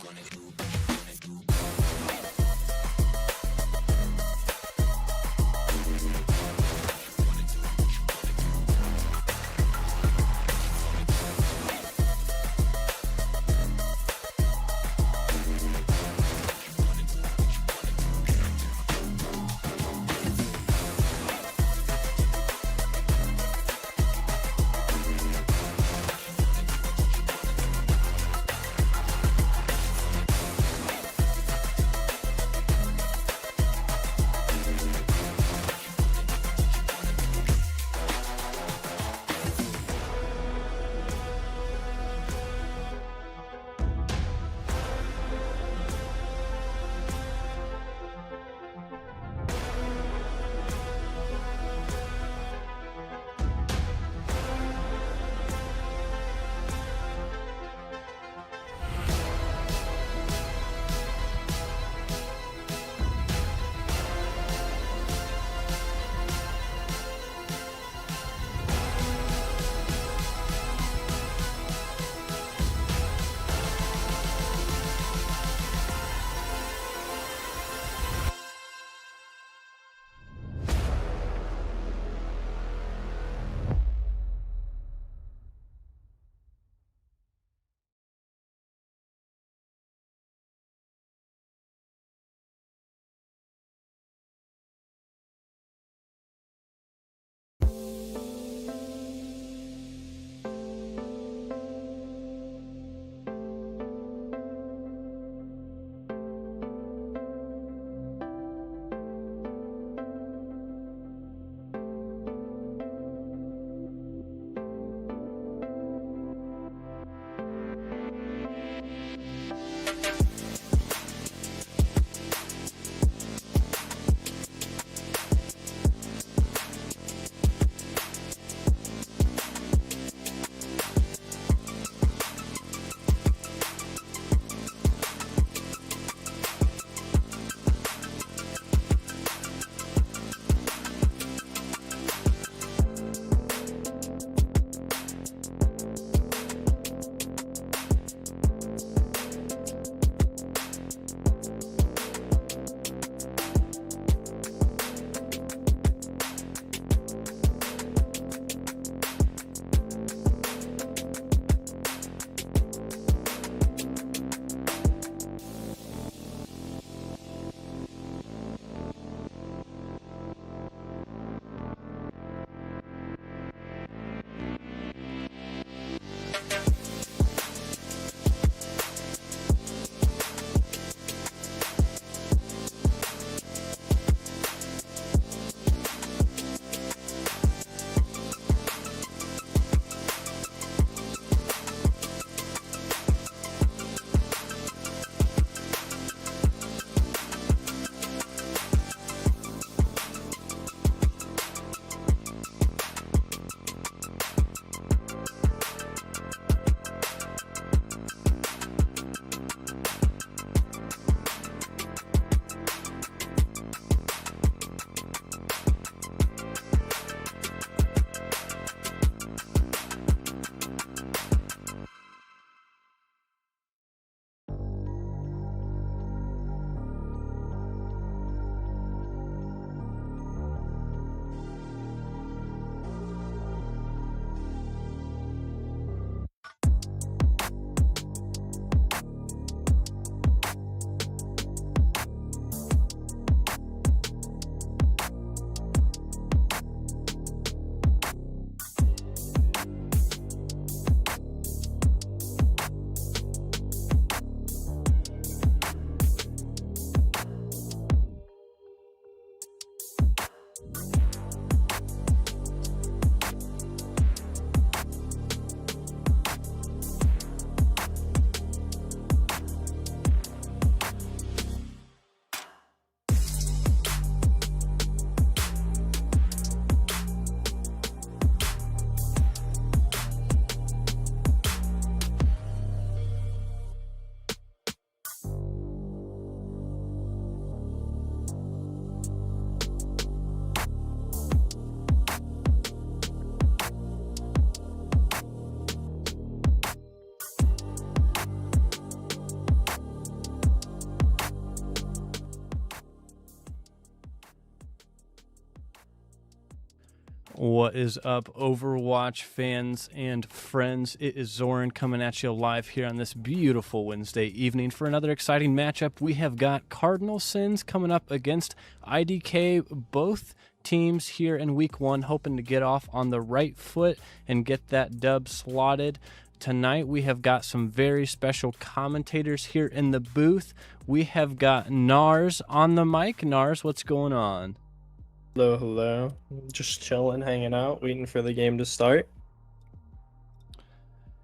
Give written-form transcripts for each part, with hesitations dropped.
Gonna do. What is up, Overwatch fans and friends? It is Zoran coming at you live here on this beautiful Wednesday evening for another exciting matchup. We have got Cardinal Sins coming up against IDK. Both teams here in week one hoping to get off on the right foot and get that dub slotted. Tonight we have got some very special commentators here in the booth. We have got Nars on the mic. Nars, what's going on? Hello, hello. Just chilling, hanging out, waiting for the game to start.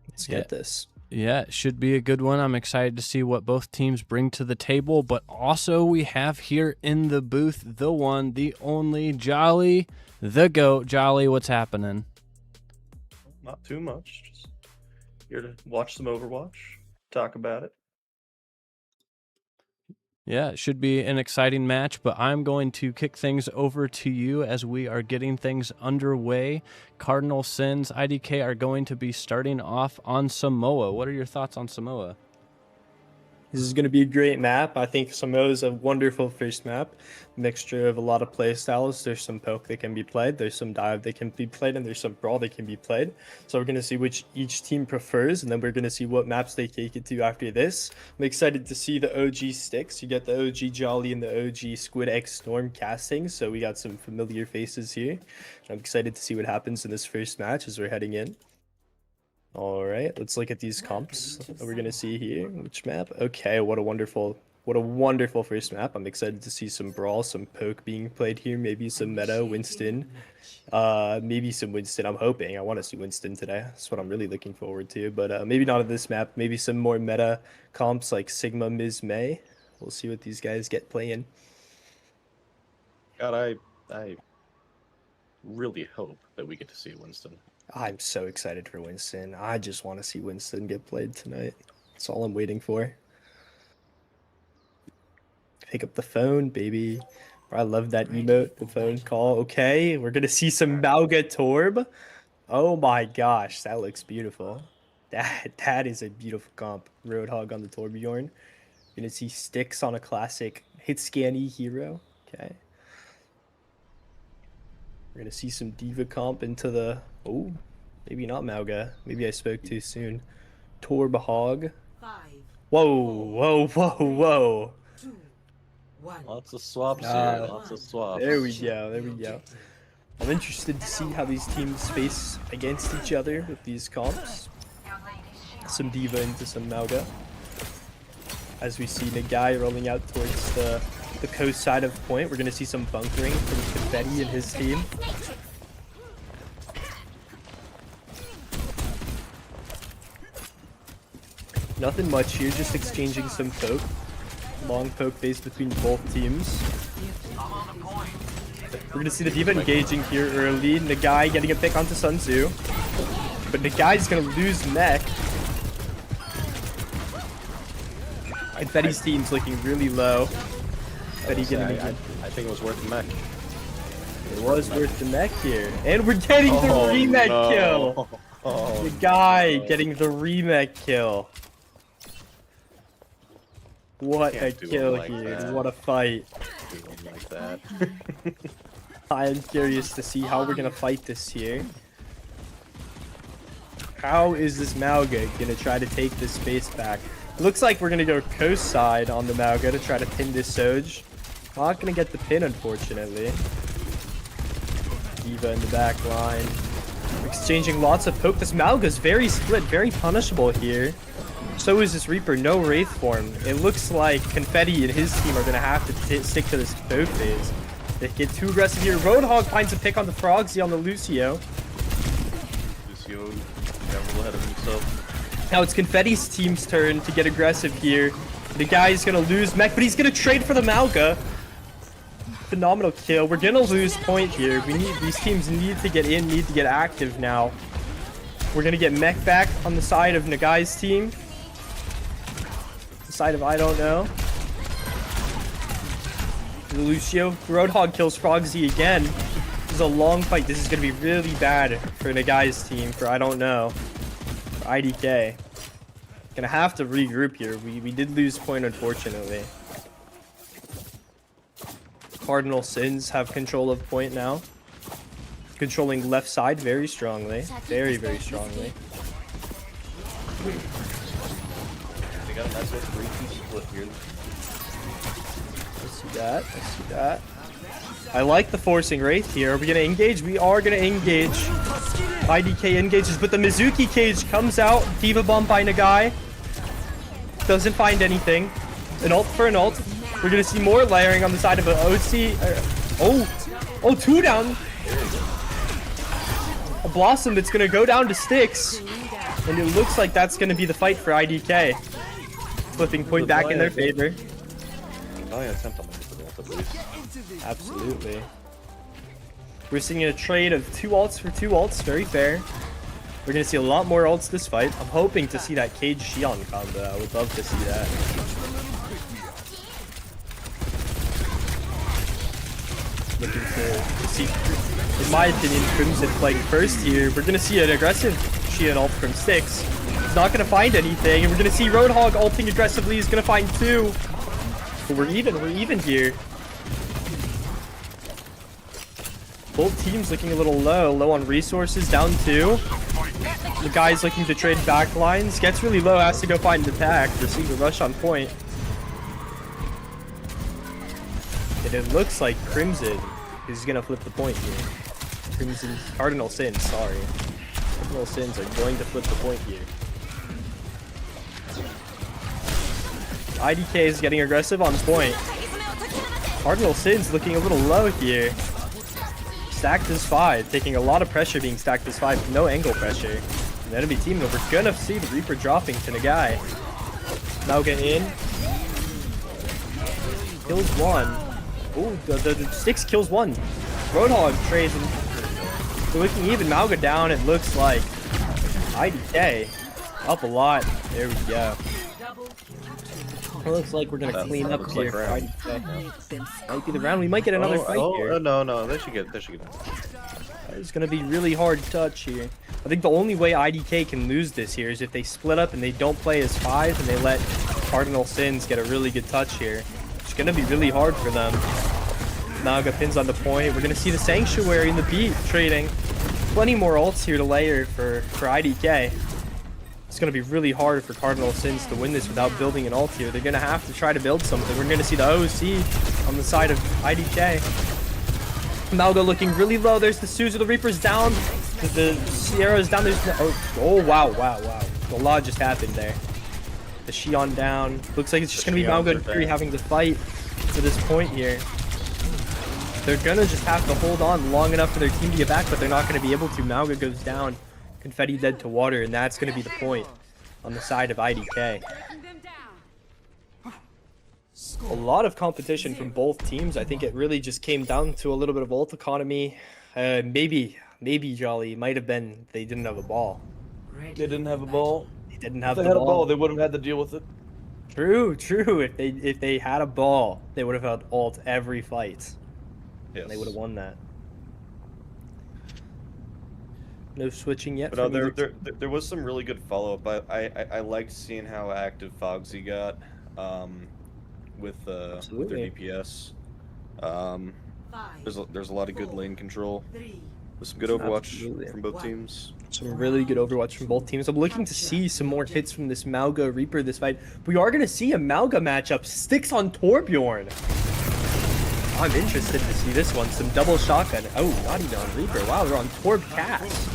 Let's get this. Yeah, it should be a good one. I'm excited to see what both teams bring to the table, but also we have here in the booth the one, the only, Jolly, the GOAT. Jolly, what's happening? Not too much. Just here to watch some Overwatch, talk about it. Yeah, it should be an exciting match, but I'm going to kick things over to you as we are getting things underway. Cardinal Sins, IDK are going to be starting off on Samoa. What are your thoughts on Samoa? This is going to be a great map. I think Samoa is a wonderful first map. Mixture of a lot of play styles. There's some poke that can be played, there's some dive that can be played, and there's some brawl that can be played. So we're going to see which each team prefers, and then we're going to see what maps they take it to after this. I'm excited to see the OG sticks. You get the OG Jolly and the OG Squid X Storm casting, so we got some familiar faces here. I'm excited to see what happens in this first match as we're heading in. All right, let's look at these comps that we're gonna see here. Which map? Okay, what a wonderful first map. I'm excited to see some brawl, some poke being played here. Maybe some meta Winston. Maybe some Winston. I'm hoping. I want to see Winston today. That's what I'm really looking forward to. But maybe not on this map. Maybe some more meta comps like Sigma, Ms. May. We'll see what these guys get playing. God, I really hope that we get to see Winston. I'm so excited for Winston. I just want to see Winston get played tonight. That's all I'm waiting for. Pick up the phone, baby. I love that emote, the phone call. Okay, we're going to see some Mauga Torb. Oh my gosh, that looks beautiful. That is a beautiful comp. Roadhog on the Torbjorn. Going to see Sticks on a classic hit scanny hero. Okay. We're going to see some Diva comp into the... Oh, maybe not Mauga. Maybe I spoke too soon. Torbhog. Whoa, whoa, whoa, whoa. 2, 1. Lots of swaps here. Lots of swaps. There we go. There we go. I'm interested to see how these teams face against each other with these comps. Some Diva into some Mauga. As we see Nagai rolling out towards the coast side of point. We're going to see some bunkering from Confetti and his team. Nothing much here, just exchanging some poke. Long poke phase between both teams. We're going to see the Diva engaging here early. Nagai getting a pick onto Sun Tzu. But Nagai's going to lose mech. Confetti's team's looking really low. I think it was worth the mech. It was worth the mech here. And we're getting the remake kill! The guy getting the remake kill. What a kill here. What a fight. Like that. I am curious to see how we're going to fight this here. How is this Mauga going to try to take this space back? It looks like we're going to go coast side on the Mauga to try to pin this Soj. Not going to get the pin, unfortunately. Diva in the back line. Exchanging lots of poke. This Mauga's very split, very punishable here. So is this Reaper, no Wraith form. It looks like Confetti and his team are going to have to stick to this poke phase. They get too aggressive here. Roadhog finds a pick on the Frogsy on the Lucio. Lucio got a little ahead of himself. Now it's Confetti's team's turn to get aggressive here. The guy's going to lose mech, but he's going to trade for the Mauga. Phenomenal kill. We're going to lose point here. These teams need to get in, need to get active now. We're going to get mech back on the side of Nagai's team. The side of I don't know. Lucio. Roadhog kills Frogsy again. This is a long fight. This is going to be really bad for Nagai's team, for I don't know. For IDK. Gonna have to regroup here. We did lose point, unfortunately. Cardinal Sins have control of point now. controlling left side very strongly. Very, very strongly. They got a nice little 3-2 split here. I see that. I see that. I like the forcing Wraith here. Are we going to engage? We are going to engage. IDK engages, but the Mizuki cage comes out. Diva bomb by Nagai. Doesn't find anything. An ult for an ult. We're going to see more layering on the side of an OC. Oh, 2 down. A Blossom that's going to go down to Styx. And it looks like that's going to be the fight for IDK. Flipping point back in their favor. Attempt on the ult at least. Absolutely. We're seeing a trade of 2 ults for 2 ults. Very fair. We're going to see a lot more ults this fight. I'm hoping to see that Cage Xion combo. I would love to see that. Looking to see, in my opinion, Crimson playing first here. We're going to see an aggressive Xion ult from Styx. He's not going to find anything. And we're going to see Roadhog ulting aggressively. He's going to find 2. But we're even here. Both teams looking a little low on resources, down 2. The guy's looking to trade back lines. Gets really low, has to go find an attack. We're seeing the rush on point. And it looks like Crimson is going to flip the point here. Cardinal Sins, sorry. Cardinal Sins are going to flip the point here. IDK is getting aggressive on point. Cardinal Sins looking a little low here. Stacked as 5, taking a lot of pressure being stacked as 5, no angle pressure. The enemy team, we're gonna see the Reaper dropping to Nagai. Mauga in. Kills 1. Oh, the Styx kills 1. Roadhog trades. They're looking even. Mauga down, it looks like. IDK up a lot. There we go. It looks like we're gonna clean up here for IDK. Might be the round. We might get another fight here. No, they should get it. It's gonna be really hard to touch here. I think the only way IDK can lose this here is if they split up and they don't play as 5 and they let Cardinal Sins get a really good touch here. It's gonna be really hard for them. Naga pins on the point. We're gonna see the Sanctuary in the beat trading. Plenty more ults here to layer for IDK. It's going to be really hard for Cardinal Sins to win this without building an ult here. They're going to have to try to build something. We're going to see the OC on the side of IDK. Malgo looking really low. There's the Suzu. The Reaper's down. The Sierra's down. There's oh, wow. A lot just happened there. The Xion down. Looks like it's just going to be Malgo and Fury having to fight to this point here. They're going to just have to hold on long enough for their team to get back, but they're not going to be able to. Malgo goes down. Confetti dead to water, and that's going to be the point on the side of IDK. A lot of competition from both teams. I think it really just came down to a little bit of ult economy. Maybe Jolly might have been they didn't have a ball. They didn't have a ball. They didn't have if they the had ball. a ball, they would have had to deal with it. True. If they had a ball, they would have had ult every fight. Yes. And they would have won that. No switching yet. But there was some really good follow-up. I liked seeing how active Fogsy got with their DPS. There's a lot of good lane control. With some good Overwatch from both teams. Some really good Overwatch from both teams. I'm looking to see some more hits from this Malga Reaper this fight. We are going to see a Malga matchup. Styx on Torbjorn. I'm interested to see this one. Some double shotgun. Oh, not even on Reaper. Wow, they're on Torb Cass.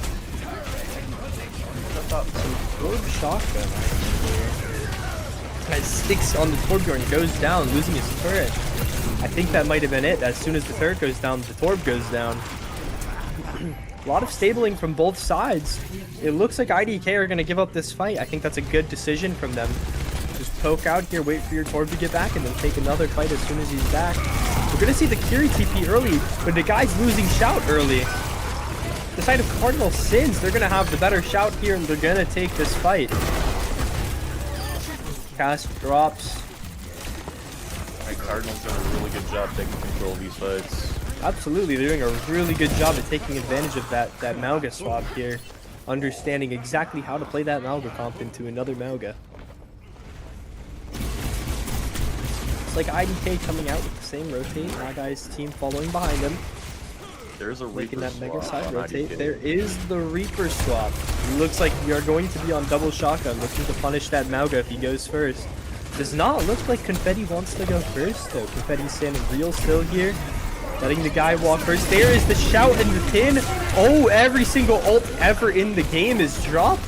Some Torb shotgun here. As Styx on the Torbjorn goes down, losing his turret. I think that might have been it. As soon as the turret goes down, the Torb goes down. A lot of stabling from both sides. It looks like IDK are going to give up this fight. I think that's a good decision from them. Just poke out here, wait for your Torb to get back, and then take another fight as soon as he's back. We're going to see the Kiri TP early, but the guy's losing Shout early. The side of Cardinal Sins, they're going to have the better Shout here, and they're going to take this fight. Cast drops. Cardinals done a really good job taking control of these fights. Absolutely, they're doing a really good job at taking advantage of that Malga swap here. Understanding exactly how to play that Malga comp into another Malga. It's like IDK coming out with the same rotate. That guy's team following behind him. There's a Making Reaper that mega swap side on rotate. IDK. There is the Reaper swap. Looks like we are going to be on double shotgun, looking to punish that Mauga if he goes first. Does not look like Confetti wants to go first, though. Confetti's standing real still here, letting the guy walk first. There is the shout and the pin. Oh, every single ult ever in the game is dropped.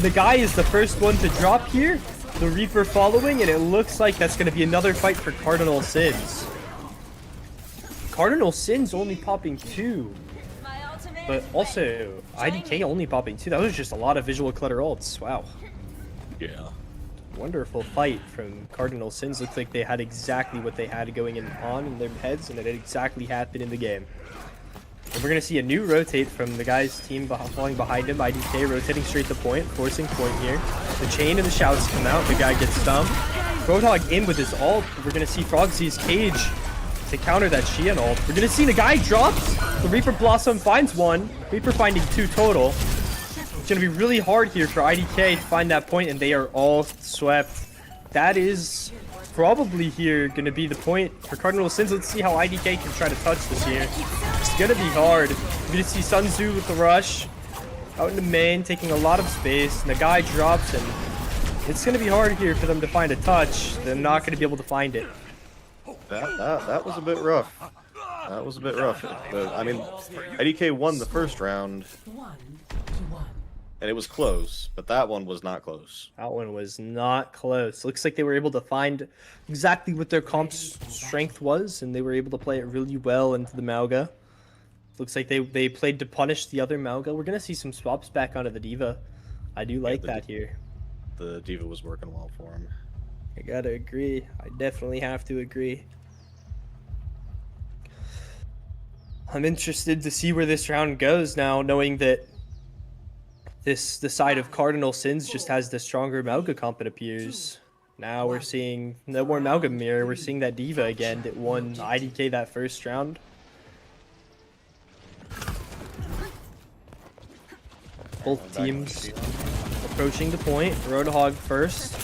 The guy is the first one to drop here. The Reaper following, and it looks like that's going to be another fight for Cardinal Sins. Cardinal Sins only popping 2. But also, IDK only popping 2. That was just a lot of visual clutter ults. Wow. Yeah. Wonderful fight from Cardinal Sins. Looks like they had exactly what they had going on in their heads, and it exactly happened in the game. And we're going to see a new rotate from the guy's team falling behind him. IDK rotating straight to point, forcing point here. The chain and the shouts come out. The guy gets stumped. Roadhog in with his ult. We're going to see Frogzy's cage to counter that Xian ult. We're going to see the guy drops. The Reaper Blossom finds 1. Reaper finding 2 total. It's going to be really hard here for IDK to find that point, and they are all swept. That is probably here going to be the point for Cardinal Sins. Let's see how IDK can try to touch this here. It's going to be hard. We're going to see Sun Tzu with the rush out in the main, taking a lot of space, and the guy drops, and it's going to be hard here for them to find a touch. They're not going to be able to find it. That was a bit rough. That was a bit rough. But, I mean, IDK won the first round, and it was close, but that one was not close. That one was not close. Looks like they were able to find exactly what their comp's strength was, and they were able to play it really well into the Mauga. Looks like they played to punish the other Mauga. We're going to see some swaps back onto the D.Va. I do like that here. The D.Va was working well for him. I gotta agree. I definitely have to agree. I'm interested to see where this round goes now, knowing that the side of Cardinal Sins just has the stronger Mauga comp, it appears. Now we're seeing no more Mauga mirror. We're seeing that D.Va again that won IDK that first round. Both teams approaching the point. Roadhog first.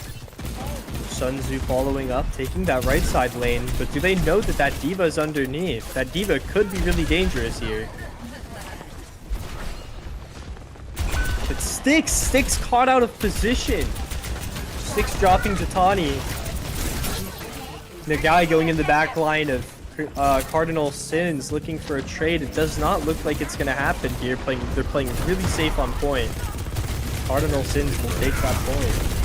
Sun Tzu following up, taking that right side lane. But do they know that that D.Va is underneath? That D.Va could be really dangerous here. But Styx caught out of position. Styx dropping to Tawny. The guy going in the back line of Cardinal Sins looking for a trade. It does not look like it's going to happen here. They're playing really safe on point. Cardinal Sins will take that point.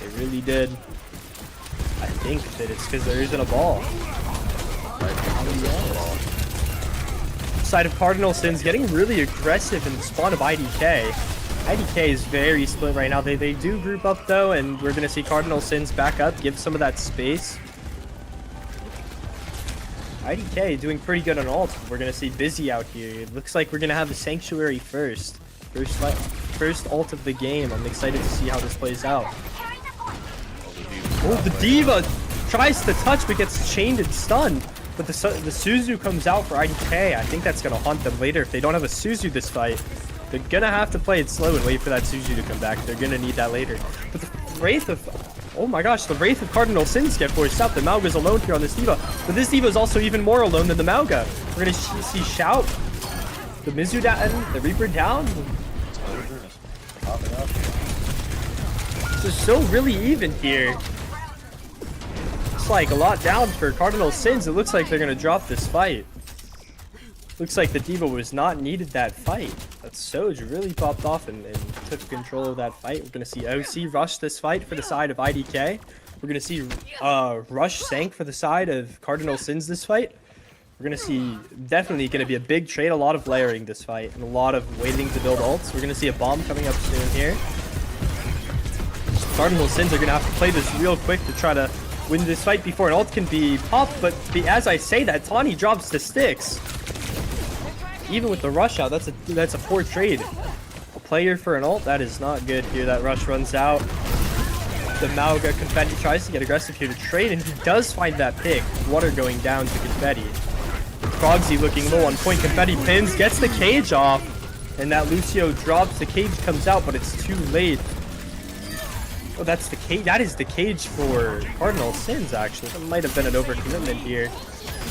They really did. I think that it's because there isn't a ball. Side of Cardinal Sins getting really aggressive in the spawn of IDK. IDK is very split right now. They do group up though, and we're gonna see Cardinal Sins back up, give some of that space. IDK doing pretty good on ult. We're gonna see Busy out here. It looks like we're gonna have a Sanctuary first ult of the game. I'm excited to see how this plays out. Oh, the D.Va tries to touch but gets chained and stunned. But the Suzu comes out for IDK. I think that's going to haunt them later. If they don't have a Suzu this fight, they're going to have to play it slow and wait for that Suzu to come back. They're going to need that later. But the Wraith of... Oh my gosh, the Wraith of Cardinal Sins get forced out. The Mauga's alone here on this D.Va. But this D.Va is also even more alone than the Mauga. We're going to see Shout. The Mizu down, the Reaper down. This is so really even here. Looks like a lot down for Cardinal Sins. It looks like they're going to drop this fight. Looks like the D.Va was not needed that fight. But Soj really popped off and took control of that fight. We're going to see OC rush this fight for the side of IDK. We're going to see Rush Sank for the side of Cardinal Sins this fight. We're going to see definitely going to be a big trade, a lot of layering this fight, and a lot of waiting to build ults. We're going to see a bomb coming up soon here. Cardinal Sins are going to have to play this real quick to try to win this fight before an ult can be popped, but as I say that, Tawny drops the Styx. Even with the rush out, that's a poor trade. A player for an ult, that is not good here. That rush runs out. The Mauga Confetti tries to get aggressive here to trade, and he does find that pick. Water going down to Confetti. Frogsy looking low on point. Confetti pins, gets the cage off, and that Lucio drops. The cage comes out, but it's too late. Oh, that's the cage. That is the cage for Cardinal Sins, actually. That might have been an overcommitment here.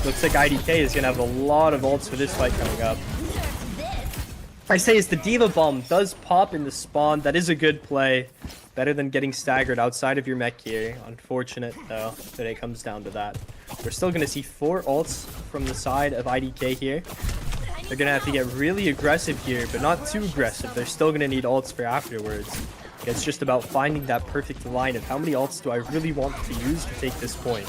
Looks like IDK is going to have a lot of ults for this fight coming up. I say as the D.Va Bomb does pop in the spawn, that is a good play. Better than getting staggered outside of your mech here. Unfortunate, though, that it comes down to that. We're still going to see 4 ults from the side of IDK here. They're going to have to get really aggressive here, but not too aggressive. They're still going to need ults for afterwards. It's just about finding that perfect line of how many ults do I really want to use to take this point.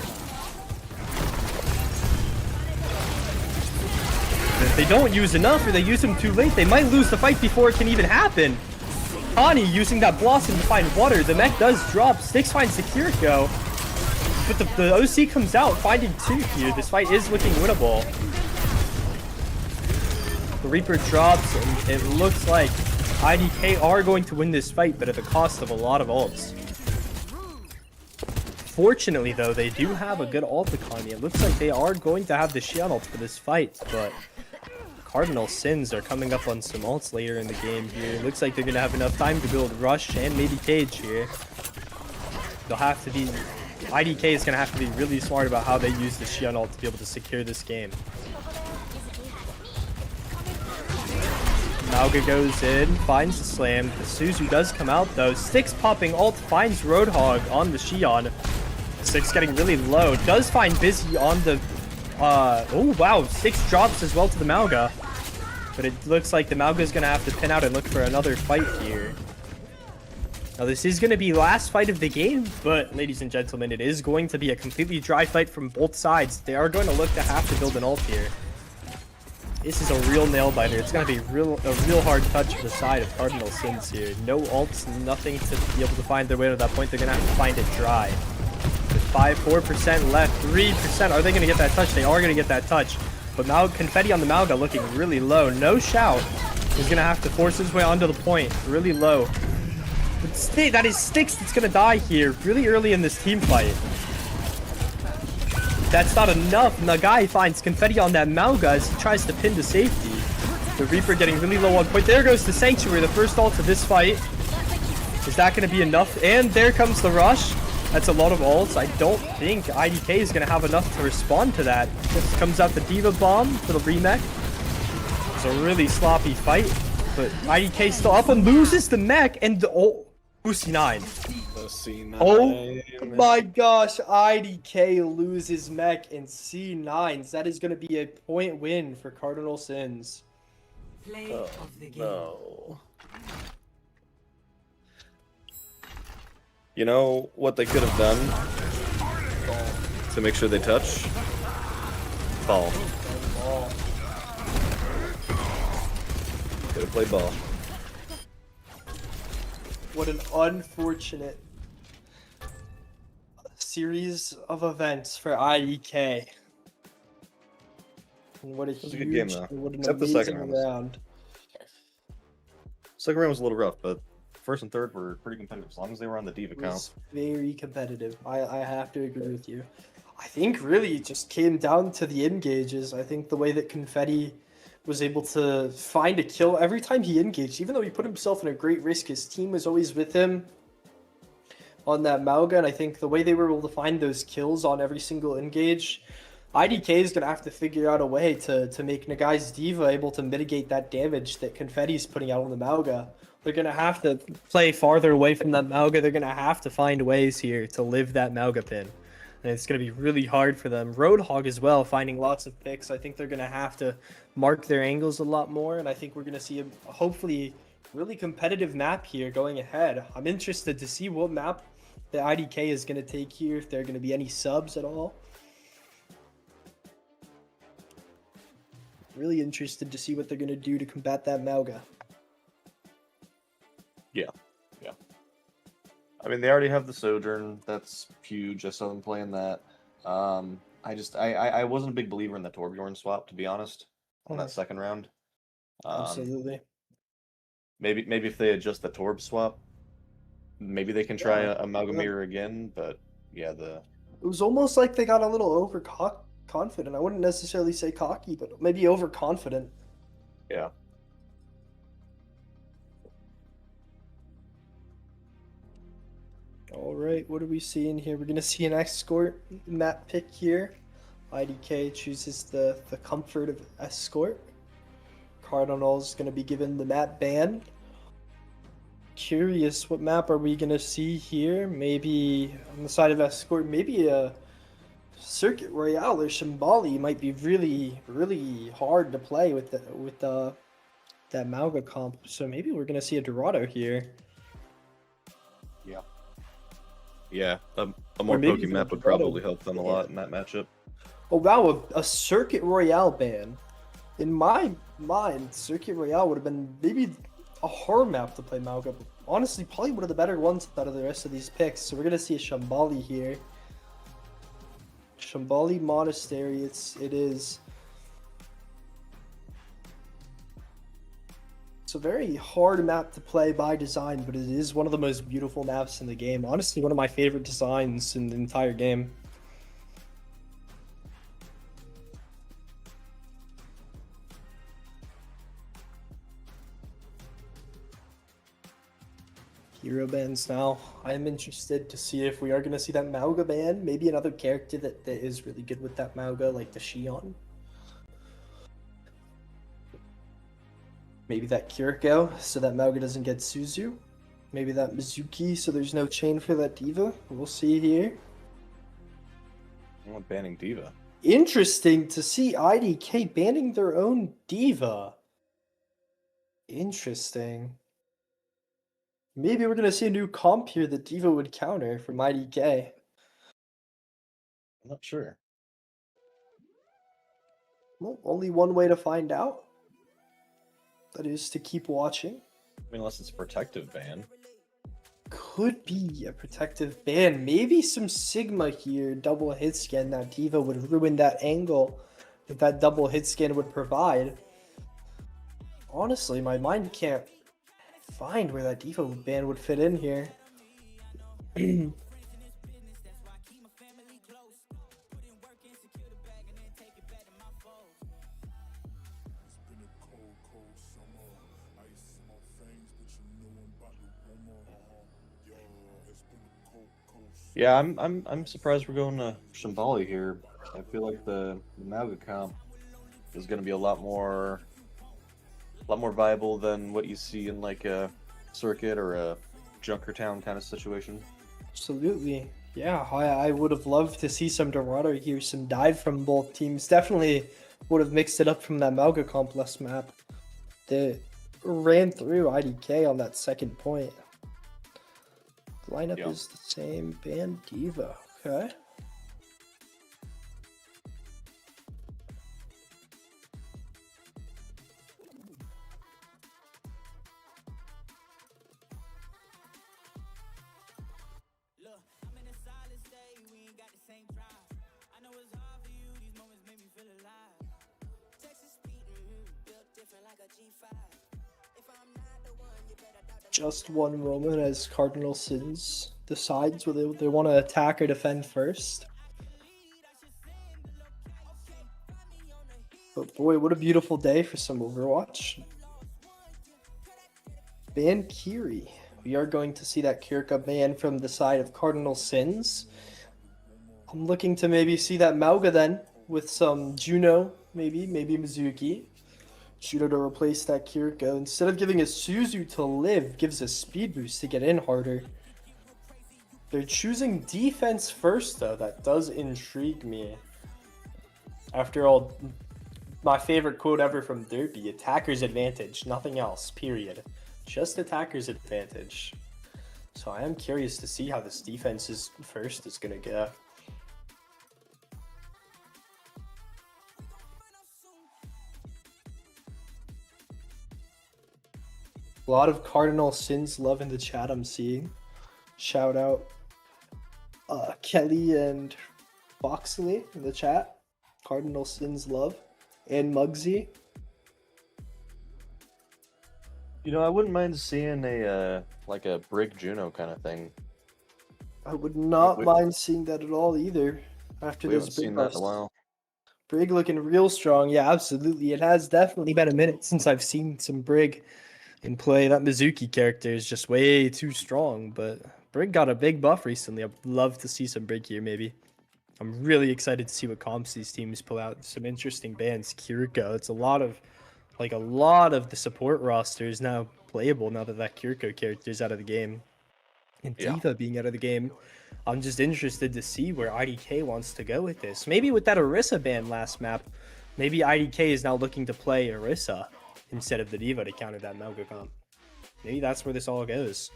If they don't use enough or they use them too late, they might lose the fight before it can even happen. Ani using that Blossom to find water. The mech does drop. Styx finds the Kiriko. But the OC comes out finding 2 here. This fight is looking winnable. The Reaper drops and it looks like IDK are going to win this fight, but at the cost of a lot of ults. Fortunately, though, they do have a good ult economy. It looks like they are going to have the Xian ult for this fight, but Cardinal Sins are coming up on some ults later in the game here. It looks like they're going to have enough time to build Rush and maybe Cage here. They'll have to be... IDK is going to have to be really smart about how they use the Xian ult to be able to secure this game. Mauga goes in, finds the slam. The Suzu does come out though. Styx popping ult, finds Roadhog on the Xion. Styx getting really low. Does find Busy on the... oh wow, Styx drops as well to the Mauga. But it looks like the Mauga is going to have to pin out and look for another fight here. Now this is going to be last fight of the game, but ladies and gentlemen, it is going to be a completely dry fight from both sides. They are going to look to have to build an ult here. This is a real nail biter. It's going to be a real hard touch for the side of Cardinal Sins here. No ults, nothing to be able to find their way to that point. They're going to have to find it dry. With 4% left, 3%. Are they going to get that touch? They are going to get that touch. But now Confetti on the Mauga looking really low. No shout. He's going to have to force his way onto the point. Really low. But that is Styx that's going to die here really early in this team fight. That's not enough. Nagai finds Confetti on that Mauga as he tries to pin to safety. The Reaper getting really low on point. There goes the Sanctuary, the first ult of this fight. Is that going to be enough? And there comes the Rush. That's a lot of ults. I don't think IDK is going to have enough to respond to that. This comes out the D.Va Bomb for the remech. It's a really sloppy fight. But IDK still up and loses the mech and the ult. C9. Oh my gosh, IDK loses mech in C9s. That is going to be a point win for Cardinal Sins. Play of the game. No. You know what they could have done to make sure they touch? Ball. Could have played ball. What an unfortunate series of events for IDK. And what a was a good game, though. What an Except the second amazing round. round. Second round was a little rough, but first and third were pretty competitive as long as they were on the D.Va It count. was very competitive. I have to agree with you. I think really it just came down to the engages. I think the way that Confetti was able to find a kill every time he engaged, even though he put himself in a great risk, his team was always with him on that Mauga, and I think the way they were able to find those kills on every single engage, IDK is going to have to figure out a way to make Nagai's D.Va able to mitigate that damage that Confetti's putting out on the Mauga. They're going to have to play farther away from that Mauga. They're going to have to find ways here to live that Mauga pin. And it's going to be really hard for them. Roadhog as well, finding lots of picks. I think they're going to have to mark their angles a lot more. And I think we're going to see a hopefully really competitive map here going ahead. I'm interested to see what map the IDK is going to take here, if there are going to be any subs at all. Really interested to see what they're going to do to combat that Mauga. Yeah. I mean, they already have the Sojourn. That's huge. I saw them playing that. I wasn't a big believer in the Torbjorn swap, to be honest, on that second round. Absolutely. Maybe if they adjust the Torb swap, maybe they can try a Malgamir again. But yeah, It was almost like they got a little overconfident. I wouldn't necessarily say cocky, but maybe overconfident. Yeah. All right, what are we seeing here? We're gonna see an escort map pick here. IDK chooses the comfort of escort. Cardinal's gonna be given the map ban. Curious, what map are we gonna see here? Maybe on the side of escort, maybe a Circuit Royale or Shambali might be really hard to play with that Mauga comp. So maybe we're gonna see a Dorado here. Yeah. Yeah, a Or more maybe pokey even map would Dorado. probably help them a lot in that matchup. Oh wow, a Circuit Royale ban. In my mind, Circuit Royale would have been maybe a hard map to play Mauga, but honestly, probably one of the better ones out of the rest of these picks. So we're gonna see a Shambali here. Shambali Monastery, it is. It's a very hard map to play by design, but it is one of the most beautiful maps in the game. Honestly, one of my favorite designs in the entire game. Hero bans now. I'm interested to see if we are going to see that Mauga ban. Maybe another character that is really good with that Mauga, like the Shion. Maybe that Kiriko, so that Mauga doesn't get Suzu. Maybe that Mizuki, so there's no chain for that Diva. We'll see here. I'm not banning Diva. Interesting to see IDK banning their own Diva. Interesting. Maybe we're going to see a new comp here that Diva would counter from IDK. I'm not sure. Well, only one way to find out. That is to keep watching. I mean, unless it's a protective ban. Could be a protective ban. Maybe some Sigma here, double hit scan. That Diva would ruin that angle that double hit scan would provide. Honestly, my mind can't find where that Diva ban would fit in here. Yeah, I'm surprised we're going to Shambali here. I feel like the Mauga comp is going to be a lot more viable than what you see in like a Circuit or a Junkertown kind of situation. Absolutely. Yeah, I would have loved to see some Dorado here, some dive from both teams. Definitely would have mixed it up from that Mauga complex map that ran through IDK on that second point. The lineup is the same. Ban Diva. Okay. Just one moment as Cardinal Sins decides whether they want to attack or defend first. But boy, what a beautiful day for some Overwatch. Ban Kiri. We are going to see that Kirika ban from the side of Cardinal Sins. I'm looking to maybe see that Mauga then with some Juno, maybe Mizuki. Juno to replace that Kiriko. Instead of giving a Suzu to live, gives a speed boost to get in harder. They're choosing defense first, though. That does intrigue me. After all, my favorite quote ever from Derpy, attacker's advantage, nothing else, period. Just attacker's advantage. So I am curious to see how this defense is first is going to go. A lot of Cardinal Sins love in the chat I'm seeing. Shout out Kelly and Foxley in the chat. Cardinal Sins love. And Muggsy. You know, I wouldn't mind seeing a like a Brig Juno kind of thing. I would not mind seeing that at all either. After We this haven't Brig seen that in burst. a while. Brig looking real strong. Yeah, absolutely. It has definitely been a minute since I've seen some Brig in play. That Mizuki character is just way too strong, but Brig got a big buff recently. I'd love to see some Brig here, maybe. I'm really excited to see what comps these teams pull out. Some interesting bans. Kiriko. It's a lot of the support roster is now playable now that Kiriko character is out of the game. And D.Va being out of the game. I'm just interested to see where IDK wants to go with this. Maybe with that Orisa ban last map, maybe IDK is now looking to play Orisa instead of the D.Va to counter that Melga comp. Maybe that's where this all goes.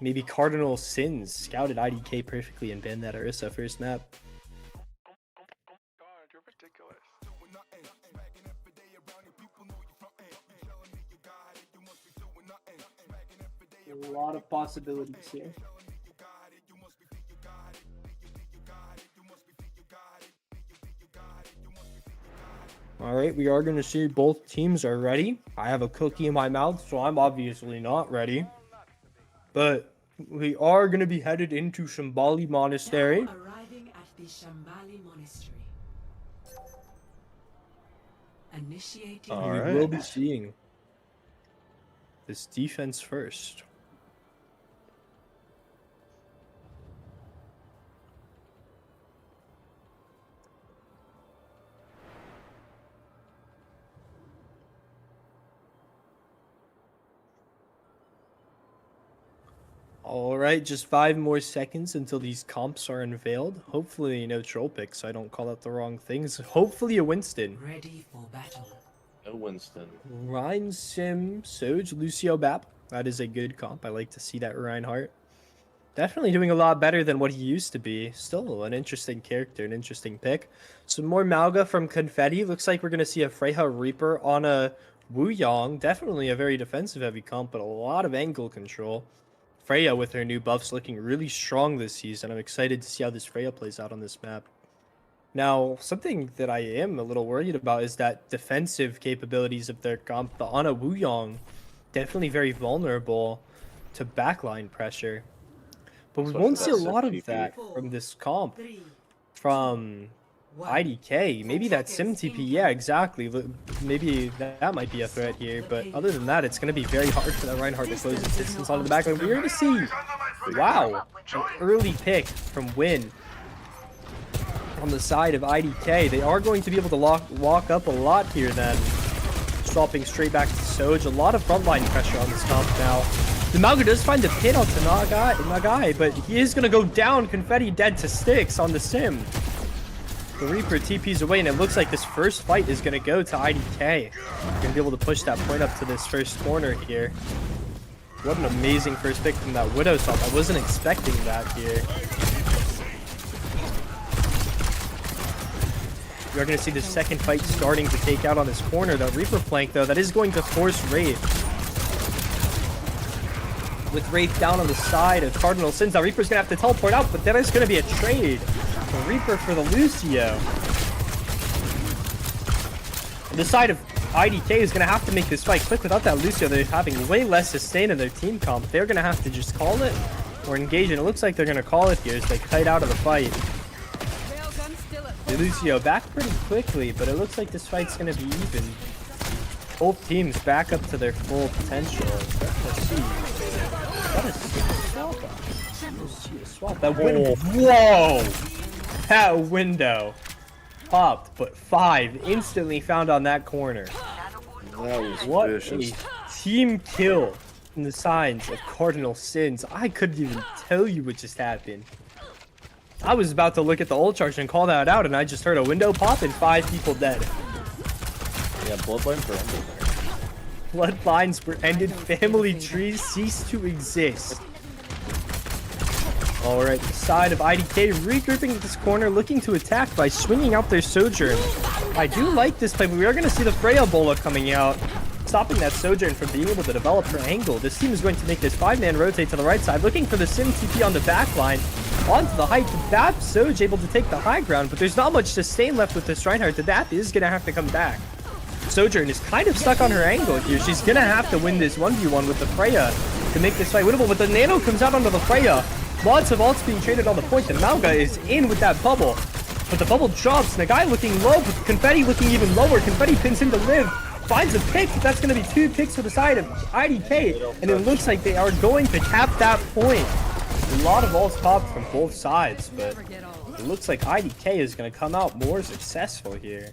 Maybe Cardinal Sins scouted IDK perfectly and banned that Orisa first map. God, you're ridiculous. A lot of possibilities here. Alright, we are going to see both teams are ready. I have a cookie in my mouth, so I'm obviously not ready. But we are going to be headed into Shambali Monastery. Now arriving at the Shambali Monastery. Initiating. All We right. will be seeing this defense first. Alright, just 5 more seconds until these comps are unveiled. Hopefully no troll picks, so I don't call out the wrong things. Hopefully a Winston. Ready for battle. No Winston. Ryan Sim, Soj, Lucio Bap. That is a good comp. I like to see that Reinhardt. Definitely doing a lot better than what he used to be. Still an interesting character, an interesting pick. Some more Malga from Confetti. Looks like we're going to see a Freya Reaper on a Wu Yong. Definitely a very defensive heavy comp, but a lot of angle control. Freya with her new buffs looking really strong this season. I'm excited to see how this Freya plays out on this map. Now, something that I am a little worried about is that defensive capabilities of their comp. The Ana Wu Yong, definitely very vulnerable to backline pressure. But we Especially won't see a that lot of SimTP. that from this comp. 3, From 1. IDK. Maybe that SimTP, yeah, exactly. Maybe that might be a threat here. But other than that, it's going to be very hard for that Reinhardt to close his distance onto the backline. We're going to see, wow, an early pick from Win on the side of IDK. They are going to be able to walk up a lot here then. Swapping straight back to Soj. A lot of frontline pressure on this comp now. The Malga does find the pin onto Nagai, but he is going to go down. Confetti dead to sticks on the Sim. The Reaper TP's away, and it looks like this first fight is going to go to IDK. Going to be able to push that point up to this first corner here. What an amazing first pick from that Widow swap. I wasn't expecting that here. We're going to see the second fight starting to take out on this corner. That Reaper flank, though, that is going to force Wraith. With Wraith down on the side of Cardinal Sins. Now Reaper's going to have to teleport out, but then it's going to be a trade. The Reaper for the Lucio. And the side of IDK is going to have to make this fight quick. Without that Lucio, they're having way less sustain in their team comp. They're going to have to just call it or engage, and it looks like they're going to call it here as they kite out of the fight. The Lucio back pretty quickly, but it looks like this fight's going to be even. Both teams back up to their full potential. Let's see. Let's see a swap. That window. Whoa! That window popped, but 5 instantly found on that corner. That was What vicious. a team kill from the signs of Cardinal Sins. I couldn't even tell you what just happened. I was about to look at the ult charge and call that out, and I just heard a window pop and 5 people dead. Yeah, bloodlines were ended there. Bloodlines were ended. Family trees ceased to exist. Alright, the side of IDK regrouping at this corner, looking to attack by swinging out their Sojourn. I do like this play, but we are going to see the Freya Bola coming out, stopping that Sojourn from being able to develop her angle. This team is going to make this 5-man rotate to the right side, looking for the Sim TP on the back line. Onto the height, Bap Soj able to take the high ground, but there's not much sustain left with this Reinhardt. The Bap is going to have to come back. Sojourn is kind of stuck on her angle here. She's going to have to win this 1v1 with the Freya to make this fight winnable, but the Nano comes out onto the Freya. Lots of ults being traded on the point. The Malga is in with that bubble, but the bubble drops. Nagai looking low, but Confetti looking even lower. Confetti pins him to live. Finds a pick, but that's going to be 2 picks for the side of IDK, and it looks like they are going to cap that point. A lot of ults popped from both sides, but it looks like IDK is going to come out more successful here.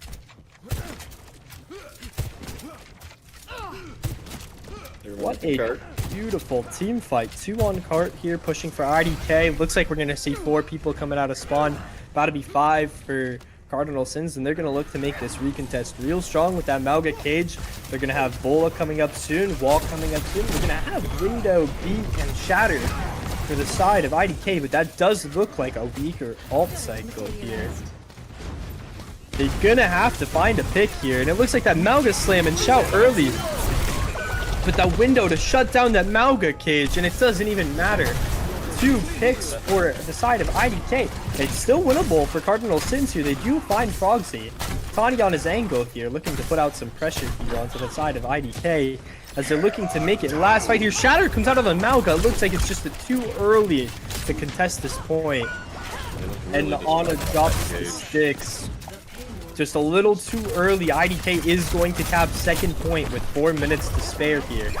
What a beautiful team fight. 2 on cart here, pushing for IDK. Looks like we're going to see 4 people coming out of spawn. About to be 5 for Cardinal Sins, and they're going to look to make this recontest real strong with that Malga cage. They're going to have Bola coming up soon, Wall coming up soon. They're going to have Window, Beat, and Shatter for the side of IDK, but that does look like a weaker alt cycle here. They're going to have to find a pick here, and it looks like that Malga slam and shout early. But that window to shut down that Malga cage, and it doesn't even matter. 2 picks for the side of IDK. It's still winnable for Cardinal Sins here. They do find Frogsy. Tani on his angle here, looking to put out some pressure here onto the side of IDK as they're looking to make it last fight here. Shatter comes out of the Malga. Looks like it's just too early to contest this point. And the Ana drops the sticks. Just a little too early. IDK is going to tap second point with 4 minutes to spare here.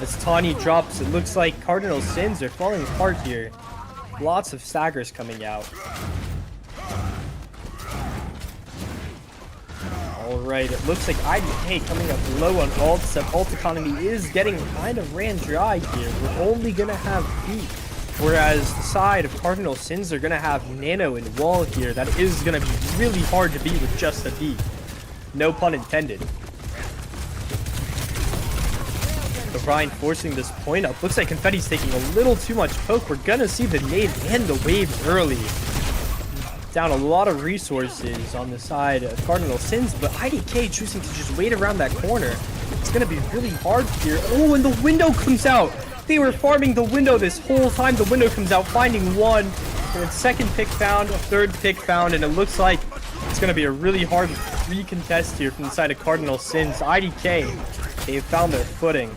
As Tani drops, it looks like Cardinal Sins are falling apart here. Lots of staggers coming out. Alright, it looks like IDK coming up low on ults. That ult economy is getting kind of ran dry here. We're only going to have Beat. Whereas the side of Cardinal Sins are going to have Nano and Wall here. That is going to be really hard to beat with just a Beat. No pun intended. O'Brien forcing this point up. Looks like Confetti's taking a little too much poke. We're going to see the nade and the wave early. Down a lot of resources on the side of Cardinal Sins, but IDK choosing to just wait around that corner. It's going to be really hard here. Oh, and the window comes out. They were farming the window this whole time. The window comes out, finding 1. And then second pick found, a third pick found, and it looks like it's going to be a really hard recontest here from the side of Cardinal Sins. IDK, they've found their footing.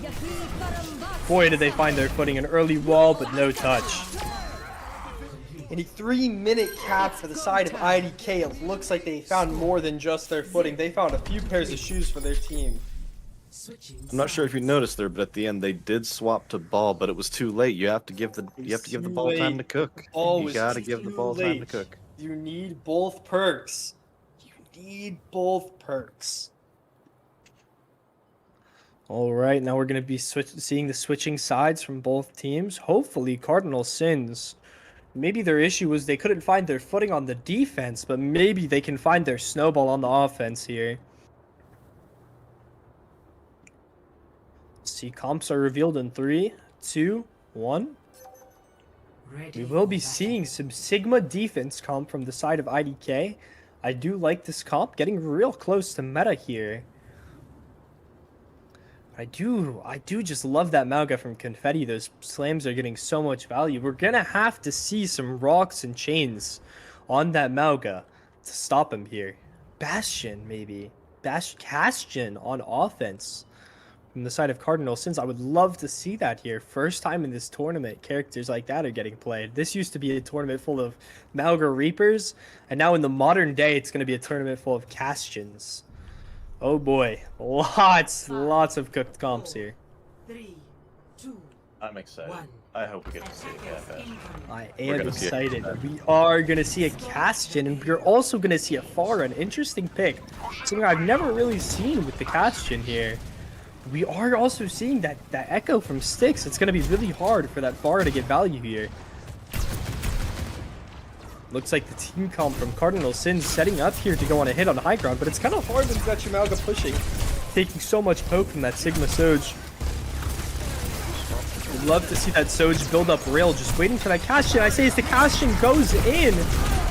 Boy, did they find their footing. An early wall, but no touch. And a 3-minute cap for the side of IDK. It looks like they found more than just their footing. They found a few pairs of shoes for their team. I'm not sure if you noticed there, but at the end they did swap to ball, but it was too late. You have to give the ball time to cook. You gotta give the ball time to cook. You need both perks. You need both perks. All right, now we're going to be seeing the switching sides from both teams. Hopefully, Cardinal Sins. Maybe their issue was they couldn't find their footing on the defense, but maybe they can find their snowball on the offense here. Let's see, comps are revealed in 3, 2, 1. We will be seeing some Sigma defense comp from the side of IDK. I do like this comp, getting real close to meta here. I do just love that Malga from Confetti. Those slams are getting so much value. We're gonna have to see some rocks and chains on that Malga to stop him here. Bastion, maybe. Bastion on offense from the side of Cardinal Sins. I would love to see that here. First time in this tournament, characters like that are getting played. This used to be a tournament full of Malga Reapers, and now in the modern day, it's gonna be a tournament full of Castions. Oh boy, lots of cooked comps here. 3, 2, I'm excited. 1. I hope we get to see a cat. I am excited. We are going to see a Castion, and we're also going to see a Pharah, an interesting pick. Something I've never really seen with the Castion here. We are also seeing that Echo from Styx. It's going to be really hard for that Pharah to get value here. Looks like the team comp from Cardinal Sins setting up here to go on a hit on high ground, but it's kind of hard when you've got your Malga pushing, taking so much poke from that Sigma Soj. Would love to see that Soj build up rail, just waiting for that Castion. I say as the Castion goes in,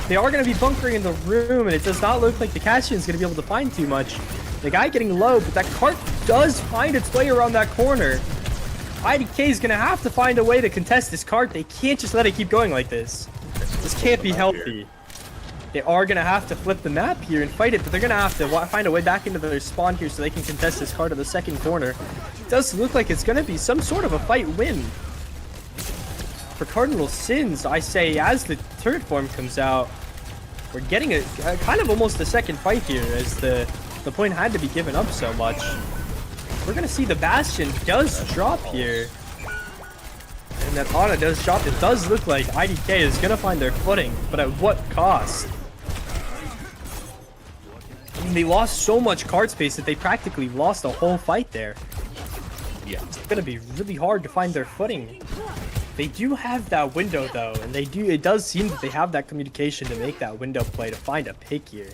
they are going to be bunkering in the room, and it does not look like the Castion is going to be able to find too much. The guy getting low, but that cart does find its way around that corner. IDK is going to have to find a way to contest this cart. They can't just let it keep going like this. This can't be healthy. They are going to have to flip the map here and fight it, but they're going to have to find a way back into their spawn here so they can contest this card to the second corner. It does look like it's going to be some sort of a fight win. For Cardinal Sins, I say, as the turret form comes out, we're getting a kind of almost a second fight here as the point had to be given up so much. We're going to see the Bastion does drop here. And that Ana does drop. It does look like IDK is going to find their footing, but at what cost? I mean, they lost so much card space that they practically lost a whole fight there. Yeah. It's going to be really hard to find their footing. They do have that window though, and it does seem that they have that communication to make that window play to find a pick here.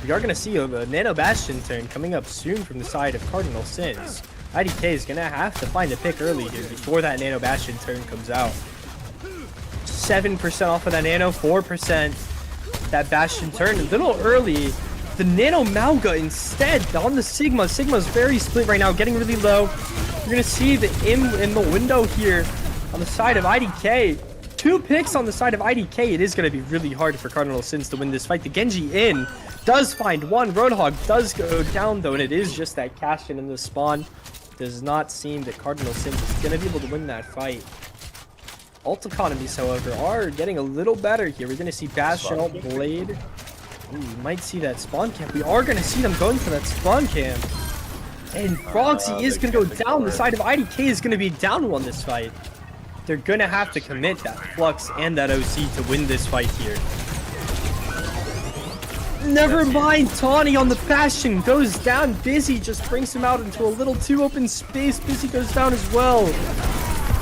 We are going to see a Nano Bastion turn coming up soon from the side of Cardinal Sins. IDK is going to have to find a pick early here before that Nano Bastion turn comes out. 7% off of that Nano, 4% that Bastion turn. A little early. The Nano Mauga instead on the Sigma. Sigma's very split right now, getting really low. You're going to see the M in the window here on the side of IDK. 2 picks on the side of IDK. It is going to be really hard for Cardinal Sins to win this fight. The Genji in does find one. Roadhog does go down though, and it is just that cash in the spawn. Does not seem that Cardinal Sins is going to be able to win that fight. Ult economies, however, are getting a little better here. We're going to see Bastion ult Blade. Ooh, you might see that spawn camp. We are going to see them going for that spawn camp. And Frogsy is going to go down. The side of IDK is going to be down on this fight. They're going to have to commit that Flux and that OC to win this fight here. Never mind, Tawny on the Bastion goes down. Busy just brings him out into a little too open space. Busy goes down as well.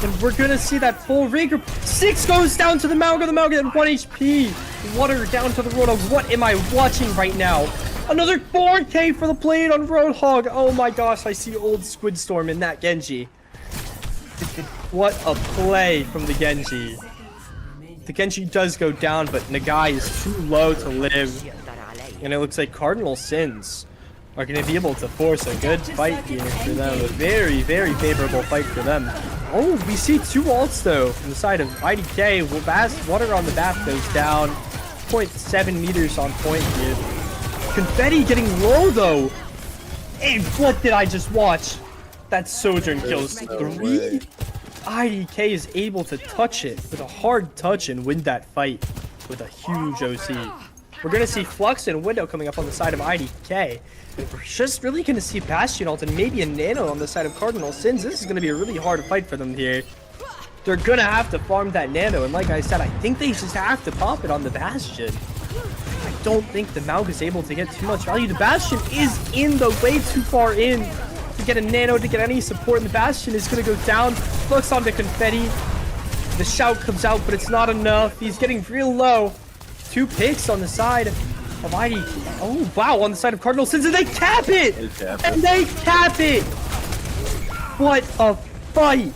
And we're going to see that full regroup. 6 goes down to the Mauga at 1 HP. Water down to the Roadhog. What am I watching right now? Another 4K for the plate on Roadhog. Oh my gosh, I see old Squid Storm in that Genji. What a play from the Genji. The Genji does go down, but Nagai is too low to live. And it looks like Cardinal Sins are going to be able to force a good fight here for them. A very, very favorable fight for them. Oh, we see 2 ults though from the side of IDK. Water on the bath goes down. 0.7 meters on point here. Confetti getting low though. And what did I just watch? That Sojourn kills 3. IDK is able to touch it with a hard touch and win that fight with a huge OC. We're going to see Flux and Window coming up on the side of IDK. And we're just really going to see Bastion ult and maybe a Nano on the side of Cardinal Sins. This is going to be a really hard fight for them here. They're going to have to farm that Nano. And like I said, I think they just have to pop it on the Bastion. I don't think the Maug is able to get too much value. The Bastion is in the way too far in to get a Nano, to get any support. And the Bastion is going to go down. Flux on the Confetti. The shout comes out, but it's not enough. He's getting real low. 2 picks on the side of IDK. Oh, wow, on the side of Cardinal Sins, and they cap it! And they cap it! What a fight!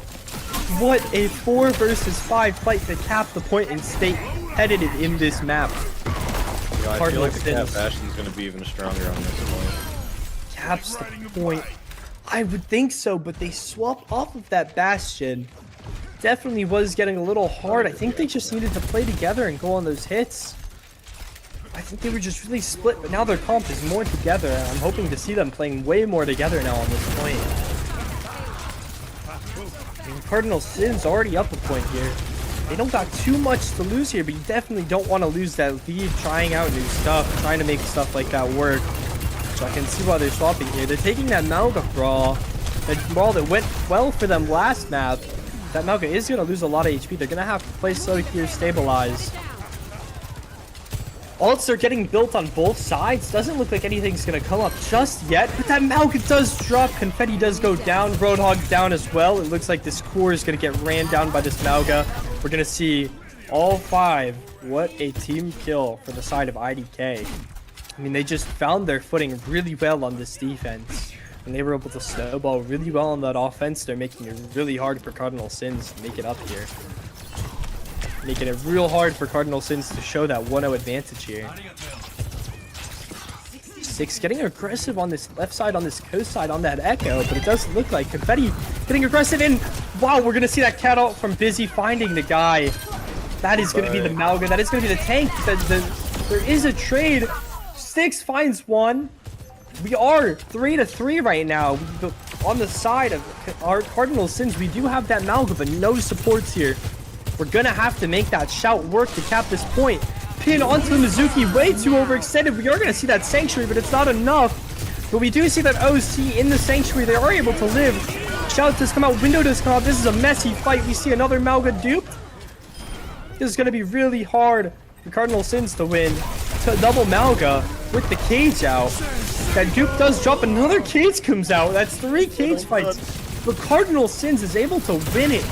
What a 4 versus 5 fight to cap the point and stay competitive in this map. I feel like the Cap Bastion's going to be even stronger on this point. Caps the point. I would think so, but they swap off of that Bastion. Definitely was getting a little hard. I think they just needed to play together and go on those hits. I think they were just really split, but now their comp is more together, and I'm hoping to see them playing way more together now on this point. And Cardinal Sins already up a point here. They don't got too much to lose here, but you definitely don't want to lose that lead trying out new stuff, trying to make stuff like that work. So I can see why they're swapping here. They're taking that Mauga brawl, that brawl that went well for them last map. That Mauga is going to lose a lot of HP. They're going to have to play slow here, stabilize. Ults are getting built on both sides. Doesn't look like anything's going to come up just yet, but that Mauga does drop. Confetti does go down. Roadhog down as well. It looks like this core is going to get ran down by this Mauga. We're going to see all 5. What a team kill for the side of IDK. I mean, they just found their footing really well on this defense. And they were able to snowball really well on that offense. They're making it really hard for Cardinal Sins to make it up here. Making it real hard for Cardinal Sins to show that 1-0 advantage here. 6 getting aggressive on this left side, on this coast side, on that Echo. But it does look like Confetti getting aggressive in. Wow, we're going to see that cat out from Busy finding the guy. That is going to be the Mauga. That is going to be the tank. There is a trade. 6 finds 1. We are 3-3 right now. On the side of our Cardinal Sins, we do have that Mauga, but no supports here. We're going to have to make that shout work to cap this point. Pin onto the Mizuki, way too overextended. We are going to see that Sanctuary, but it's not enough. But we do see that OC in the Sanctuary. They are able to live. Shout does come out, window does come out. This is a messy fight. We see another Mauga duped. This is going to be really hard for Cardinal Sins to win. To double Mauga with the cage out. That dupe does drop. Another cage comes out. That's 3 cage fights. But Cardinal Sins is able to win it.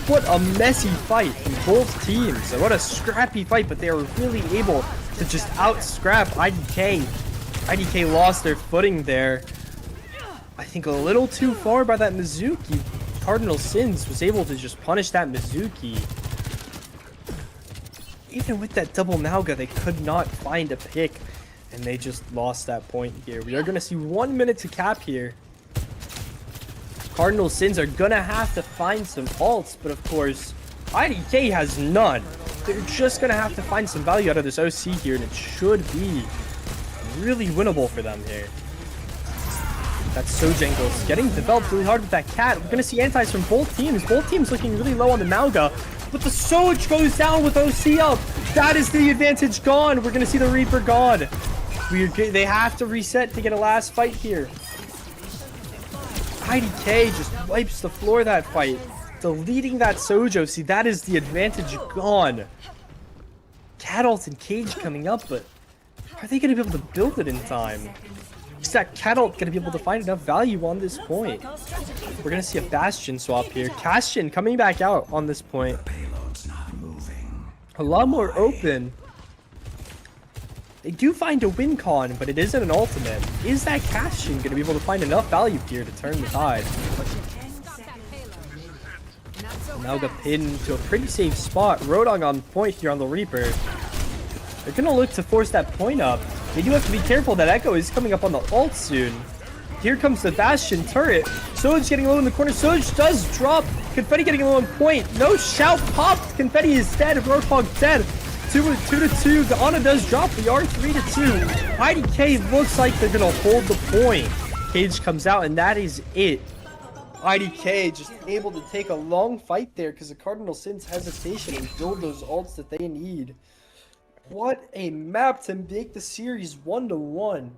What a messy fight from both teams. And what a scrappy fight, but they are really able to just out-scrap IDK. IDK lost their footing there. I think a little too far by that Mizuki. Cardinal Sins was able to just punish that Mizuki. Even with that double Mauga, they could not find a pick. And they just lost that point here. We are going to see 1 minute to cap here. Cardinal Sins are going to have to find some ults. But of course, IDK has none. They're just going to have to find some value out of this OC here. And it should be really winnable for them here. That Sojangle's getting developed really hard with that cat. We're going to see antis from both teams. Both teams looking really low on the Mauga. But the Soj goes down with OC up. That is the advantage gone. We're going to see the Reaper gone. They have to reset to get a last fight here. IDK just wipes the floor that fight. Deleting that Soj OC. That is the advantage gone. Cat ult and cage coming up, but are they going to be able to build it in time? Is that cat ult going to be able to find enough value on this point? We're going to see a Bastion swap here. Castion coming back out on this point. A lot more open. They do find a win con, but it isn't an ultimate. Is that Castion going to be able to find enough value here to turn the tide? Mauga pinned to a pretty safe spot. Rodong on point here on the Reaper. They're going to look to force that point up. They do have to be careful that Echo is coming up on the ult soon. Here comes the Bastion turret. Soj getting low in the corner. Soj does drop. Confetti getting low on point. No shout popped. Confetti is dead. Roadhog dead. 2-2. The Ana does drop. We are 3-2. IDK looks like they're going to hold the point. Cage comes out and that is it. IDK just able to take a long fight there because the Cardinal Sins hesitation and build those ults that they need. What a map to make the series 1-1.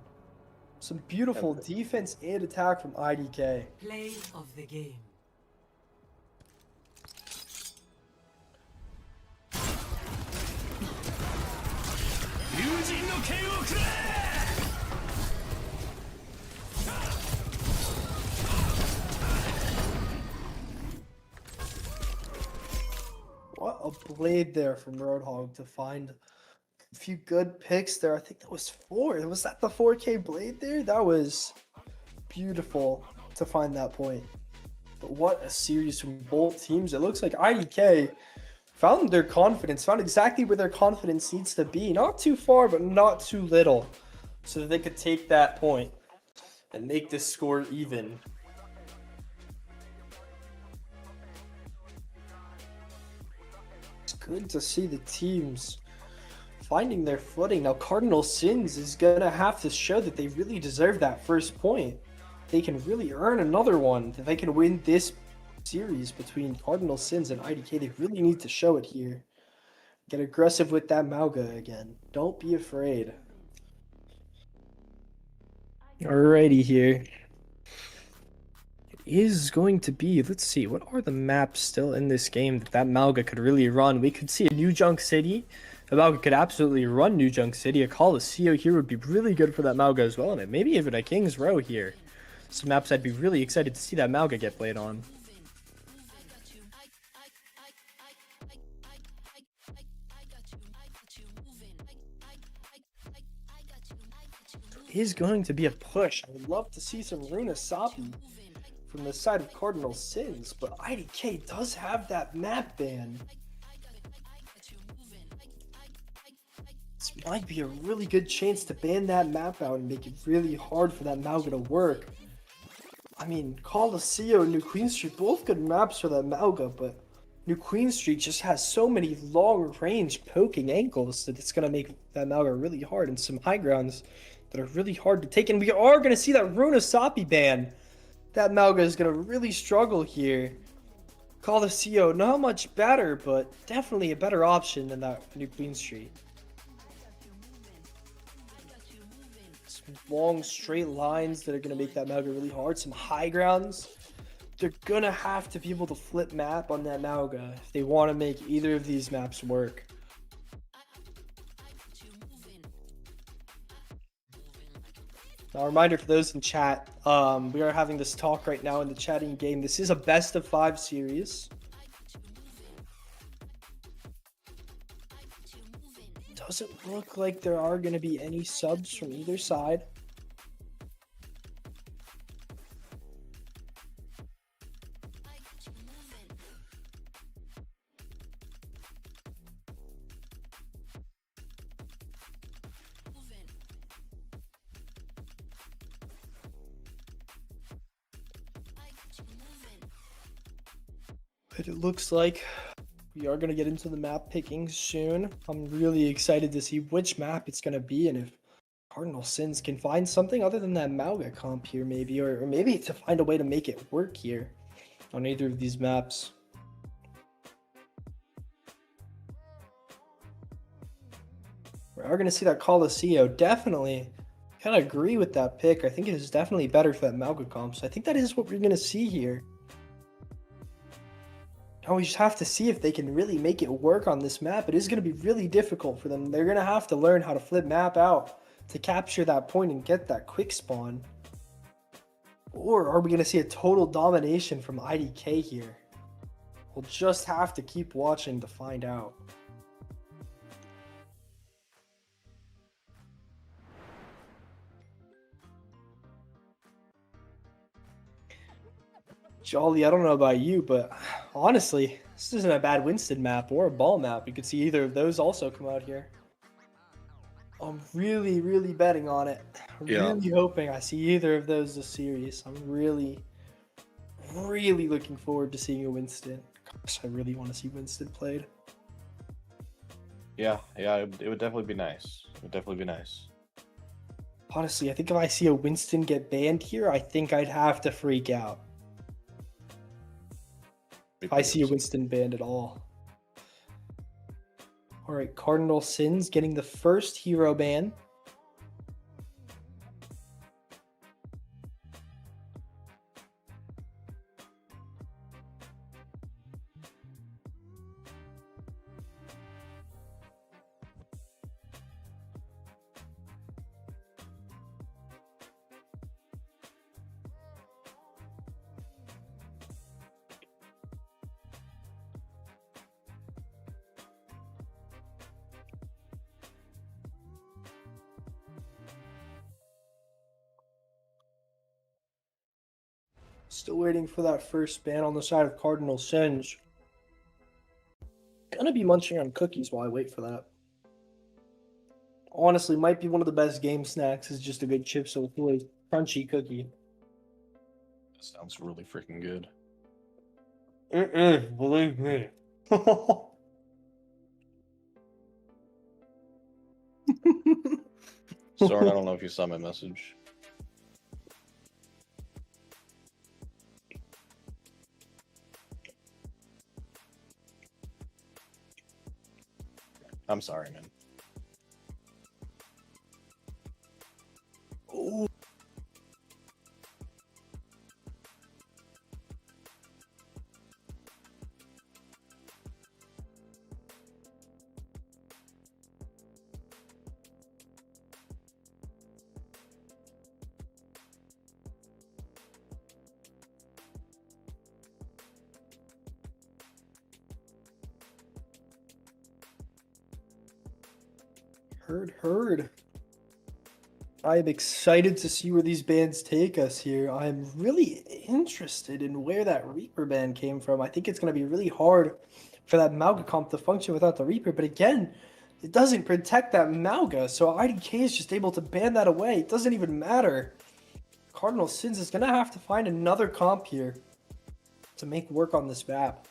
Some beautiful defense and attack from IDK. Play of the game. What a blade there from Roadhog to find a few good picks there. I think that was 4. Was that the 4K blade there? That was beautiful to find that point. But what a series from both teams. It looks like IDK found their confidence, found exactly where their confidence needs to be. Not too far, but not too little. So that they could take that point and make this score even. It's good to see the teams finding their footing. Now Cardinal Sins is going to have to show that they really deserve that first point. They can really earn another one. If they can win this series between Cardinal Sins and IDK, they really need to show it here. Get aggressive with that Mauga again. Don't be afraid. Alrighty here. It is going to be, let's see, what are the maps still in this game that Mauga could really run? We could see a New Junk City. The Mauga could absolutely run New Junk City. A Coliseum here would be really good for that Mauga as well. And maybe even a King's Row here. Some maps I'd be really excited to see that Mauga get played on. Is going to be a push. I would love to see some Runa Sapi from the side of Cardinal Sins, but IDK does have that map ban. This might be a really good chance to ban that map out and make it really hard for that Mauga to work. I mean, Coliseum and New Queen Street, both good maps for that Mauga, but New Queen Street just has so many long-range poking angles that it's going to make that Mauga really hard, and some high grounds that are really hard to take. And we are going to see that Runa Sapi ban. That Mauga is going to really struggle here. Coliseum, not much better, but definitely a better option than that New Queen Street. Some long straight lines that are going to make that Mauga really hard. Some high grounds they're gonna have to be able to flip map on that Mauga if they want to make either of these maps work. Now, a reminder for those in chat, we are having this talk right now in the chatting game. This is a best of 5 series. Doesn't look like there are going to be any subs from either side. But it looks like we are going to get into the map picking soon. I'm really excited to see which map it's going to be and if Cardinal Sins can find something other than that Mauga comp here maybe, or maybe to find a way to make it work here on either of these maps. We are going to see that Coliseum. Definitely kind of agree with that pick. I think it is definitely better for that Mauga comp. So I think that is what we're going to see here. Now we just have to see if they can really make it work on this map. It is going to be really difficult for them. They're going to have to learn how to flip map out to capture that point and get that quick spawn. Or are we going to see a total domination from IDK here? We'll just have to keep watching to find out. Jolly, I don't know about you, but honestly, this isn't a bad Winston map or a ball map. You could see either of those also come out here. I'm really, really betting on it. Really hoping I see either of those this series. I'm really, really looking forward to seeing a Winston. Gosh, I really want to see Winston played. Yeah, it would definitely be nice. It would definitely be nice. Honestly, I think if I see a Winston get banned here, I think I'd have to freak out. If I see a Winston banned at all. Alright, Cardinal Sins getting the first hero ban. Still waiting for that first ban on the side of Cardinal Sins. Gonna be munching on cookies while I wait for that. Honestly, might be one of the best game snacks is just a good Chips Ahoy crunchy cookie. That sounds really freaking good. Believe me. Soren, I don't know if you saw my message. I'm sorry, man. Ooh. Heard. I am excited to see where these bans take us here. I'm really interested in where that Reaper ban came from. I think it's going to be really hard for that Mauga comp to function without the Reaper. But again, it doesn't protect that Mauga. So IDK is just able to ban that away. It doesn't even matter. Cardinal Sins is going to have to find another comp here to make work on this map.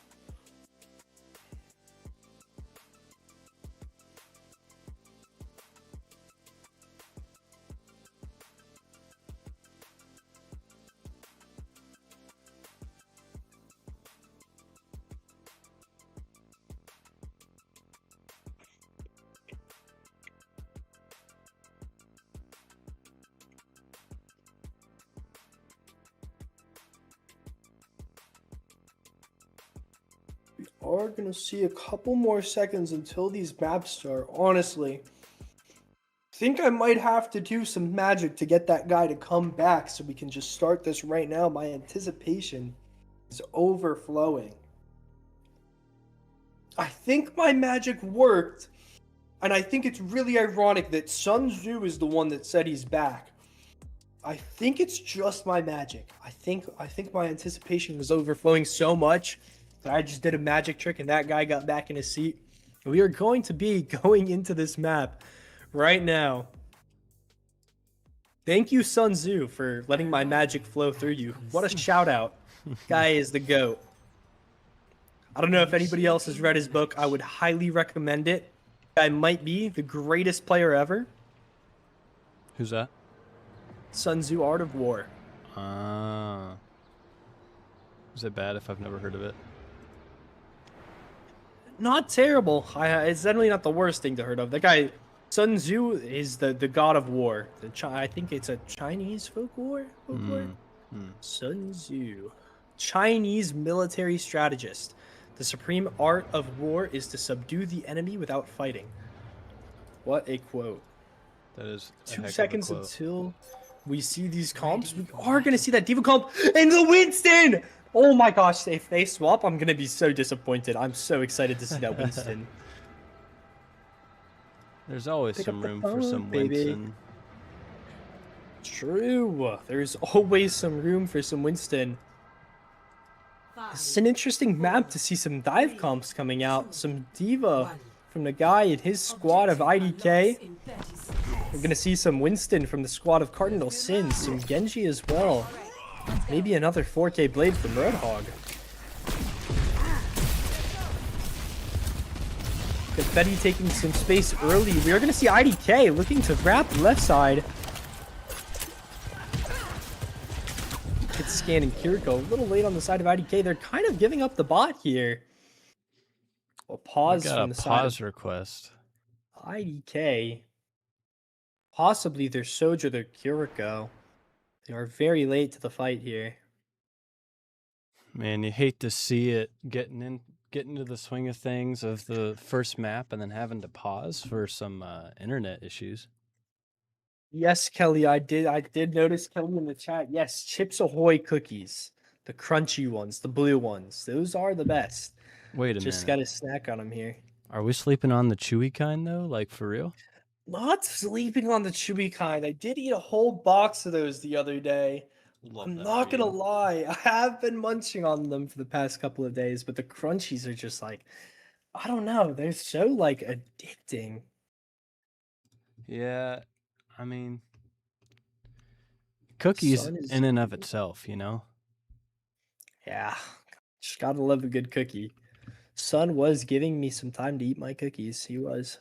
are going to see a couple more seconds until these maps start. Honestly, I think I might have to do some magic to get that guy to come back so we can just start this right now. My anticipation is overflowing. I think my magic worked, and I think it's really ironic that Sun Tzu is the one that said he's back. I think it's just my magic. I think my anticipation was overflowing so much that I just did a magic trick and that guy got back in his seat. We are going to be going into this map right now. Thank you, Sun Tzu, for letting my magic flow through you. What a shout out. Guy is the GOAT. I don't know if anybody else has read his book. I would highly recommend it. Guy might be the greatest player ever. Who's that? Sun Tzu, Art of War. Is it bad if I've never heard of it? Not terrible. It's definitely not the worst thing to heard of. The guy, Sun Tzu, is the god of war. I think it's a Chinese folklore. Sun Tzu, Chinese military strategist. The supreme art of war is to subdue the enemy without fighting. What a quote. That is a 2 heck of a seconds quote. until we see these comps. We are going to see that Diva comp and the Winston! Oh my gosh, if they swap, I'm going to be so disappointed. I'm so excited to see that Winston. There's always Pick some up the room for phone, some baby. Winston. True. There's always some room for some Winston. It's an interesting map to see some dive comps coming out. Some Diva from the guy in his squad of IDK. We're going to see some Winston from the squad of Cardinal Sins. Some Genji as well. Maybe another 4K Blade from Roadhog. Confetti taking some space early. We are going to see IDK looking to wrap left side. It's scanning Kiriko. A little late on the side of IDK. They're kind of giving up the bot here. A pause We got from a the pause side request. of IDK. Possibly their Soja, their Kiriko. They are very late to the fight here. Man, you hate to see it getting into the swing of things of the first map and then having to pause for some internet issues. Yes, Kelly, I did notice Kelly in the chat. Yes, Chips Ahoy cookies. The crunchy ones, the blue ones. Those are the best. Wait a Just minute. got a snack on them here. Are we sleeping on the chewy kind though? Like for real? Not sleeping on the chewy kind. I did eat a whole box of those the other day. Love I'm that not for gonna you. lie. I have been munching on them for the past couple of days, but the crunchies are just like, I don't know. They're so like addicting. Yeah, I mean, cookies Sun is in and of itself, you know? Yeah, just gotta love a good cookie. Sun was giving me some time to eat my cookies. He was.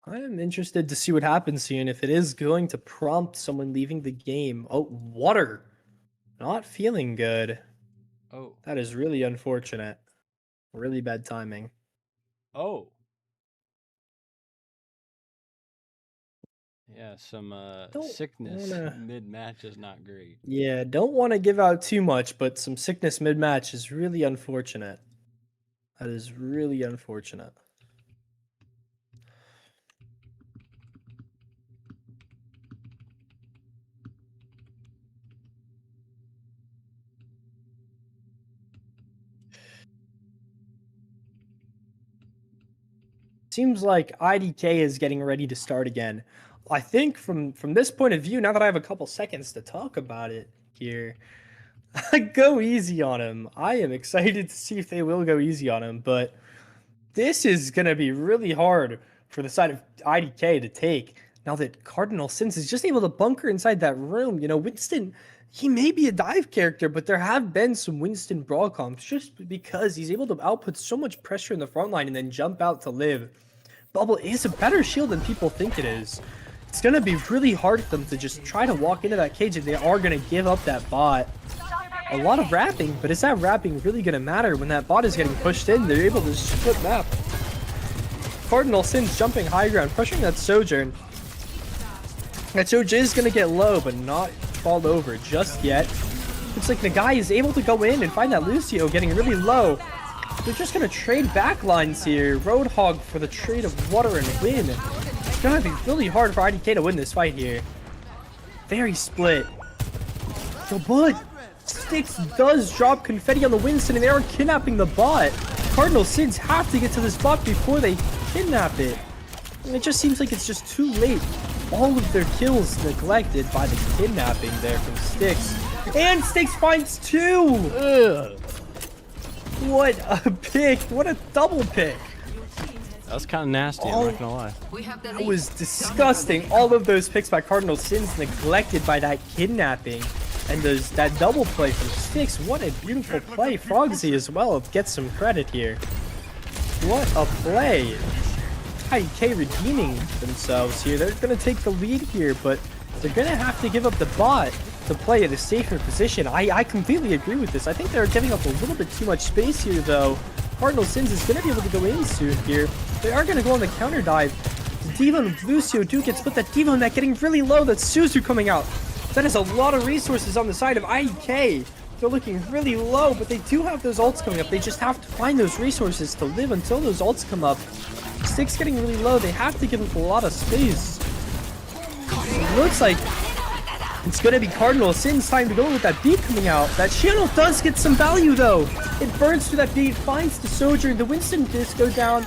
I am interested to see what happens here and if it is going to prompt someone leaving the game. Oh, water. Not feeling good. Oh. That is really unfortunate. Really bad timing. Oh. Yeah, some Don't sickness wanna- mid-match is not great. Yeah, don't want to give out too much, but some sickness mid-match is really unfortunate. That is really unfortunate. Seems like IDK is getting ready to start again. I think from this point of view, now that I have a couple seconds to talk about it here, go easy on him. I am excited to see if they will go easy on him, but this is going to be really hard for the side of IDK to take. Now that Cardinal Sins is just able to bunker inside that room, you know, Winston, he may be a dive character, but there have been some Winston brawl comps just because he's able to output so much pressure in the front line and then jump out to live. Bubble is a better shield than people think it is. It's going to be really hard for them to just try to walk into that cage if they are going to give up that bot. A lot of wrapping, but is that wrapping really going to matter when that bot is getting pushed in? They're able to split map. Cardinal Sins jumping high ground, pressuring that Sojourn. That Sojourn is going to get low, but not fall over just yet. Looks like the guy is able to go in and find that Lucio getting really low. They're just going to trade backlines here. Roadhog for the trade of water and win. It's going to be really hard for IDK to win this fight here. Very split. But Styx does drop confetti on the Winston, and they are kidnapping the bot. Cardinal Sins have to get to this bot before they kidnap it. And it just seems like it's just too late. All of their kills neglected by the kidnapping there from Styx. And Styx finds 2! Ugh. What a pick. What a double pick. That was kind of nasty, I'm not gonna lie. That was disgusting. All of those picks by Cardinal Sins neglected by that kidnapping. And that double play from Styx. What a beautiful play. Frogsy as well gets some credit here. What a play. IDK redeeming themselves here. They're going to take the lead here, but they're going to have to give up the bot to play at a safer position. I completely agree with this. I think they're giving up a little bit too much space here, though. Cardinal Sins is going to be able to go in soon here. They are going to go on the counter dive. Diva and Lucio do get split. That Diva net getting really low. That's Suzu coming out. That is a lot of resources on the side of IDK. They're looking really low, but they do have those ults coming up. They just have to find those resources to live until those ults come up. Styx getting really low. They have to give up a lot of space. It looks like it's going to be Cardinal Sins time to go with that beat coming out. That channel does get some value, though. It burns through that beat, finds the Sojourn. The Winston disc goes down.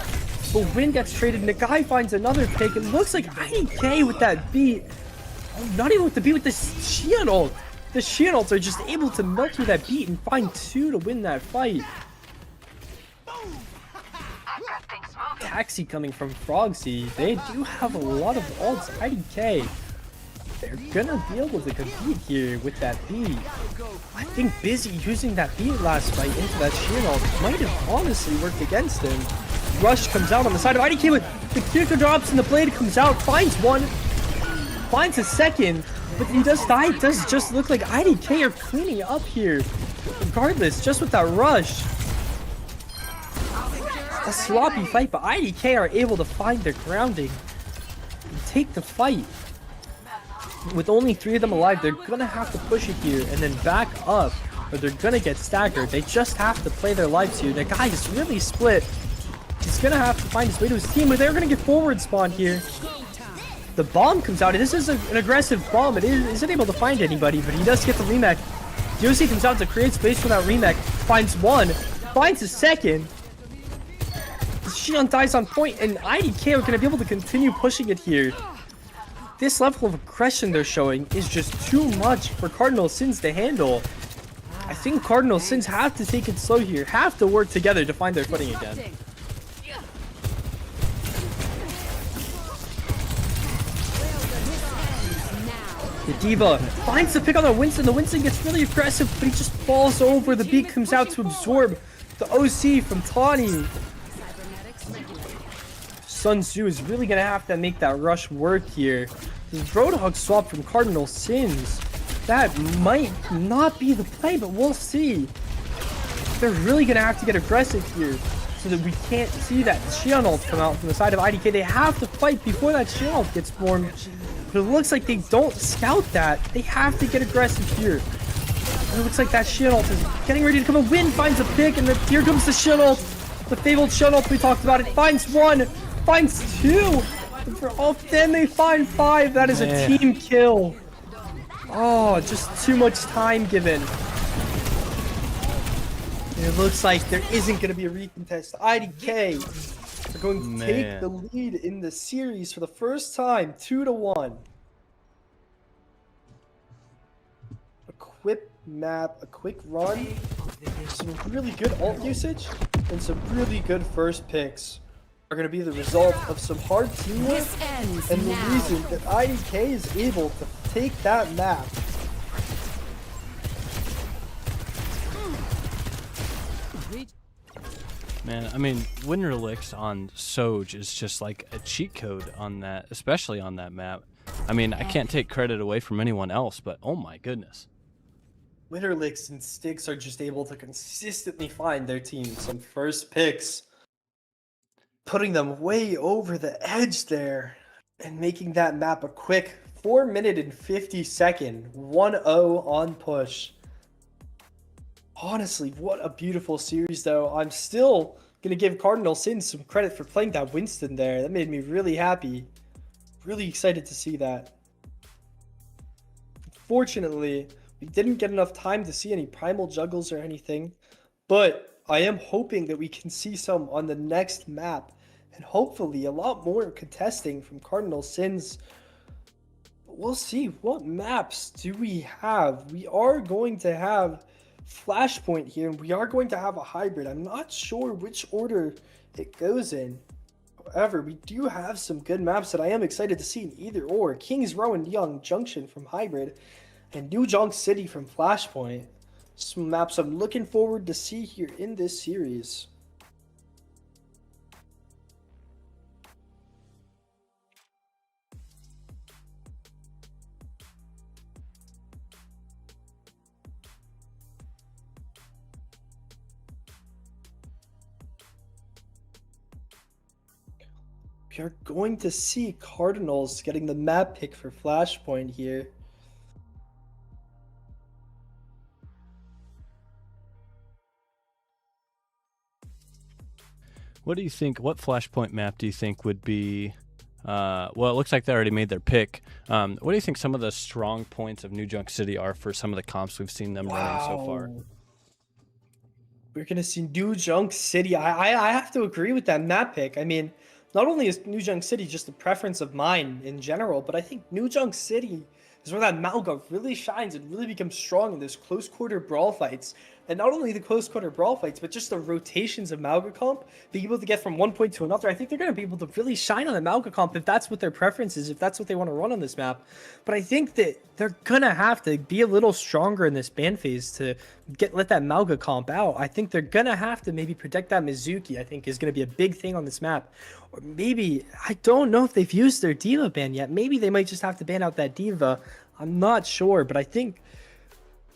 The Win gets traded. Nagai finds another pick. It looks like IDK with that beat. Oh, not even with the beat, with the Shion ult. The Shion ults are just able to melt through that beat and find 2 to win that fight. Taxi coming from Frogsy. They do have a lot of ults. IDK. They're gonna be able to compete here with that beat. I think Busy using that beat last fight into that Shion ult might have honestly worked against him. Rush comes out on the side of IDK with the Kiriko drops and the blade comes out, finds one. Finds a second, but he does die. It does just look like IDK are cleaning up here. Regardless, just with that rush. A sloppy fight, but IDK are able to find their grounding and take the fight. With only 3 of them alive, they're gonna have to push it here and then back up, or they're gonna get staggered. They just have to play their lives here. The guy is really split. He's gonna have to find his way to his team, but they're gonna get forward spawn here. The bomb comes out. This is an aggressive bomb. It isn't able to find anybody, but he does get the remake. Yoshi comes out to create space for that remake. Finds one. Finds a second. Shion dies on point, and IDK are going to be able to continue pushing it here. This level of aggression they're showing is just too much for Cardinal Sins to handle. I think Cardinal Sins have to take it slow here. Have to work together to find their footing again. The Diva finds the pick on the Winston. The Winston gets really aggressive, but he just falls over. The beat comes out to absorb the OC from Tawny. Sun Tzu is really going to have to make that rush work here. The Roadhog swap from Cardinal Sins. That might not be the play, but we'll see. They're really going to have to get aggressive here so that we can't see that Shion ult come out from the side of IDK. They have to fight before that Shion ult gets formed. But it looks like they don't scout that. They have to get aggressive here. And it looks like that Shion ult is getting ready to come in. Win finds a pick, and then here comes the Shion ult. The fabled Shion ult we talked about. It finds one, finds two. And for all, then they find 5. That is a team kill. Oh, just too much time given. And it looks like there isn't going to be a recontest. IDK are going to take the lead in the series for the first time, 2-1. A quick map, a quick run, some really good ult usage, and some really good first picks are going to be the result of some hard teamwork and the reason that IDK is able to take that map. Man, I mean, Winterlicks on Soj is just like a cheat code on that, especially on that map. I mean, I can't take credit away from anyone else, but oh my goodness. Winterlicks and Styx are just able to consistently find their team some first picks, putting them way over the edge there and making that map a quick 4 minute and 50 second 1-0 on push. Honestly, what a beautiful series, though. I'm still gonna give Cardinal Sins some credit for playing that Winston there. That made me really happy. Really excited to see that. Fortunately, we didn't get enough time to see any primal juggles or anything, but I am hoping that we can see some on the next map, and hopefully a lot more contesting from Cardinal Sins. We'll see. What maps do we have? We are going to have Flashpoint here, and we are going to have a hybrid. I'm not sure which order it goes in. However, we do have some good maps that I am excited to see in either or. Kings Row and Young Junction from Hybrid, and New Junk City from Flashpoint. Some maps I'm looking forward to see here in this series. We are going to see Cardinals getting the map pick for Flashpoint here. What do you think? What Flashpoint map do you think would be? Well, it looks like they already made their pick. What do you think some of the strong points of New Junk City are for some of the comps we've seen them running so far? We're going to see New Junk City. I have to agree with that map pick. I mean, not only is New Junk City just a preference of mine in general, but I think New Junk City is where that Malga really shines and really becomes strong in those close quarter brawl fights. And not only the close quarter brawl fights, but just the rotations of Malga comp, being able to get from one point to another. I think they're going to be able to really shine on the Malga comp if that's what their preference is, if that's what they want to run on this map. But I think that they're going to have to be a little stronger in this ban phase to let that Malga comp out. I think they're going to have to maybe protect that Mizuki, I think is going to be a big thing on this map. Or maybe, I don't know if they've used their Diva ban yet. Maybe they might just have to ban out that Diva. I'm not sure, but I think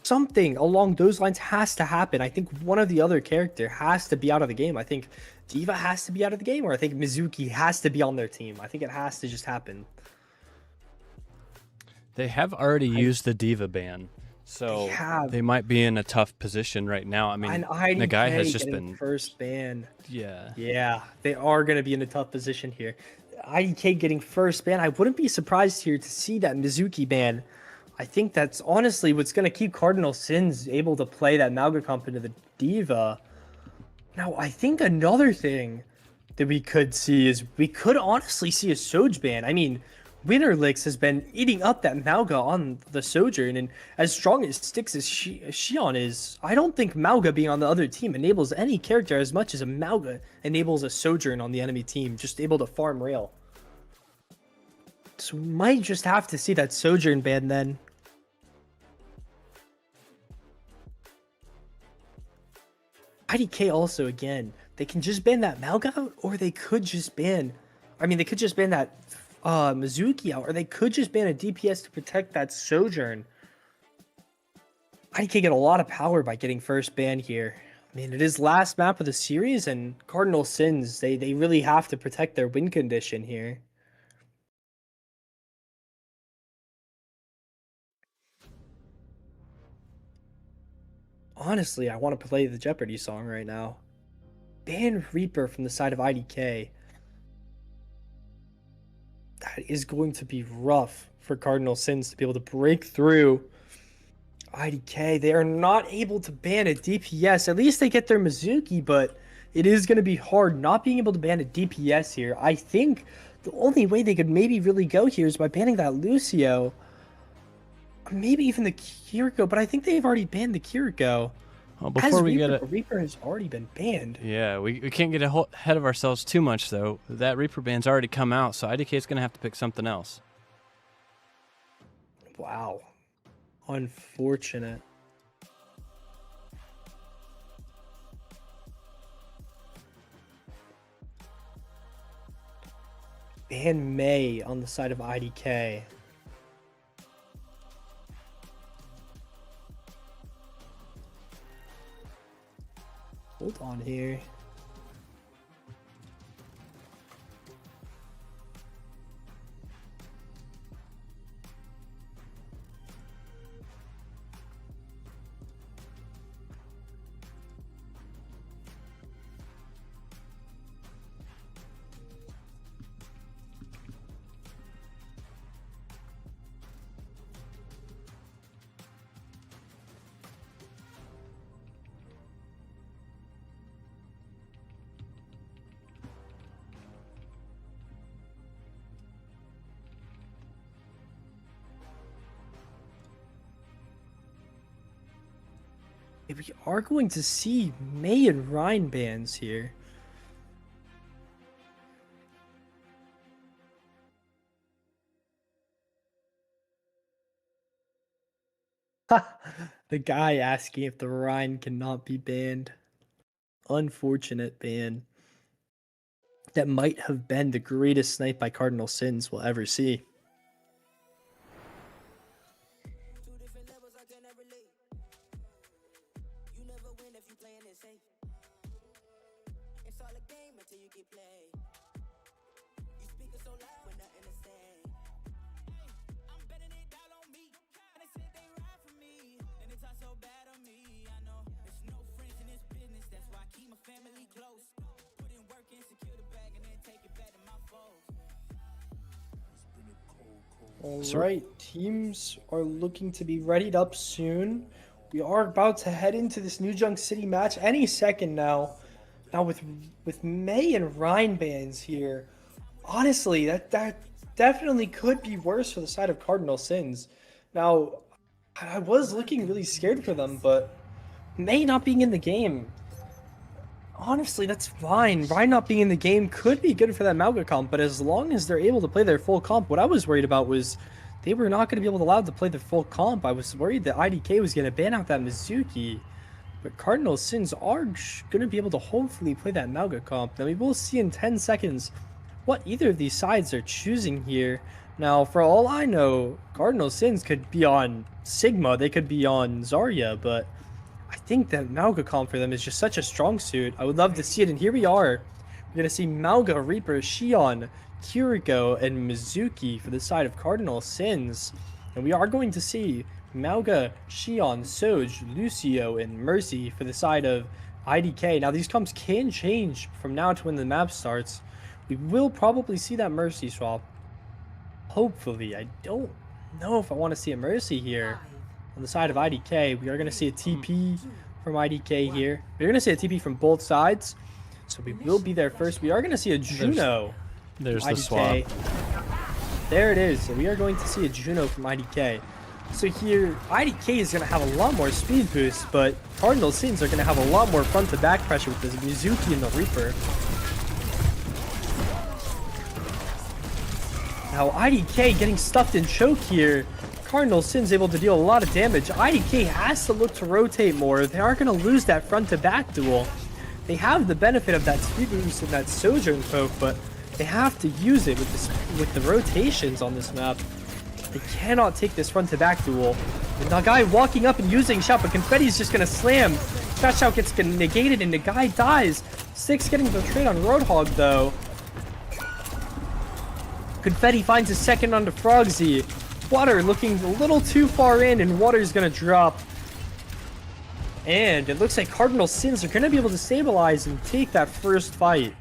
something along those lines has to happen. I think one of the other character has to be out of the game. I think Diva has to be out of the game, or I think Mizuki has to be on their team. I think it has to just happen. They have already used the Diva ban, so they might be in a tough position right now. I mean, the guy has just been first ban. Yeah, they are going to be in a tough position here. IDK getting first ban. I wouldn't be surprised here to see that Mizuki ban. I think that's honestly what's going to keep Cardinal Sins able to play that Malga comp into the Diva. Now, I think another thing that we could see is we could honestly see a Soj ban. I mean, Winterlix has been eating up that Malga on the Sojourn, and as strong as Styx as Shion is, I don't think Malga being on the other team enables any character as much as a Malga enables a Sojourn on the enemy team, just able to farm rail. So we might just have to see that Sojourn ban then. IDK also, again, they can just ban that Malga out, or they could just ban... I mean, they could just ban that Mizuki out, or they could just ban a DPS to protect that Sojourn. IDK get a lot of power by getting first ban here. I mean, it is last map of the series, and Cardinal Sins, they really have to protect their win condition here. Honestly, I want to play the Jeopardy song right now. Ban Reaper from the side of IDK. That is going to be rough for Cardinal Sins to be able to break through IDK. They are not able to ban a DPS. At least they get their Mizuki, but it is going to be hard not being able to ban a DPS here. I think the only way they could maybe really go here is by banning that Lucio. Maybe even the Kiriko, but I think they've already banned the Kiriko. Well, before we get it, Reaper has already been banned. Yeah, we can't get ahead of ourselves too much, though. That Reaper ban's already come out, so IDK is going to have to pick something else. Wow. Unfortunate. Ban May on the side of IDK. Hold on here. We are going to see May and Ryan bans here. The guy asking if the Rhine cannot be banned. Unfortunate ban. That might have been the greatest snipe by Cardinal Sins we'll ever see. Alright, teams are looking to be readied up soon. We are about to head into this New Junk City match any second now. Now with May and Ryan bans here, honestly, that definitely could be worse for the side of Cardinal Sins. Now, I was looking really scared for them, but May not being in the game, honestly, that's fine. Ryan not being in the game could be good for that Mauga comp, but as long as they're able to play their full comp, what I was worried about was they were not going to be allowed to play their full comp. I was worried that IDK was going to ban out that Mizuki, but Cardinal Sins are going to be able to hopefully play that Mauga comp. Now, we will see in 10 seconds what either of these sides are choosing here. Now, for all I know, Cardinal Sins could be on Sigma, they could be on Zarya, but I think that Mauga comp for them is just such a strong suit. I would love to see it, and here we are. We're going to see Mauga, Reaper, Shion, Kiriko, and Mizuki for the side of Cardinal Sins. And we are going to see Mauga, Shion, Soj, Lucio, and Mercy for the side of IDK. Now, these comps can change from now to when the map starts. We will probably see that Mercy swap. Hopefully. I don't know if I want to see a Mercy here. On the side of IDK, we are going to see a TP from IDK here. We're going to see a TP from both sides. So we will be there first. We are going to see a Juno. There's the swap. There it is. So we are going to see a Juno from IDK. So here, IDK is going to have a lot more speed boost, but Cardinal Sins are going to have a lot more front to back pressure with the Mizuki and the Reaper. Now IDK getting stuffed in choke here. Cardinal Sins able to deal a lot of damage. IDK has to look to rotate more. They are going to lose that front to back duel. They have the benefit of that speed boost and that Sojourn poke, but they have to use it with the rotations on this map. They cannot take this front to back duel. And the guy walking up and using shout, but Confetti's just going to slam. That shout gets negated and the guy dies. Six getting the trade on Roadhog though. Confetti finds a second onto Frogsy. Water looking a little too far in, and Water's gonna drop. And it looks like Cardinal Sins are gonna be able to stabilize and take that first fight.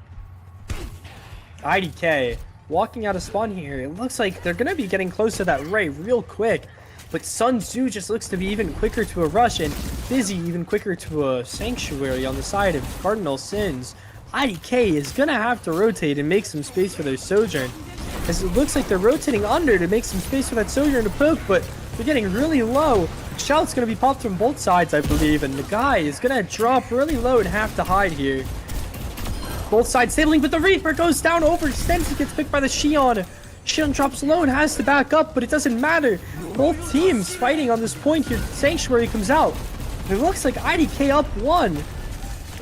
IDK walking out of spawn here. It looks like they're gonna be getting close to that Ray real quick. But Sun Tzu just looks to be even quicker to a rush, and Busy even quicker to a Sanctuary on the side of Cardinal Sins. IDK is gonna have to rotate and make some space for their Sojourn, as it looks like they're rotating under to make some space for that Sojourn to poke, but they're getting really low. Shout's going to be popped from both sides, I believe, and the guy is going to drop really low and have to hide here. Both sides stabling, but the Reaper goes down, overextends, and gets picked by the Shion. Shion drops low and has to back up, but it doesn't matter. Both teams fighting on this point here. Sanctuary comes out. It looks like IDK up one.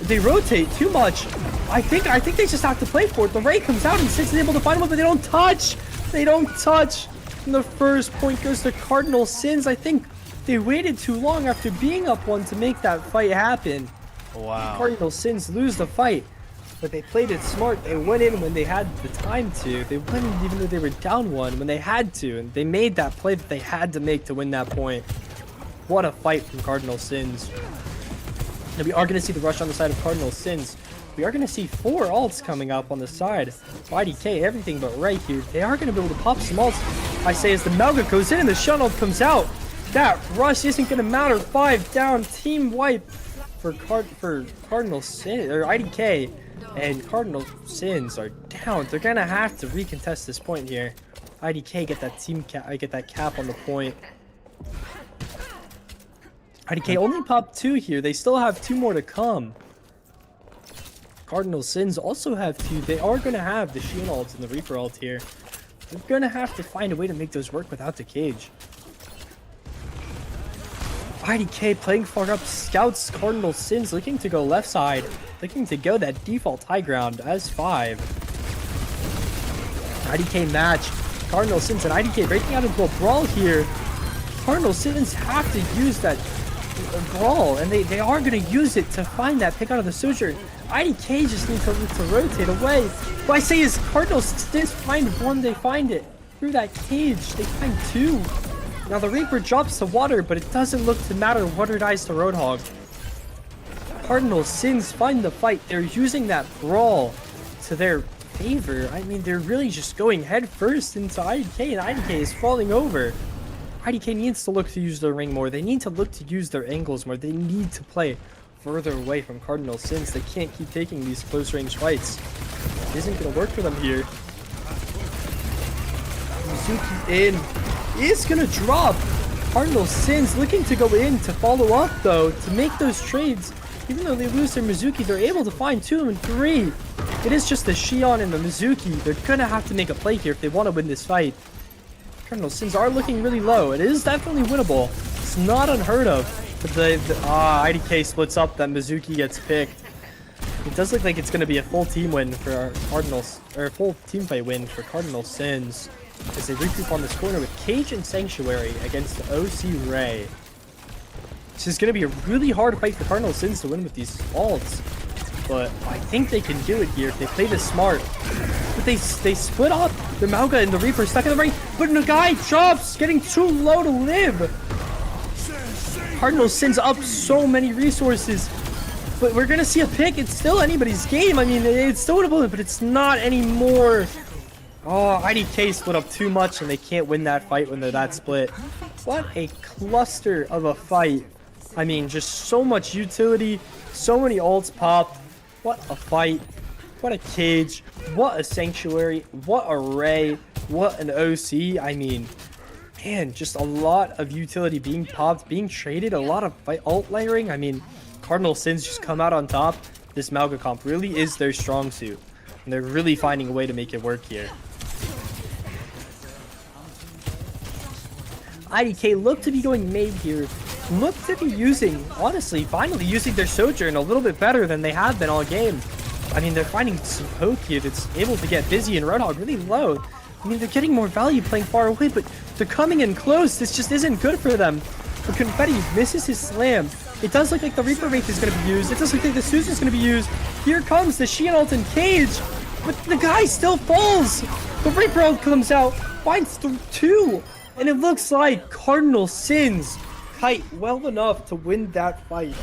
They rotate too much. I think they just have to play for it. The Ray comes out and Six is able to find one, but they don't touch. They don't touch. And the first point goes to Cardinal Sins. I think they waited too long after being up one to make that fight happen. Wow. Cardinal Sins lose the fight, but they played it smart. They went in when they had the time to. They went in even though they were down one when they had to, and they made that play that they had to make to win that point. What a fight from Cardinal Sins. Now we are going to see the rush on the side of Cardinal Sins. We are going to see 4 ults coming up on the side. IDK, everything but right here. They are going to be able to pop some ults. I say as the Mauga goes in and the Shuttle comes out. That rush isn't going to matter. 5 down, team wipe for Cardinal Sins, or IDK. And Cardinal Sins are down. They're going to have to recontest this point here. IDK get that cap on the point. IDK only popped 2 here. They still have 2 more to come. Cardinal Sins also have 2. They are going to have the Shein ult and the Reaper ult here. They're going to have to find a way to make those work without the cage. IDK playing far up, scouts Cardinal Sins looking to go left side, looking to go that default high ground as 5. IDK match, Cardinal Sins and IDK breaking out into a brawl here. Cardinal Sins have to use that brawl, and they are going to use it to find that pick out of the Sojourn. IDK just needs to rotate away. What I say is Cardinal Sins find 1, they find it through that cage, they find 2. Now the Reaper drops to water, but it doesn't look to matter. Water dies to Roadhog. Cardinal Sins find the fight. They're using that brawl to their favor. I mean, they're really just going head first into IDK, and IDK is falling over. IDK needs to look to use their ring more. They need to look to use their angles more. They need to play further away from Cardinal Sins. They can't keep taking these close range fights. It isn't going to work for them here. Mizuki in. Is going to drop. Cardinal Sins looking to go in to follow up, though, to make those trades. Even though they lose their Mizuki, they're able to find 2 and 3. It is just the Xion and the Mizuki. They're going to have to make a play here if they want to win this fight. Cardinal Sins are looking really low. It is definitely winnable. It's not unheard of. But IDK splits up. That Mizuki gets picked. It does look like it's going to be a full team win for our Cardinals, or a full team fight win for Cardinal Sins, as they regroup on this corner with Cage and Sanctuary against the OC Ray. This is going to be a really hard fight for Cardinal Sins to win with these ults, but I think they can do it here if they play this smart. But they split up. The Mauga and the Reaper stuck in the ring, but Nagai drops, getting too low to live. Cardinal Sins up so many resources, but we're going to see a pick. It's still anybody's game. I mean, it's still winnable, but it's not anymore. Oh, IDK split up too much, and they can't win that fight when they're that split. What a cluster of a fight. I mean, just so much utility, so many ults popped. What a fight. What a cage. What a Sanctuary. What a Ray. What an OC. I mean, man, just a lot of utility being popped, being traded, a lot of ult layering. I mean, Cardinal Sins just come out on top. This Mauga comp really is their strong suit, and they're really finding a way to make it work here. IDK look to be going mid here. Look to be using, honestly, finally using their Sojourn a little bit better than they have been all game. I mean, they're finding some poke here that's able to get busy and Roadhog really low. I mean, they're getting more value playing far away, but they're coming in close. This just isn't good for them. But Confetti misses his slam. It does look like the Reaper Wraith is going to be used. It does look like the Susan is going to be used. Here comes the Shein ult and Cage, but the guy still falls. The Reaper ult comes out, finds 2. And it looks like Cardinal Sins kite well enough to win that fight.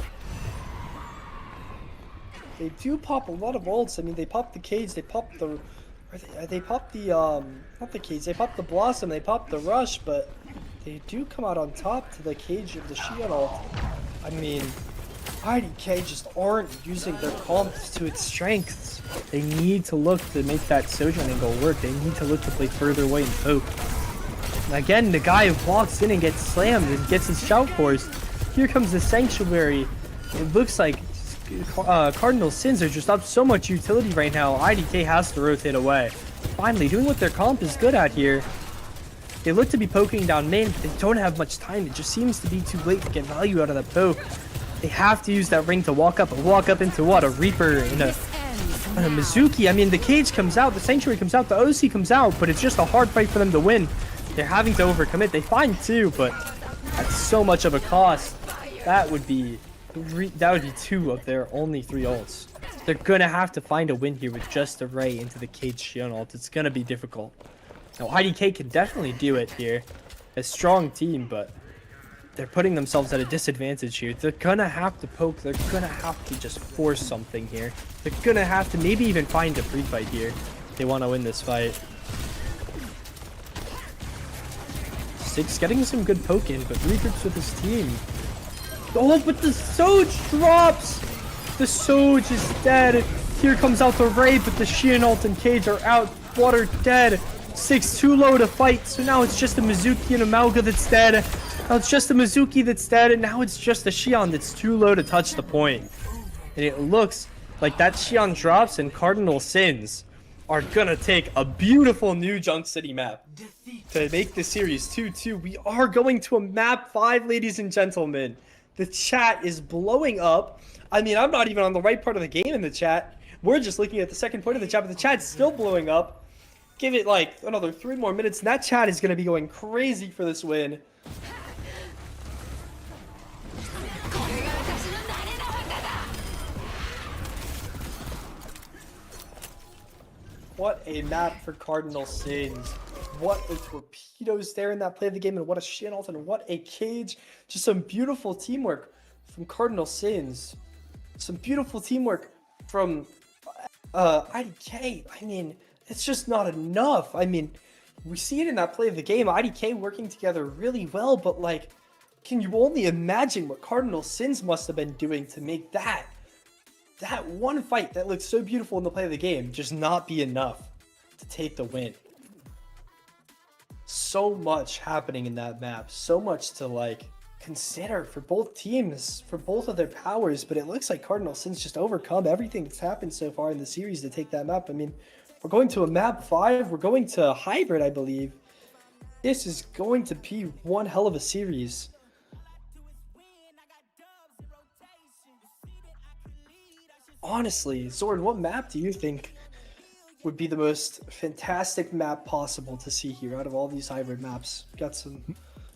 They do pop a lot of ults. I mean, they pop the Cage, they pop the... They pop the, not the Cage, they pop the Blossom, they pop the Rush, but they do come out on top to the Cage of the Shein ult. I mean, IDK just aren't using their comps to its strengths. They need to look to make that Sojourn angle work. They need to look to play further away and poke. Again, the guy walks in and gets slammed and gets his shout forced. Here comes the Sanctuary. It looks like Cardinal Sins are just up so much utility right now. IDK has to rotate away. Finally, doing what their comp is good at here. They look to be poking down main, but they don't have much time. It just seems to be too late to get value out of that poke. They have to use that ring to walk up. Walk up into what? A Reaper and a Mizuki. I mean, the Cage comes out, the Sanctuary comes out, the OC comes out, but it's just a hard fight for them to win. They're having to overcommit. They find 2, but at so much of a cost. That would be 2 of their only 3 ults. They're gonna have to find a win here with just a Ray into the Cage Shion ult. It's gonna be difficult. Now IDK can definitely do it here. A strong team, but they're putting themselves at a disadvantage here. They're gonna have to poke. They're gonna have to just force something here. They're gonna have to maybe even find a free fight here if they want to win this fight. Six getting some good poke in, but regroups with his team. Oh, but the Soj drops! The Soj is dead. Here comes out the Ray, but the Shein ult and Cage are out. Water dead. Six too low to fight, so now it's just a Mizuki and a Mauga that's dead. Now it's just a Mizuki that's dead, and now it's just a Xion that's too low to touch the point. And it looks like that Xion drops and Cardinal Sins are gonna take a beautiful new Junk City map to make the series 2-2. We are going to a map 5, ladies and gentlemen. The chat is blowing up. I mean, I'm not even on the right part of the game in the chat. We're just looking at the second point of the chat, but the chat's still blowing up. Give it like another 3 more minutes, and that chat is gonna be going crazy for this win. What a map for Cardinal Sins. What a torpedoes there in that play of the game, and what a Shinalt, and what a cage. Just some beautiful teamwork from Cardinal Sins. Some beautiful teamwork from IDK. I mean, it's just not enough. I mean, we see it in that play of the game. IDK working together really well, but like, can you only imagine what Cardinal Sins must have been doing to make that one fight that looked so beautiful in the play of the game just not be enough to take the win? So much happening in that map, so much to like consider for both teams, for both of their powers, but it looks like Cardinal Sins just overcome everything that's happened so far in the series to take that map. I mean, we're going to a map 5, we're going to hybrid, I believe. This is going to be one hell of a series. Honestly, Zoran, what map do you think would be the most fantastic map possible to see here out of all these hybrid maps? Got some...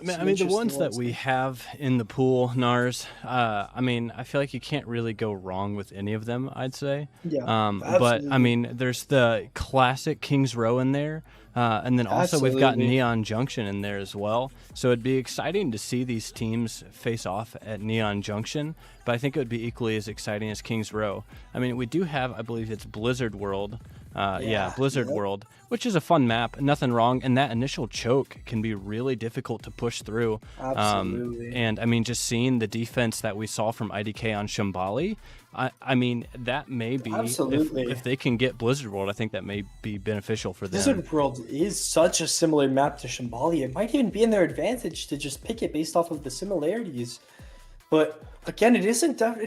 I mean, the ones that we have in the pool, Nars, I mean, I feel like you can't really go wrong with any of them, I'd say. Yeah, but, I mean, there's the classic King's Row in there, and then also we've got Neon Junction in there as well. So it'd be exciting to see these teams face off at Neon Junction, but I think it would be equally as exciting as King's Row. I mean, we do have, I believe it's Blizzard World. Blizzard World, which is a fun map, nothing wrong, and that initial choke can be really difficult to push through. Absolutely. And I mean, just seeing the defense that we saw from IDK on Shambali, I mean, that may be, if they can get Blizzard World, I think that may be beneficial for them. Blizzard World is such a similar map to Shambali. It might even be in their advantage to just pick it based off of the similarities. But again, it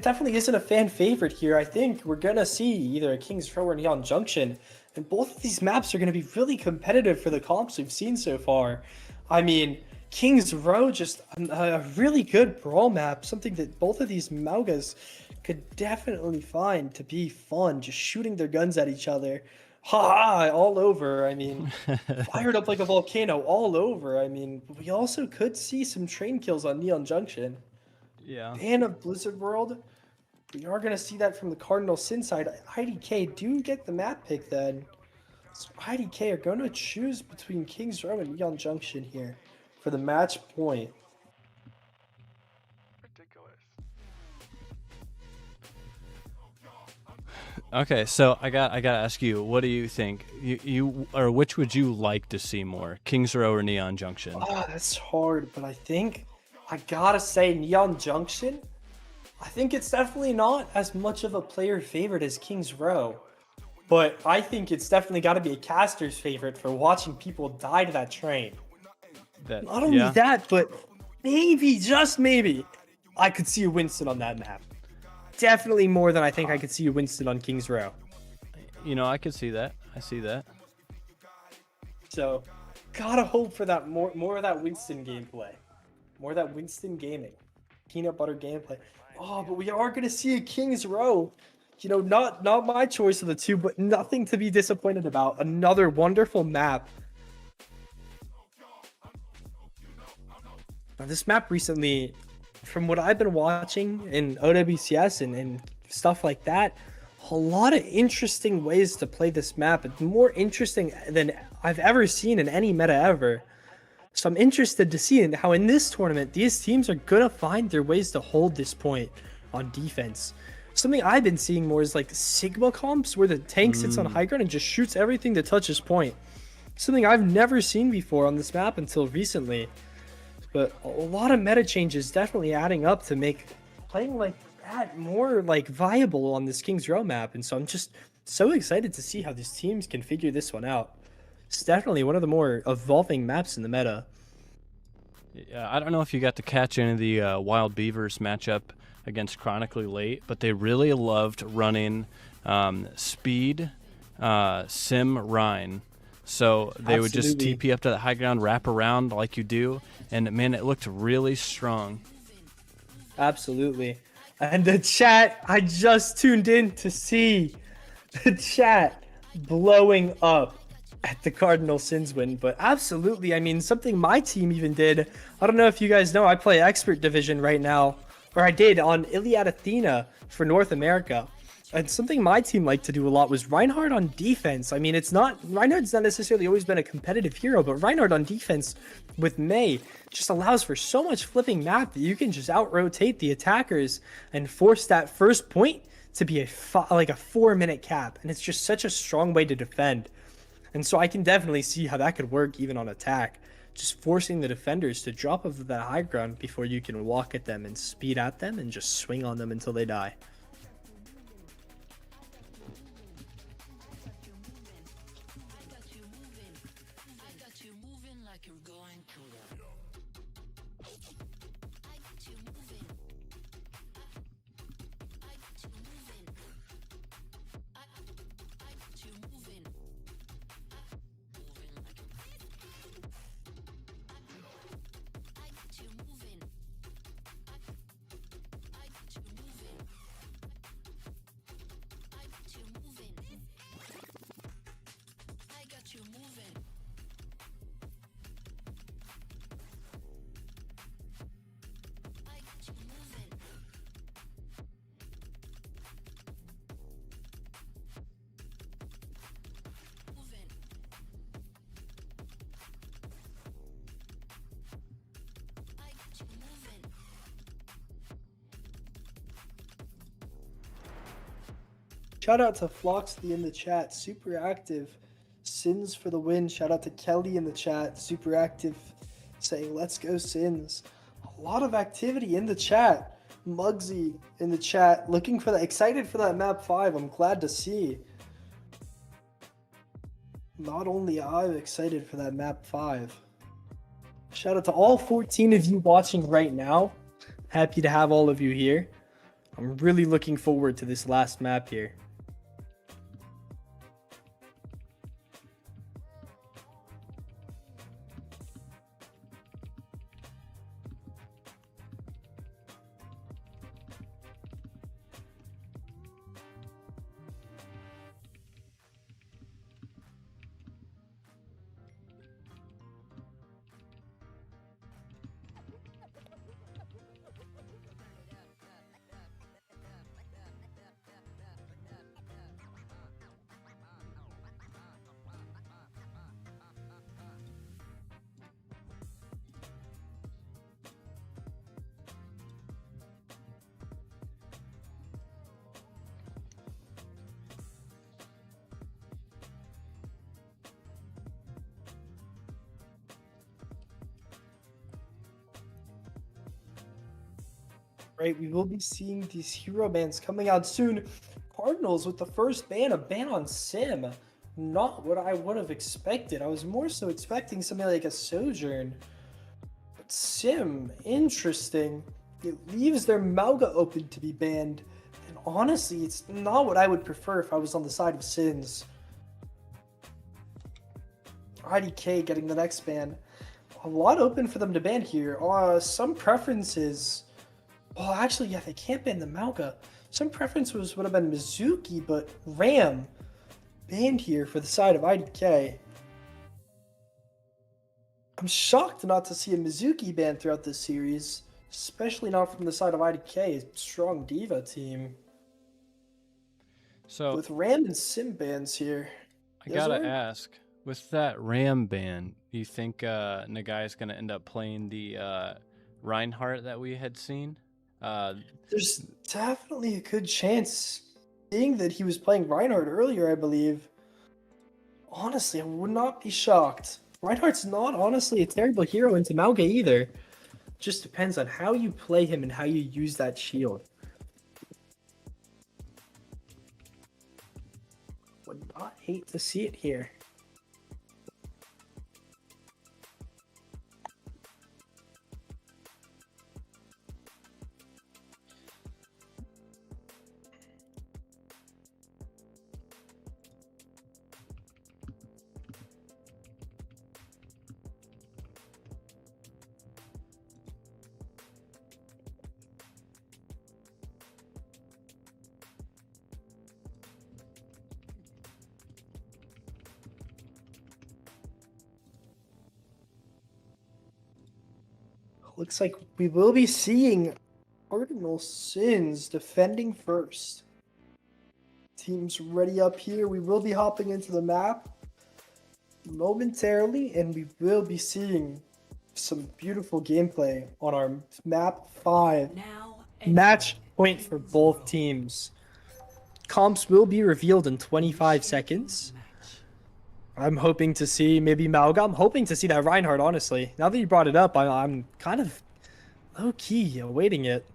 definitely isn't a fan favorite here. I think we're gonna see either a King's Row or Neon Junction, and both of these maps are gonna be really competitive for the comps we've seen so far. I mean, King's Row, just a really good brawl map, something that both of these Maugas could definitely find to be fun, just shooting their guns at each other. Ha! All over. I mean, fired up like a volcano all over. I mean, we also could see some train kills on Neon Junction. Yeah. And of Blizzard World, we are going to see that from the Cardinal Sin side. IDK do get the map pick then. So IDK are going to choose between King's Row and Neon Junction here for the match point. Okay, so I gotta ask you, what do you think? You or which would you like to see more, King's Row or Neon Junction? Ah, that's hard, but I think I gotta say Neon Junction. I think it's definitely not as much of a player favorite as King's Row, but I think it's definitely got to be a caster's favorite for watching people die to that train. Not only that, but maybe, just maybe, I could see a Winston on that map. Definitely more than I think I could see a Winston on King's Row. You know, I could see that. I see that. So, gotta hope for that more of that Winston gameplay. More of that Winston gaming. Peanut butter gameplay. Oh, but we are gonna see a King's Row. You know, not my choice of the two, but nothing to be disappointed about. Another wonderful map. Now, this map recently, from what I've been watching in OWCS and stuff like that, a lot of interesting ways to play this map. It's more interesting than I've ever seen in any meta ever. So I'm interested to see how in this tournament, these teams are going to find their ways to hold this point on defense. Something I've been seeing more is like Sigma comps, where the tank sits on high ground and just shoots everything that touches point. Something I've never seen before on this map until recently. But a lot of meta changes definitely adding up to make playing like that more like viable on this King's Row map. And so I'm just so excited to see how these teams can figure this one out. It's definitely one of the more evolving maps in the meta. I don't know if you got to catch any of the Wild Beavers matchup against Chronically Late, but they really loved running speed Sim Rhine. So they would just Absolutely. TP up to the high ground, wrap around like you do, and man, it looked really strong. Absolutely. And the chat, I just tuned in to see the chat blowing up at the Cardinal Sins win. But absolutely, I mean, something my team even did. I don't know if you guys know, I play Expert Division right now, or I did on Iliad Athena for North America. And something my team liked to do a lot was Reinhardt on defense. I mean, Reinhardt's not necessarily always been a competitive hero, but Reinhardt on defense with Mei just allows for so much flipping map that you can just out-rotate the attackers and force that first point to be like a 4-minute cap. And it's just such a strong way to defend. And so I can definitely see how that could work even on attack. Just forcing the defenders to drop off of that high ground before you can walk at them and speed at them and just swing on them until they die. Shout out to Floxley in the chat, super active. Sins for the win. Shout out to Kelly in the chat, super active, saying let's go Sins. A lot of activity in the chat. Muggsy in the chat, looking for that, excited for that map 5. I'm glad to see. Not only I'm excited for that map 5. Shout out to all 14 of you watching right now. Happy to have all of you here. I'm really looking forward to this last map here. Right, we will be seeing these hero bans coming out soon. Cardinals with the first ban, a ban on Sim. Not what I would have expected. I was more so expecting something like a Sojourn. But Sim, interesting. It leaves their Mauga open to be banned. And honestly, it's not what I would prefer if I was on the side of Sins. IDK getting the next ban. A lot open for them to ban here. Some preferences... Well, actually, yeah, they can't ban the Mauga. Some preferences would have been Mizuki, but Ram banned here for the side of IDK. I'm shocked not to see a Mizuki ban throughout this series, especially not from the side of IDK, a strong Diva team. So with Ram and Sim bans here. I gotta ask, with that Ram ban, do you think Nagai is gonna end up playing the Reinhardt that we had seen? There's definitely a good chance. Seeing that he was playing Reinhardt earlier, I believe. Honestly, I would not be shocked. Reinhardt's not honestly a terrible hero into Mauga either. Just depends on how you play him and how you use that shield. Would not hate to see it here. Looks like we will be seeing Cardinal Sins defending first. Teams ready up here. We will be hopping into the map momentarily, and we will be seeing some beautiful gameplay on our map 5. Now Match point for both teams. Comps will be revealed in 25 seconds. I'm hoping to see maybe Mauga. I'm hoping to see that Reinhardt, honestly. Now that you brought it up, I'm kind of low-key awaiting it.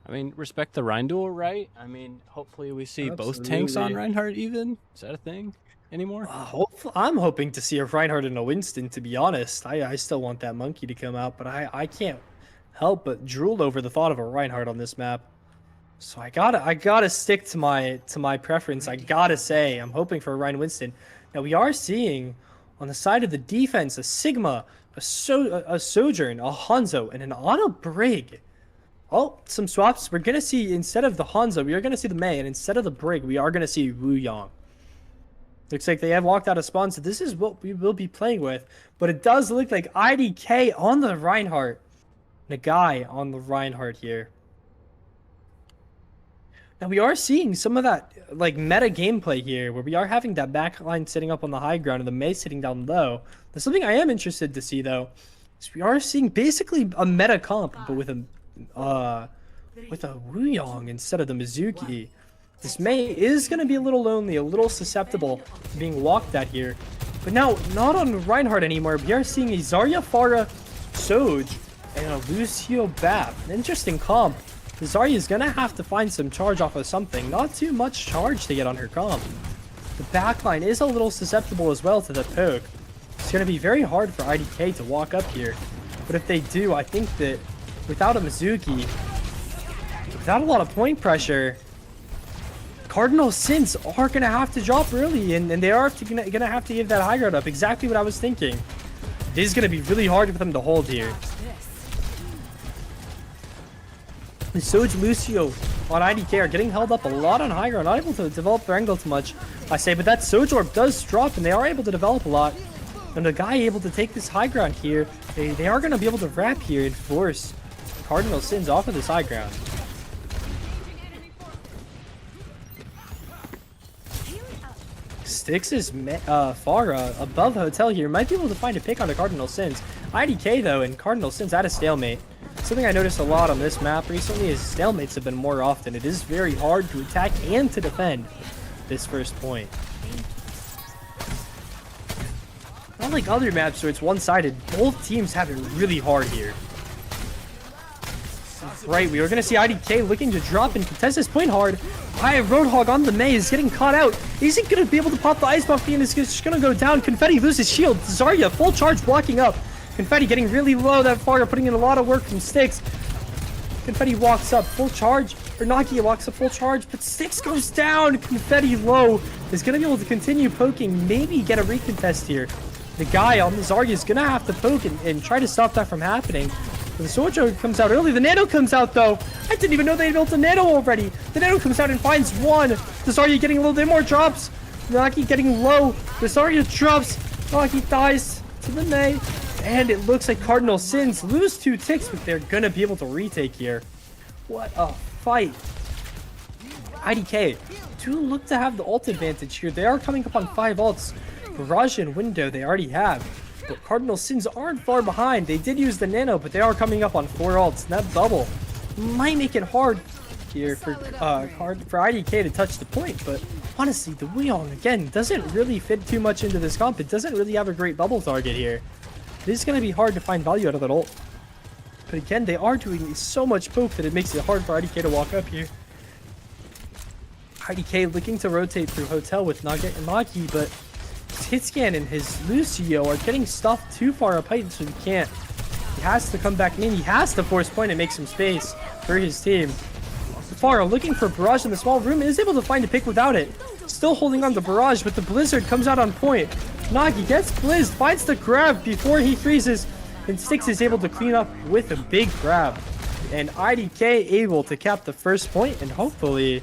I mean, respect the Rhine duel, right? I mean, hopefully we see both tanks on Absolutely. Reinhardt even. Is that a thing anymore? I'm hoping to see a Reinhardt and a Winston, to be honest. I still want that monkey to come out, but I can't help but drool over the thought of a Reinhardt on this map. So I gotta stick to my preference. I gotta say, I'm hoping for a Ryan Winston. Now we are seeing on the side of the defense a Sigma, a Sojourn, a Hanzo, and an Auto Brig. Oh, some swaps. We're gonna see, instead of the Hanzo, we are gonna see the Mei, and instead of the Brig, we are gonna see Wu Yang. Looks like they have walked out of spawn, so this is what we will be playing with. But it does look like IDK on the Reinhardt. And a guy on the Reinhardt here. Now we are seeing some of that like meta gameplay here, where we are having that backline sitting up on the high ground and the Mei sitting down low. There's something I am interested to see though, is we are seeing basically a meta comp, but with a Wuyong instead of the Mizuki. This Mei is going to be a little lonely, a little susceptible to being walked at here. But now, not on Reinhardt anymore. We are seeing a Zarya, Pharah, Soj, and a Lucio Bap. An interesting comp. Zarya is going to have to find some charge off of something. Not too much charge to get on her comp. The backline is a little susceptible as well to the poke. It's going to be very hard for IDK to walk up here. But if they do, I think that without a Mizuki, without a lot of point pressure, Cardinal Sins are going to have to drop early, and they are going to have to give that high ground up. Exactly what I was thinking. It is going to be really hard for them to hold here. The Soj Lucio on IDK are getting held up a lot on high ground, not able to develop their angle too much, I say, but that Soj Orb does drop, and they are able to develop a lot. And the guy able to take this high ground here, they are going to be able to wrap here and force Cardinal Sins off of this high ground. Styx' Pharah above Hotel here might be able to find a pick on the Cardinal Sins. IDK though, and Cardinal Sins at a stalemate. Something I noticed a lot on this map recently is stalemates have been more often. It is very hard to attack and to defend this first point. Unlike other maps where it's one-sided, both teams have it really hard here. Right, we are going to see IDK looking to drop and contest this point hard. Roadhog on the Mei is getting caught out. Is he going to be able to pop the Ice Buff, and it's just going to go down? Confetti loses shield. Zarya, full charge, blocking up. Confetti getting really low. That Pharah putting in a lot of work from Styx. Confetti walks up, full charge. Or Nagi walks up, full charge, but Styx goes down. Confetti low is going to be able to continue poking, maybe get a recontest here. The guy on the Zarya is going to have to poke and try to stop that from happening. The Sojo comes out early. The Nano comes out, though. I didn't even know they built a Nano already. The Nano comes out and finds one. The Zarya getting a little bit more drops. Nagi getting low. The Zarya drops. Nagi dies to the Mei. And it looks like Cardinal Sins lose 2 ticks, but they're going to be able to retake here. What a fight. IDK do look to have the ult advantage here. They are coming up on 5 ults. Barrage and Window they already have. But Cardinal Sins aren't far behind. They did use the Nano, but they are coming up on 4 ults. And that bubble might make it hard here for IDK to touch the point. But honestly, the Wuyong, again, doesn't really fit too much into this comp. It doesn't really have a great bubble target here. It is going to be hard to find value out of that ult. But again, they are doing so much poke that it makes it hard for IDK to walk up here. IDK looking to rotate through Hotel with Nagi, but Hitscan and his Lucio are getting stuffed too far up height, so he can't. He has to come back in. He has to force point and make some space for his team. Pharah looking for Barrage in the small room is able to find a pick without it. Still holding on to Barrage, but the Blizzard comes out on point. Nagi gets blizzed, finds the grab before he freezes, and Styx is able to clean up with a big grab. And IDK able to cap the first point and hopefully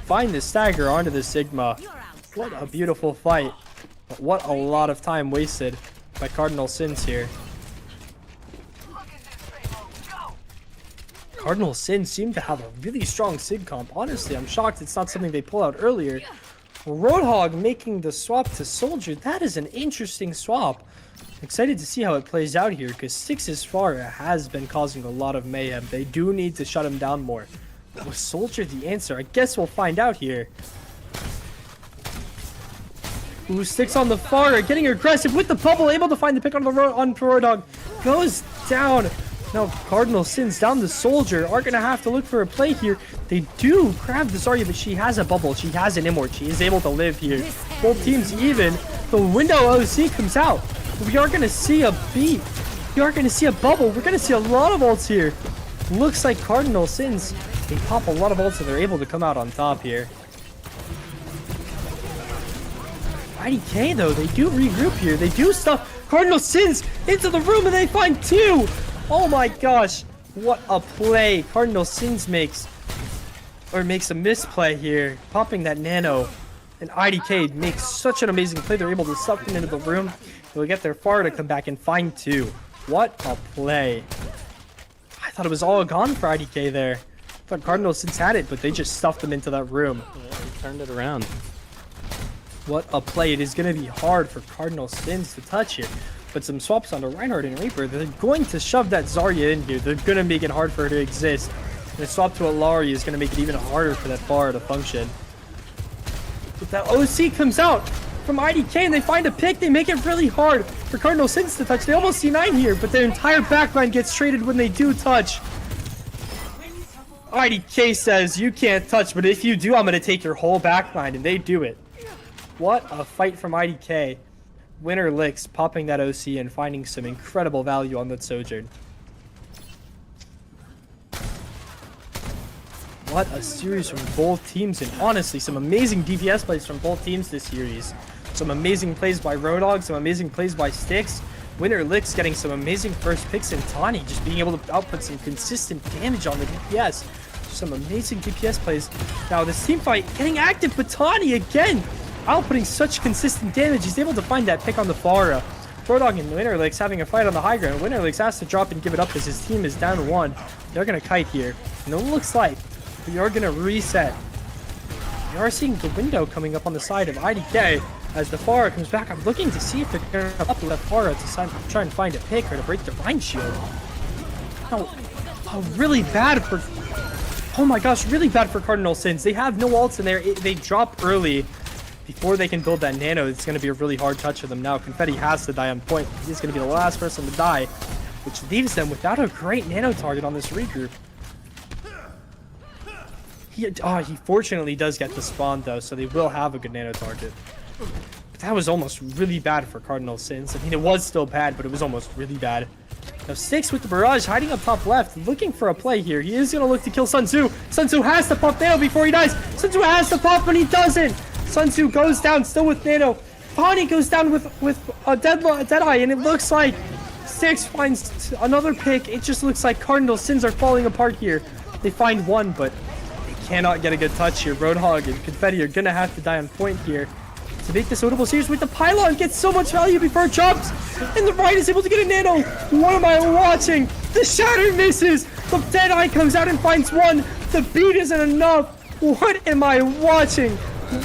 find the stagger onto the Sigma. What a beautiful fight. But what a lot of time wasted by Cardinal Sins here. Cardinal Sins seem to have a really strong Sig comp. Honestly, I'm shocked it's not something they pull out earlier. Roadhog making the swap to Soldier. That is an interesting swap. Excited to see how it plays out here, because Six's Pharah has been causing a lot of mayhem. They do need to shut him down more. But was Soldier the answer? I guess we'll find out here. Ooh, Six on the Pharah, getting aggressive with the bubble, able to find the pick on the Roadhog. Goes down. Now Cardinal Sins down the Soldier are going to have to look for a play here. They do grab the Zarya, but she has a bubble. She has an Immort. She is able to live here. Both teams even. The window OC comes out. We are going to see a beat. We are going to see a bubble. We're going to see a lot of ults here. Looks like Cardinal Sins, they pop a lot of ults and they're able to come out on top here. IDK though, they do regroup here. They do stuff Cardinal Sins into the room and they find two. Oh my gosh, what a play Cardinal Sins makes. Or makes a misplay here, popping that nano. And IDK makes such an amazing play. They're able to suck them into the room. They'll get their Pharah to come back and find two. What a play. I thought it was all gone for IDK there. I thought Cardinal Sins had it, but they just stuffed them into that room. Yeah, he turned it around. What a play. It is going to be hard for Cardinal Sins to touch here. But some swaps onto Reinhardt and Reaper. They're going to shove that Zarya in here. They're going to make it hard for her to exist. And a swap to Alari is going to make it even harder for that Pharah to function. But that OC comes out from IDK and they find a pick. They make it really hard for Cardinal Sins to touch. They almost see 9 here, but their entire backline gets traded when they do touch. IDK says, you can't touch, but if you do, I'm going to take your whole backline, and they do it. What a fight from IDK. Winner Licks popping that OC and finding some incredible value on that Sojourn. What a series from both teams, and honestly, some amazing DPS plays from both teams this series. Some amazing plays by Roadhog, some amazing plays by Styx. Winner Licks getting some amazing first picks, and Tawny just being able to output some consistent damage on the DPS. Some amazing DPS plays. Now this team fight getting active, but Tawny again outputting such consistent damage. He's able to find that pick on the Pharah. Roadhog and Winner Licks having a fight on the high ground. Winner Licks has to drop and give it up because his team is down 1. They're going to kite here. And it looks like we are going to reset. We are seeing the window coming up on the side of IDK as the Pharah comes back. I'm looking to see if they're going to up with that Pharah to try and find a pick or to break the Vine Shield. Oh, really bad for... Oh my gosh, really bad for Cardinal Sins. They have no ults in there. They drop early. Before they can build that nano, it's going to be a really hard touch for them now. Confetti has to die on point. He's going to be the last person to die, which leaves them without a great nano target on this regroup. He fortunately does get the spawn though, so they will have a good nano target. But that was almost really bad for Cardinal Sins. I mean, it was still bad, but it was almost really bad. Now Styx with the barrage hiding up top left, looking for a play here. He is going to look to kill Sun Tzu. Sun Tzu has to pop nano before he dies. Sun Tzu has to pop, but he doesn't. Sun Tzu goes down still with nano. Tawny goes down with a Deadeye, and it looks like Styx finds another pick. It just looks like Cardinal Sins are falling apart here. They find one, but they cannot get a good touch here. Roadhog and Confetti are going to have to die on point here to make this notable series. With the pylon gets so much value before it drops, and the right is able to get a nano. What am I watching? The shatter misses. The Deadeye comes out and finds one. The beat isn't enough. What am I watching?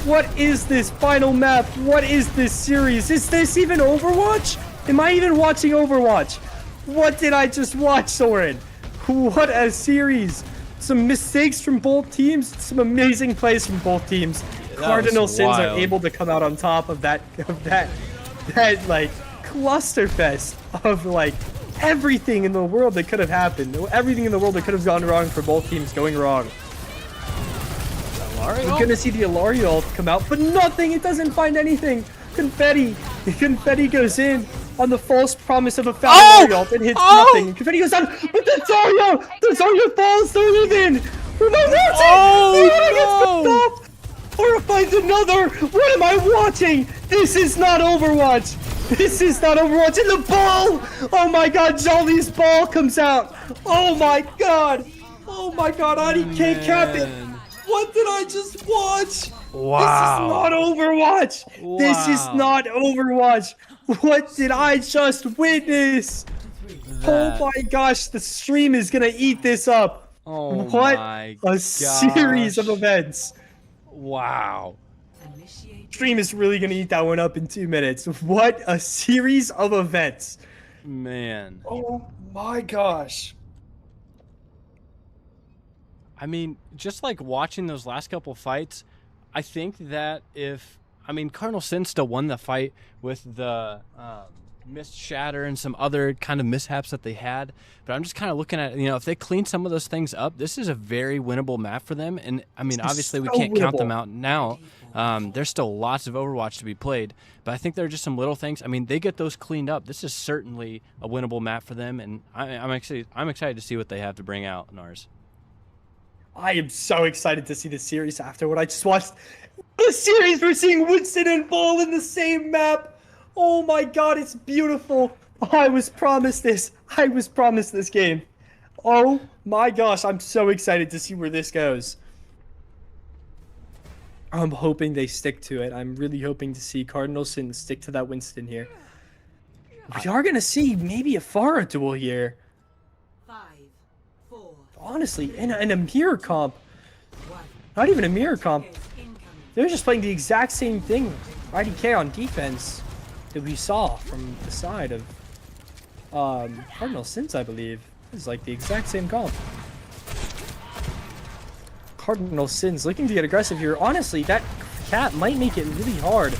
What is this final map? What is this series? Is this even Overwatch? Am I even watching Overwatch? What did I just watch, Soren? What a series. Some mistakes from both teams. Some amazing plays from both teams. Cardinal Sins are able to come out on top of that like clusterfest of like everything in the world that could have happened. Everything in the world that could have gone wrong for both teams going wrong. We're gonna see the Alari ult come out, but nothing. It doesn't find anything. Confetti goes in on the false promise of a Alari ult and hits nothing. Confetti goes down, but the Zarya falls through even. Or finds another. What am I watching? This is not Overwatch. This is not Overwatch. And the ball. Oh my God, Jolly's ball comes out. Oh my God. Oh my God, IDK cap it. What did I just watch? Wow. This is not Overwatch. Wow. This is not Overwatch. What did I just witness? Oh my gosh, the stream is gonna eat this up. Oh What my a series of gosh. events. Wow. Initiate. Stream is really going to eat that one up in 2 minutes. What a series of events. Man. Oh my gosh. I mean, just like watching those last couple fights, I think that Cardinal Sins still won the fight with the missed shatter and some other kind of mishaps that they had. But I'm just kind of looking at, if they clean some of those things up, this is a very winnable map for them. And I mean, obviously we so can't count them winnable. out now. There's still lots of Overwatch to be played, but I think there are just some little things. I mean, they get those cleaned up. This is certainly a winnable map for them, and I'm excited to see what they have to bring out in ours. I am so excited to see the series after what I just watched. The series, we're seeing Winston and Ball in the same map. Oh my god, it's beautiful. I was promised this. I was promised this game. Oh my gosh, I'm so excited to see where this goes. I'm hoping they stick to it. I'm really hoping to see Cardinal Sins stick to that Winston here. We are going to see maybe a Pharah duel here. 5, 4, Honestly, in a mirror comp. 1. Not even a mirror comp. Incoming. They're just playing the exact same thing. IDK on defense that we saw from the side of Cardinal Sins, I believe. It's like the exact same comp. Cardinal Sins looking to get aggressive here. Honestly, that cat might make it really hard.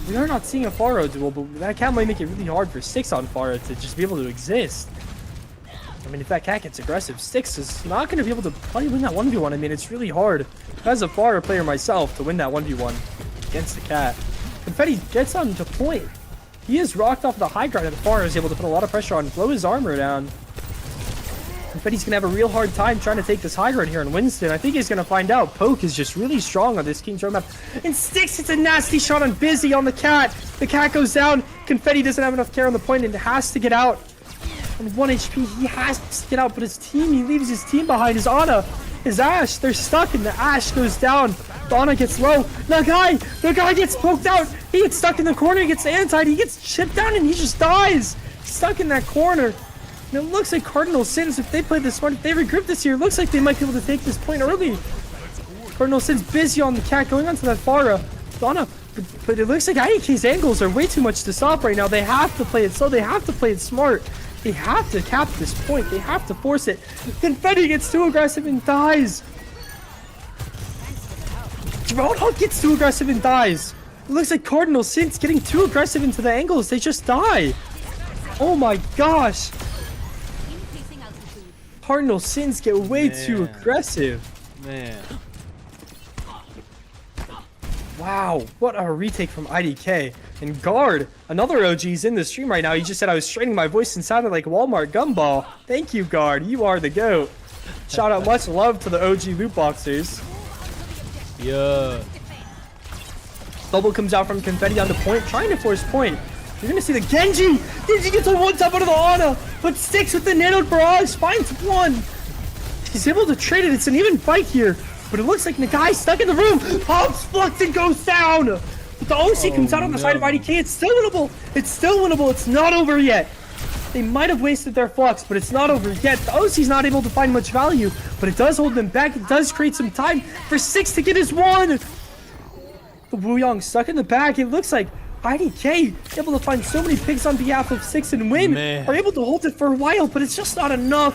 We are not seeing a Pharaoh duel, but that cat might make it really hard for Styx on Pharaoh to just be able to exist. I mean, if that cat gets aggressive, Styx is not going to be able to probably win that 1v1. I mean, it's really hard, as a Pharaoh player myself, to win that 1v1 against the cat. Confetti gets on to point. He is rocked off the high ground, and Pharaoh is able to put a lot of pressure on, blow his armor down. Confetti's going to have a real hard time trying to take this high ground here in Winston. I think he's going to find out. Poke is just really strong on this King's Road map. And Styx hits a nasty shot on Busy on the cat. The cat goes down. Confetti doesn't have enough care on the point and has to get out. On 1 HP, he has to get out, but his team, he leaves his team behind. His Ana, his Ashe, they're stuck, and the Ashe goes down. The Ana gets low. The guy gets poked out. He gets stuck in the corner, he gets antied, he gets chipped down, and he just dies. Stuck in that corner. And it looks like Cardinal Sins, if they play this smart, if they regroup this here, it looks like they might be able to take this point early. Cardinal Sins busy on the cat, going onto that Pharah. Donna, but it looks like IDK's angles are way too much to stop right now. They have to play it slow, they have to play it smart. They have to cap this point, they have to force it. Confetti gets too aggressive and dies. Roadhog gets too aggressive and dies. It looks like Cardinal Sins getting too aggressive into the angles, they just die. Oh my gosh. Cardinal Sins get way too aggressive. Man. Wow, what a retake from IDK. And Guard, another OG's in the stream right now. He just said I was straining my voice and sounded like Walmart Gumball. Thank you, Guard. You are the GOAT. Shout out, much love to the OG loot boxers. Yeah. Double comes out from Confetti on the point, trying to force point. You're gonna see the Genji! Genji gets a one-tap out of the Ana, but Sticks with the Nano Barrage, finds one! He's able to trade it, it's an even fight here, but it looks like Nagai's stuck in the room! Pops Flux and goes down! But the OC comes out on the side of IDK, it's still winnable! It's still winnable, it's not over yet! They might have wasted their Flux, but it's not over yet. The OC's not able to find much value, but it does hold them back, it does create some time for Six to get his one! The Wuyong stuck in the back, it looks like IDK able to find so many picks on behalf of Six and win. Man. Are able to hold it for a while, but it's just not enough.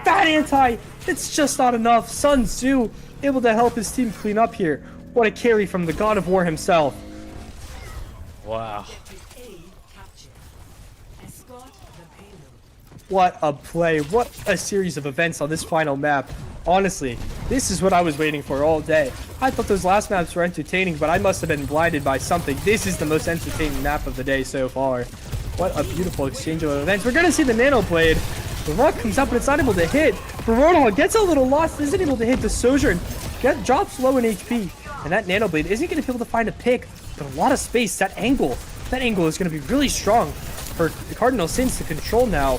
Bad anti, it's just not enough. Sun Tzu able to help his team clean up here. What a carry from the God of War himself. Wow. A captured. Escort the payload. What a play. What a series of events on this final map. Honestly, this is what I was waiting for all day. I thought those last maps were entertaining, but I must have been blinded by something. This is the most entertaining map of the day so far. What a beautiful exchange of events. We're going to see the Nano Blade. The Rock comes up, but it's not able to hit. Roadhog gets a little lost, isn't able to hit the Sojourn. Drops low in HP. And that Nano Blade isn't going to be able to find a pick, but a lot of space. That angle is going to be really strong for the Cardinal Sins to control now.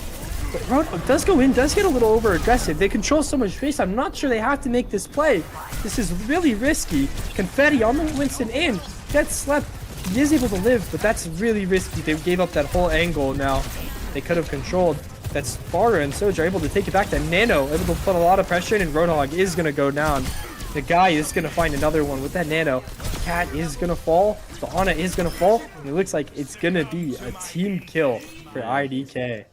But Roadhog does go in, does get a little over aggressive. They control so much space, I'm not sure they have to make this play. This is really risky. Confetti on the Winston in, gets slept. He is able to live, but that's really risky. They gave up that whole angle now. They could have controlled. that Sparta and Soja are able to take it back. That Nano able to put a lot of pressure in, and Roadhog is going to go down. The guy is going to find another one with that Nano. Cat is going to fall. The Ana is going to fall. And it looks like it's going to be a team kill for IDK.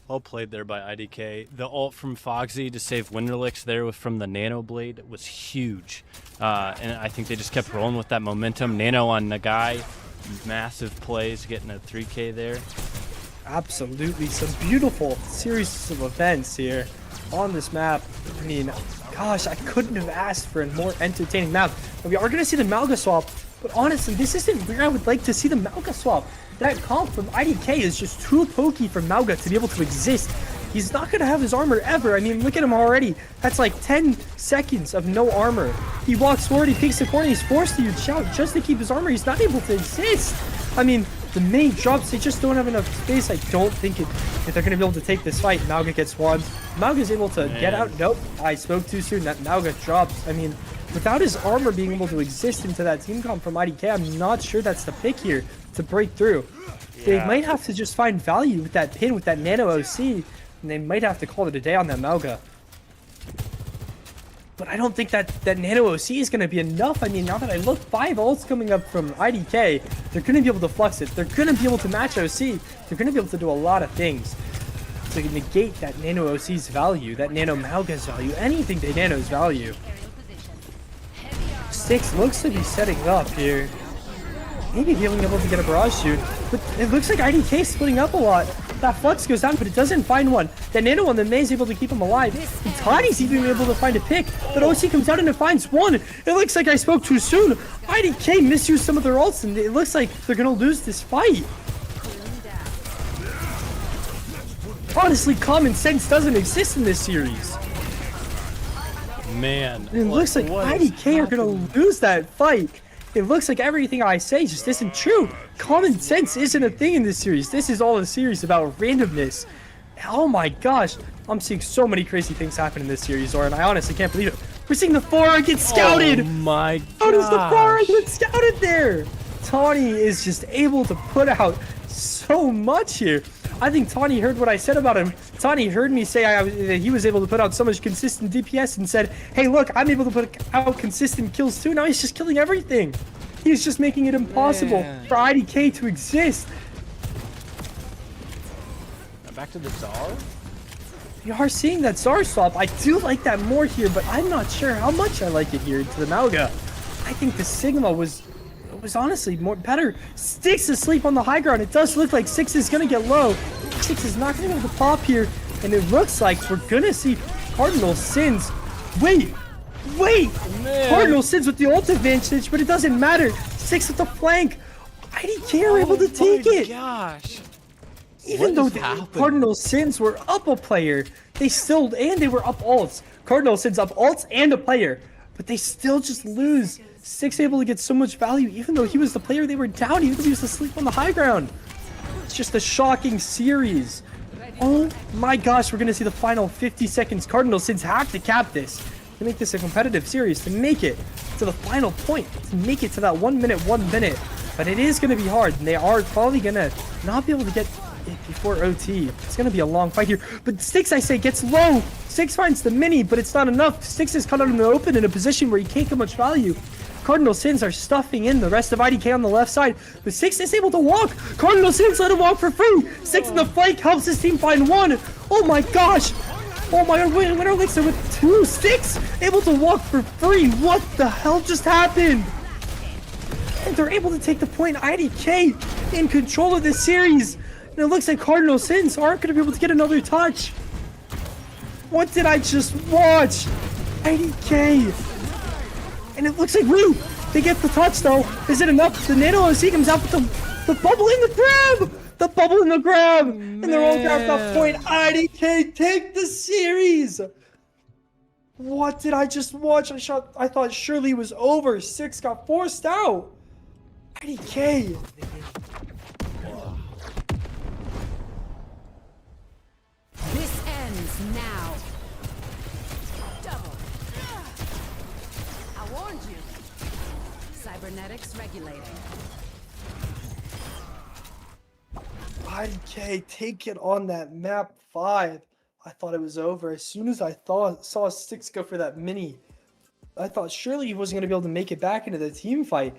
Well played there by IDK. The ult from Foxy to save Winterlix there from the Nano Blade was huge. And I think they just kept rolling with that momentum. Nano on Nagai, massive plays, getting a 3K there. Absolutely, some beautiful series of events here on this map. I mean, gosh, I couldn't have asked for a more entertaining map. And we are going to see the Malga swap, but honestly, this isn't where I would like to see the Malga swap. That comp from IDK is just too pokey for Malga to be able to exist. He's not going to have his armor ever. I mean, look at him already. That's like 10 seconds of no armor. He walks forward, he peeks the corner, he's forced to use shout just to keep his armor. He's not able to exist. I mean, the main drops, they just don't have enough space. I don't think that they're going to be able to take this fight. Malga gets one. Malga's able to get out. Nope, I spoke too soon. That Malga drops. I mean, without his armor being able to exist into that team comp from IDK, I'm not sure that's the pick here to break through. Yeah. They might have to just find value with that pin, with that Nano OC, and they might have to call it a day on that Malga. But I don't think that Nano OC is going to be enough. I mean, now that I look, 5 ults coming up from IDK, they're going to be able to flux it. They're going to be able to match OC. They're going to be able to do a lot of things to negate that Nano OC's value, that Nano Malga's value, anything to Nano's value. Styx looks to be setting up here. Maybe being able to get a barrage shoot, but it looks like IDK is splitting up a lot. That Flux goes down, but it doesn't find one. That Nano on the May is able to keep him alive. And Tani's even able to find a pick, but OC comes out and it finds one. It looks like I spoke too soon. IDK misused some of their ults, and it looks like they're gonna lose this fight. Honestly, common sense doesn't exist in this series. Man, it looks like IDK are gonna lose that fight. It looks like everything I say just isn't true. Common sense isn't a thing in this series. This is all a series about randomness. Oh my gosh. I'm seeing so many crazy things happen in this series, Zoran. I honestly can't believe it. We're seeing the Pharah get scouted. Oh my gosh. How does the Pharah get scouted there? Tawny is just able to put out so much here. I think Tawny heard what I said about him. Tawny heard me say that he was able to put out so much consistent DPS and said, hey, look, I'm able to put out consistent kills too. Now he's just killing everything. He's just making it impossible for IDK to exist. Back to the Czar? We are seeing that Czar swap. I do like that more here, but I'm not sure how much I like it here into the Malga. I think the Sigma was honestly more better. Styx asleep on the high ground. It does look like Six is going to get low. Six is not going to be able to pop here, and it looks like we're going to see Cardinal Sins. Wait! Man. Cardinal Sins with the ult advantage, but it doesn't matter. Six with the flank. IDK are able to take it. Gosh. Even though the Cardinal Sins were up a player, they were up ults. Cardinal Sins up ults and a player, but they still just lose. Six able to get so much value, even though he was the player they were down, even though he was asleep on the high ground. It's just a shocking series. Oh my gosh, we're gonna see the final 50 seconds. Cardinal Sins have to cap this to make this a competitive series, to make it to the final point, to make it to that 1 minute. But it is gonna be hard, and they are probably gonna not be able to get it before OT. It's gonna be a long fight here. But Styx, I say, gets low. Styx finds the mini, but it's not enough. Styx is cut out in the open in a position where he can't get much value. Cardinal Sins are stuffing in the rest of IDK on the left side, but Six is able to walk. Cardinal Sins let him walk for free. Six in the flank helps his team find one. Oh my gosh. Oh my god, Winter Elixir with 2. Six able to walk for free. What the hell just happened? And they're able to take the point. IDK in control of this series. And it looks like Cardinal Sins aren't going to be able to get another touch. What did I just watch? IDK. And it looks like, woo, they get the touch though. Is it enough? The Nano OC comes out with the bubble in the grab. The bubble in the grab. And they're all grabbed that point. IDK take the series. What did I just watch? I thought surely it was over. Six got forced out. IDK. This ends now. Double. I warned you. Cybernetics regulating. IDK take it on that map 5. I thought it was over. As soon as I saw Six go for that mini, I thought surely he wasn't going to be able to make it back into the team fight.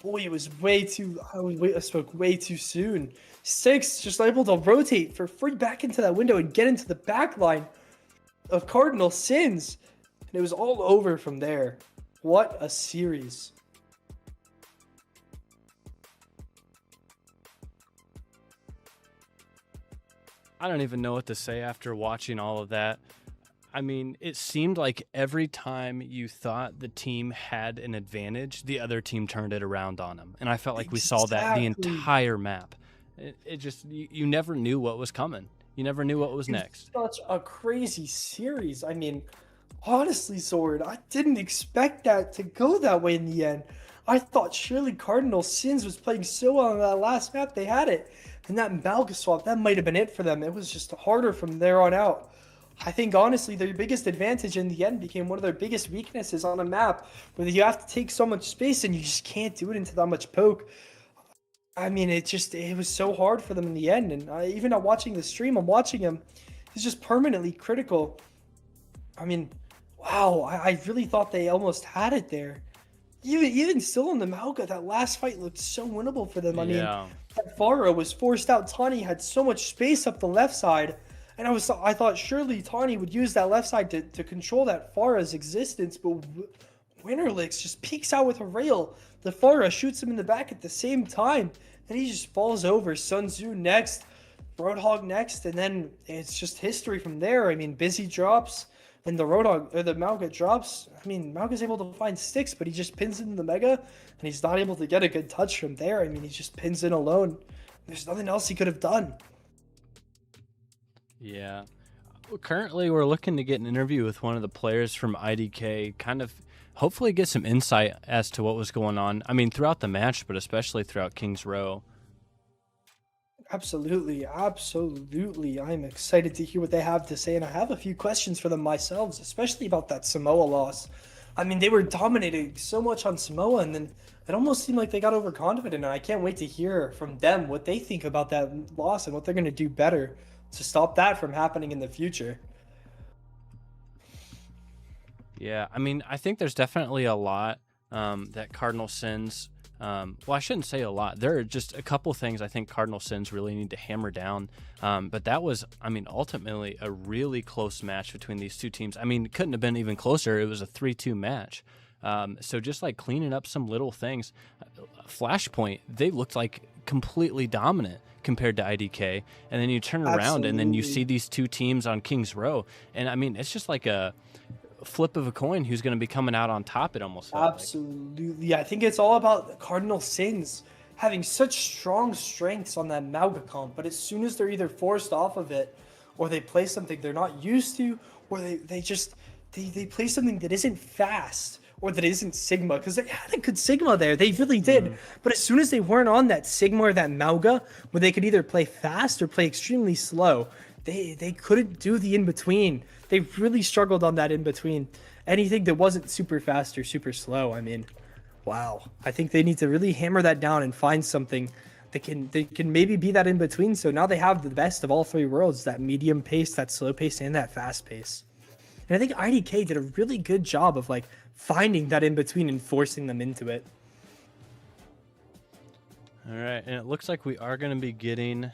Boy, it was I spoke way too soon. Six just able to rotate for free back into that window and get into the back line of Cardinal Sins. And it was all over from there. What a series. I don't even know what to say after watching all of that. I mean, it seemed like every time you thought the team had an advantage, the other team turned it around on them. And I felt like we saw that the entire map. It just, you never knew what was coming. You never knew what was next. Such a crazy series. I mean, honestly, Sword, I didn't expect that to go that way in the end. I thought surely Cardinal Sins was playing so well on that last map, they had it. And that Malga swap, that might have been it for them. It was just harder from there on out. I think, honestly, their biggest advantage in the end became one of their biggest weaknesses on a map, where you have to take so much space and you just can't do it into that much poke. I mean, it was so hard for them in the end. And even not watching the stream, I'm watching him. He's just permanently critical. I mean, wow, I really thought they almost had it there. Even still in the Malga, that last fight looked so winnable for them. I mean, that Pharah was forced out. Tawny had so much space up the left side. And I thought surely Tawny would use that left side to control that Pharah's existence. But Winterlix just peeks out with a rail. The Pharah shoots him in the back at the same time. And he just falls over. Sun Tzu next. Roadhog next. And then it's just history from there. I mean, Busy drops. And the Roadhog, or the Malga drops. I mean, Malga's able to find sticks, but he just pins in the Mega, and he's not able to get a good touch from there. I mean, he just pins in alone. There's nothing else he could have done. Yeah. Currently, we're looking to get an interview with one of the players from IDK, kind of hopefully get some insight as to what was going on. I mean, throughout the match, but especially throughout King's Row. Absolutely, absolutely. I'm excited to hear what they have to say, and I have a few questions for them myself, especially about that Samoa loss. I mean, they were dominating so much on Samoa, and then it almost seemed like they got overconfident, and I can't wait to hear from them what they think about that loss and what they're going to do better to stop that from happening in the future. Yeah, I mean, I think there's definitely a lot that Cardinal Sins... well, I shouldn't say a lot. There are just a couple things I think Cardinal Sins really need to hammer down. But that was, I mean, ultimately a really close match between these two teams. I mean, it couldn't have been even closer. It was a 3-2 match. So just like cleaning up some little things. Flashpoint, they looked like completely dominant compared to IDK. And then you turn around and then you see these two teams on King's Row. And I mean, it's just like a flip of a coin who's going to be coming out on top, it almost felt Absolutely. Like. I think it's all about Cardinal Sins having such strong strengths on that Malga comp, but as soon as they're either forced off of it or they play something they're not used to, or they play something that isn't fast or that isn't Sigma, because they had a good Sigma there, they really did. But as soon as they weren't on that Sigma or that Malga, where they could either play fast or play extremely slow, they couldn't do the in-between. They really struggled on that in-between. Anything that wasn't super fast or super slow, I mean, wow. I think they need to really hammer that down and find something that can maybe be that in-between. So now they have the best of all three worlds, that medium pace, that slow pace, and that fast pace. And I think IDK did a really good job of like finding that in-between and forcing them into it. All right, and it looks like we are going to be getting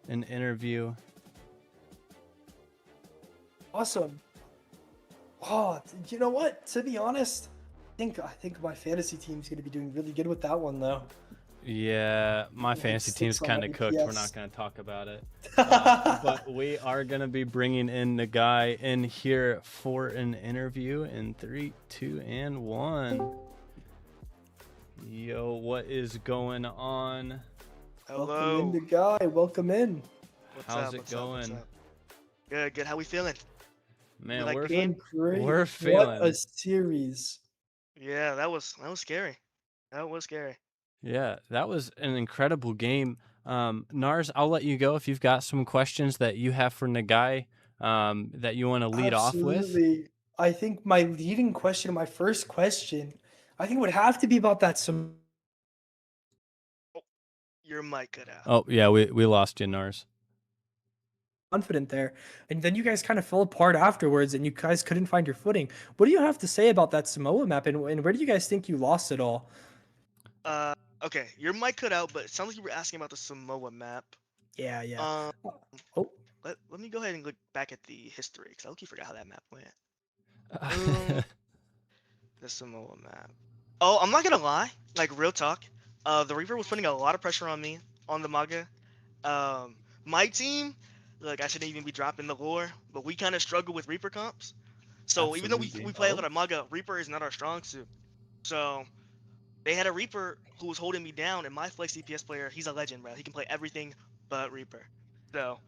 an interview. Awesome. Oh, you know what? To be honest, I think my fantasy team's going to be doing really good with that one, though. Yeah, my fantasy team's kind of cooked. We're not going to talk about it. But we are going to be bringing in the guy in here for an interview in 3, 2, and 1. Yo, what is going on? Hello. Welcome in, the guy. Welcome in. How's it going? Good, good. How we feeling? Man, like we're being great. we're feeling. What a series. Yeah, that was scary. That was scary. Yeah, that was an incredible game. Nars, I'll let you go if you've got some questions that you have for Nagai that you want to lead off with. Absolutely. I think my leading question, my first question, I think would have to be about that Your mic cut out. Oh yeah, we lost you, Nars. Confident there, and then you guys kind of fell apart afterwards, and you guys couldn't find your footing. What do you have to say about that Samoa map, and where do you guys think you lost it all? Okay, your mic cut out, but it sounds like you were asking about the Samoa map. Yeah, yeah. Um, Oh, let me go ahead and look back at the history, because I look forgot how that map went. Um, the Samoa map. Oh, I'm not gonna lie, like real talk. The Reaper was putting a lot of pressure on me on the Maga. My team, look, I shouldn't even be dropping the lore, but we kind of struggle with Reaper comps. So even though Absolutely. we play a Oh. lot of Maga, Reaper is not our strong suit. So they had a Reaper who was holding me down, and my flex DPS player, he's a legend, bro. He can play everything but Reaper. So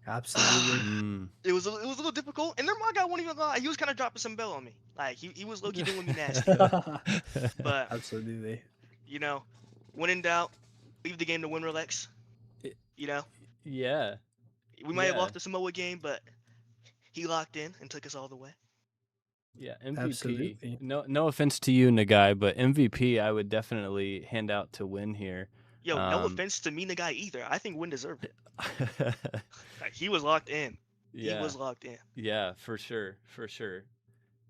absolutely. Mm. it was a little difficult, and their Maga won't even lie. He was kind of dropping some bell on me. Like he was low key doing me nasty. But Absolutely. you know, when in doubt, leave the game to win Rolex. You know, Yeah. we might have Yeah. lost the Samoa game, but he locked in and took us all the way. Yeah, MVP. Absolutely. No offense to you, Nagai, but MVP I would definitely hand out to win here. Yo, no offense to me, the guy either. I think Win deserved it. Like, he was locked in. He Yeah. was locked in. Yeah, for sure. For sure.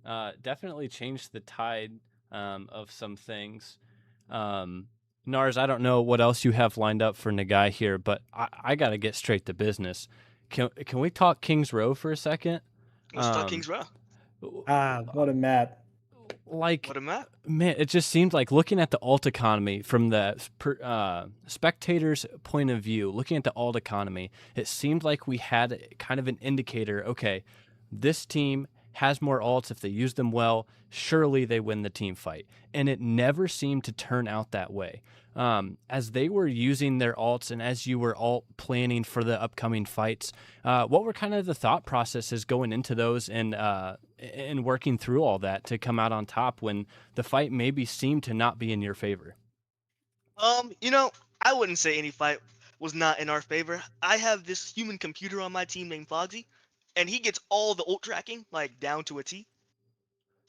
Definitely changed the tide of some things. Nars, I don't know what else you have lined up for Nagai here, but I got to get straight to business. Can we talk Kings Row for a second? Let's talk Kings Row. What a map. Like, What a map. man, it just seemed like looking at the alt economy from the spectator's point of view, looking at the alt economy, it seemed like we had kind of an indicator. Okay, this team has more alts. If they use them well, surely they win the team fight. And it never seemed to turn out that way. As they were using their alts and as you were all planning for the upcoming fights, what were kind of the thought processes going into those and working through all that to come out on top when the fight maybe seemed to not be in your favor? You know, I wouldn't say any fight was not in our favor. I have this human computer on my team named Fogsy, and he gets all the ult tracking, like, down to a T.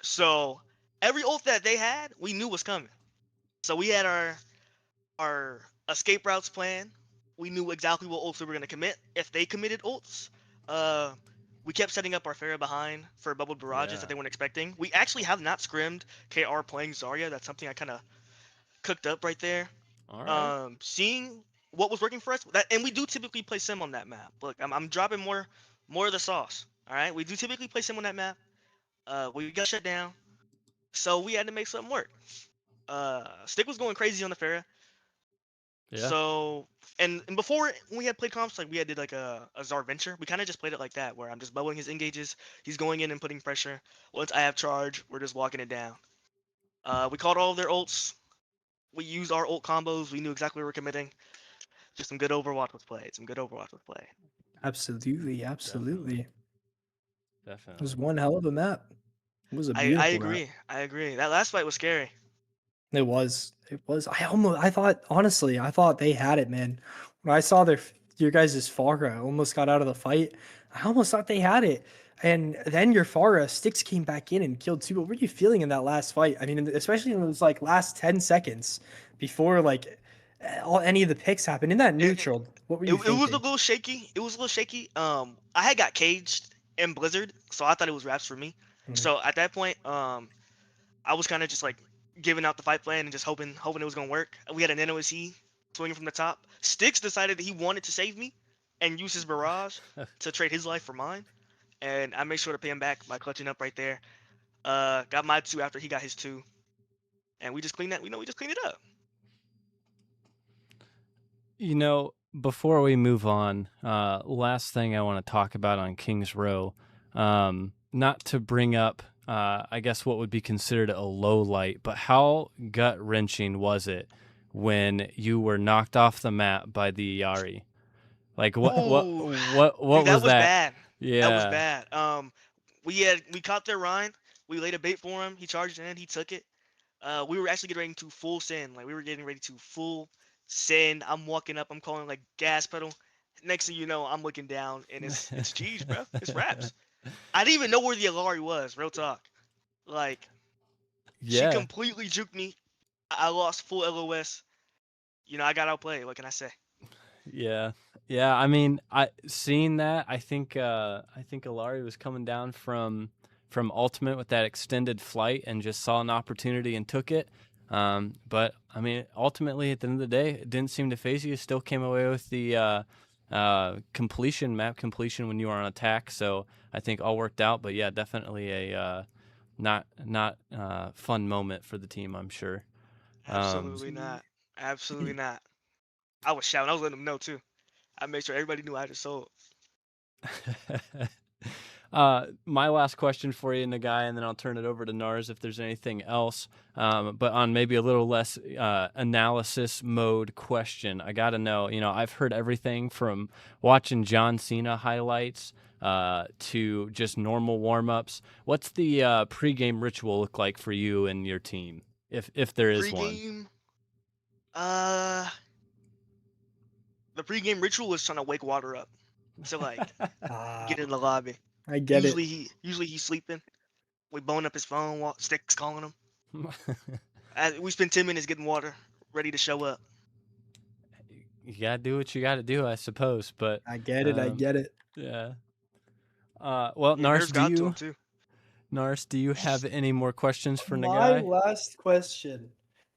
So every ult that they had, we knew was coming. So we had our escape routes plan. We knew exactly what ults we were gonna commit. If they committed ults, we kept setting up our Pharah behind for bubbled barrages Yeah. that they weren't expecting. We actually have not scrimmed KR playing Zarya. That's something I kind of cooked up right there. All right. Seeing what was working for us, that and we do typically play sim on that map. Look, I'm dropping more of the sauce. All right, we do typically play sim on that map. We got shut down, so we had to make something work. Stick was going crazy on the Pharah. Yeah. So and before we had played comps, like we had did like a Zar Venture. We kind of just played it like that, where I'm just bubbling his engages. He's going in and putting pressure. Once I have charge, we're just walking it down. We called all of their ults. We used our ult combos. We knew exactly what we were committing. Just some good Overwatch was played. Some good Overwatch was played. Absolutely. Absolutely. It Definitely. was one hell of a map. It was a I beautiful agree. map. I agree. That last fight was scary. It was. It was. I thought, honestly, I thought they had it, man. When I saw your guys' Farah almost got out of the fight, I almost thought they had it. And then your Farah Sticks came back in and killed two. What were you feeling in that last fight? I mean, especially in those like last 10 seconds before like any of the picks happened in that neutral. What were It you was a thinking? little shaky. It was a little shaky. I had got caged in Blizzard, so I thought it was wraps for me. Mhm. So at that point, I was kind of just like giving out the fight plan and just hoping it was gonna work. We had an NOSE swinging from the top. Sticks decided that he wanted to save me and use his barrage to trade his life for mine, and I made sure to pay him back by clutching up right there. Got my two after he got his two, and we just cleaned that. We just cleaned it up. You know, before we move on, last thing I want to talk about on Kings Row, not to bring up, I guess, what would be considered a low light, but how gut wrenching was it when you were knocked off the map by the Yari? Like what Ooh, what dude, that was was that? bad. That was Yeah. bad. We caught their Rhine. We laid a bait for him. He charged in. He took it. We were actually getting ready to full send. Like we were getting ready to full send. I'm walking up. I'm calling like gas pedal. Next thing you know, I'm looking down and it's G's, bro. It's raps. I didn't even know where the Alari was. Real talk. Like she Yeah. completely juked me. I lost full LOS. I got outplayed. What can I say? Yeah. Yeah, I mean, I seeing that, I think Alari was coming down from Ultimate with that extended flight and just saw an opportunity and took it. But I mean, ultimately at the end of the day, it didn't seem to phase you. Still came away with the map completion when you were on attack. So I think all worked out. But yeah, definitely a not fun moment for the team, I'm sure. Absolutely not. Absolutely not. I was shouting. I was letting them know too. I made sure everybody knew I just sold. My last question for you, Nagai, and then I'll turn it over to Nars if there's anything else. But on maybe a little less analysis mode question, I got to know, I've heard everything from watching John Cena highlights to just normal warm-ups. What's the pregame ritual look like for you and your team, if there is one? Pre-game, uh, the pre-game ritual was trying to wake Water up to like Ah, get in the lobby. I get it. Usually he's sleeping. We bone up his phone while Stick's calling him. We spend 10 minutes getting Water ready to show up. You gotta do what you gotta do, I suppose. But I get it. I get it. yeah. Well, Yeah, Nerves got to him too. Nars, do you have any more questions for My Nagai? last question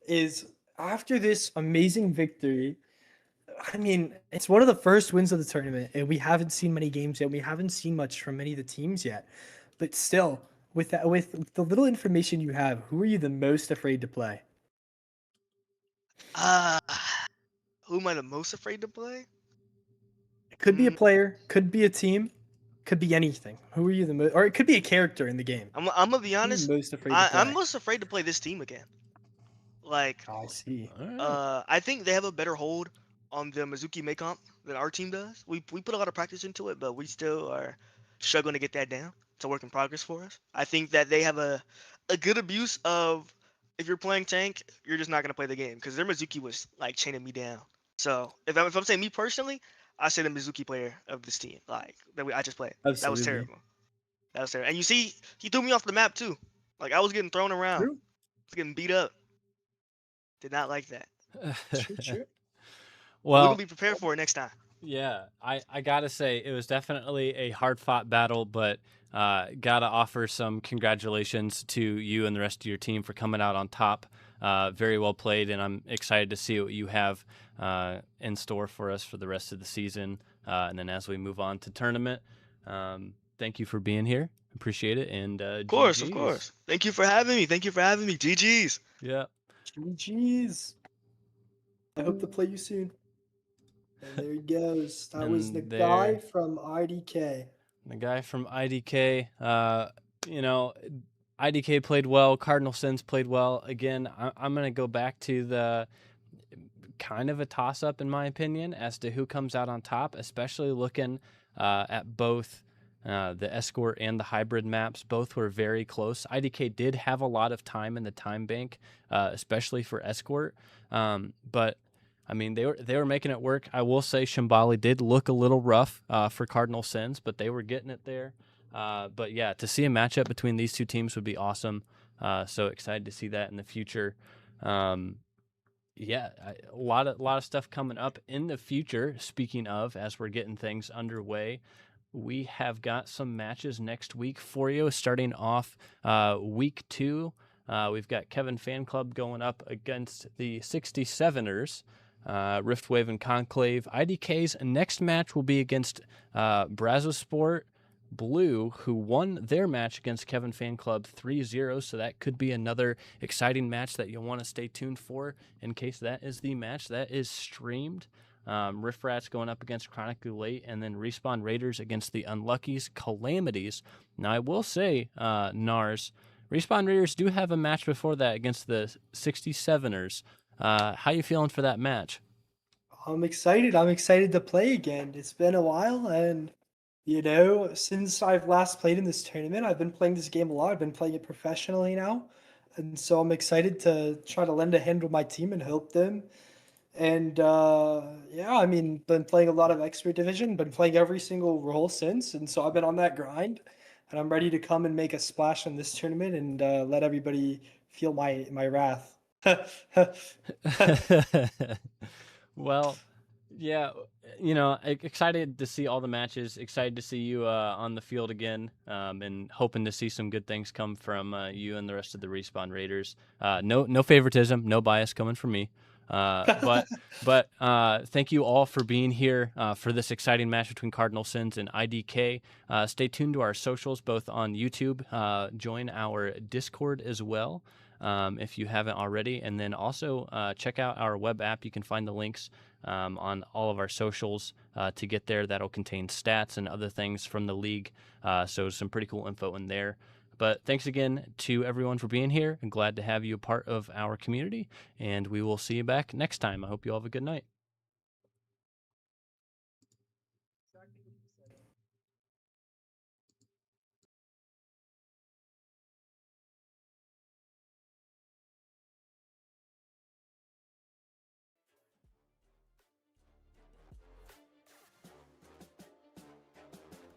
is, after this amazing victory, I mean, it's one of the first wins of the tournament, and we haven't seen many games yet. We haven't seen much from many of the teams yet. But still, with the little information you have, who are you the most afraid to play? Uh, who am I the most afraid to play? It could be a Mm, player, could be a team, could be anything. Who are you the most, or it could be a character in the game. I'm gonna be Who are you honest. most afraid to I'm play? most afraid to play this team again. Like, I see. All right. I think they have a better hold on the Mizuki Makeup than our team does. We put a lot of practice into it, but we still are struggling to get that down. It's a work in progress for us. I think that they have a good abuse of, if you're playing tank, you're just not gonna play the game because their Mizuki was like chaining me down. So if I'm saying me personally, I say the Mizuki player of this team, like I just played. That was Absolutely. terrible. That was terrible. And you see, he threw me off the map too. Like I was getting thrown around, True. I was getting beat up. Did not like that. True. True. But we're gonna Well, be prepared for it next time. yeah, I gotta say it was definitely a hard fought battle, but gotta offer some congratulations to you and the rest of your team for coming out on top. Very well played, and I'm excited to see what you have in store for us for the rest of the season, and then as we move on to tournament. Thank you for being here. Appreciate it, and Of course, of GGs. course. Thank you for having me. Thank you for having me. GG's. Yeah. GG's. I hope to play you soon. And there he goes. That was the And guy there, from IDK. the guy from IDK. You know, IDK played well. Cardinal Sins played well. Again, I'm going to go back to the kind of a toss up, in my opinion, as to who comes out on top, especially looking at both the escort and the hybrid maps. Both were very close. IDK did have a lot of time in the time bank, especially for escort. But I mean, they were making it work. I will say Shambali did look a little rough for Cardinal Sins, but they were getting it there. But yeah, to see a matchup between these two teams would be awesome. So excited to see that in the future. Yeah, a lot of stuff coming up in the future. Speaking of, as we're getting things underway, we have got some matches next week for you. Starting off week 2, we've got Kevin Fan Club going up against the 67ers. Riftwave and Conclave. IDK's next match will be against Brazosport Blue, who won their match against Kevin Fan Club 3-0, so that could be another exciting match that you'll want to stay tuned for in case that is the match that is streamed. Riff Rats going up against Chronically Late, and then Respawn Raiders against the Unluckies Calamities. Now, I will say, Nars, Respawn Raiders do have a match before that against the 67ers. How you feeling for that match? I'm excited. I'm excited to play again. It's been a while, and since I've last played in this tournament, I've been playing this game a lot. I've been playing it professionally now, and so I'm excited to try to lend a hand with my team and help them. And yeah, I mean, been playing a lot of expert division, been playing every single role since, and so I've been on that grind, and I'm ready to come and make a splash in this tournament and let everybody feel my wrath. Well, yeah, excited to see all the matches. Excited to see you on the field again, and hoping to see some good things come from you and the rest of the Respawn Raiders. No favoritism, no bias coming from me. But thank you all for being here for this exciting match between Cardinal Sins and IDK. Stay tuned to our socials, both on YouTube. Join our Discord as well. If you haven't already. And then also check out our web app. You can find the links on all of our socials to get there. That'll contain stats and other things from the league. So some pretty cool info in there. But thanks again to everyone for being here. I'm glad to have you a part of our community. And we will see you back next time. I hope you all have a good night.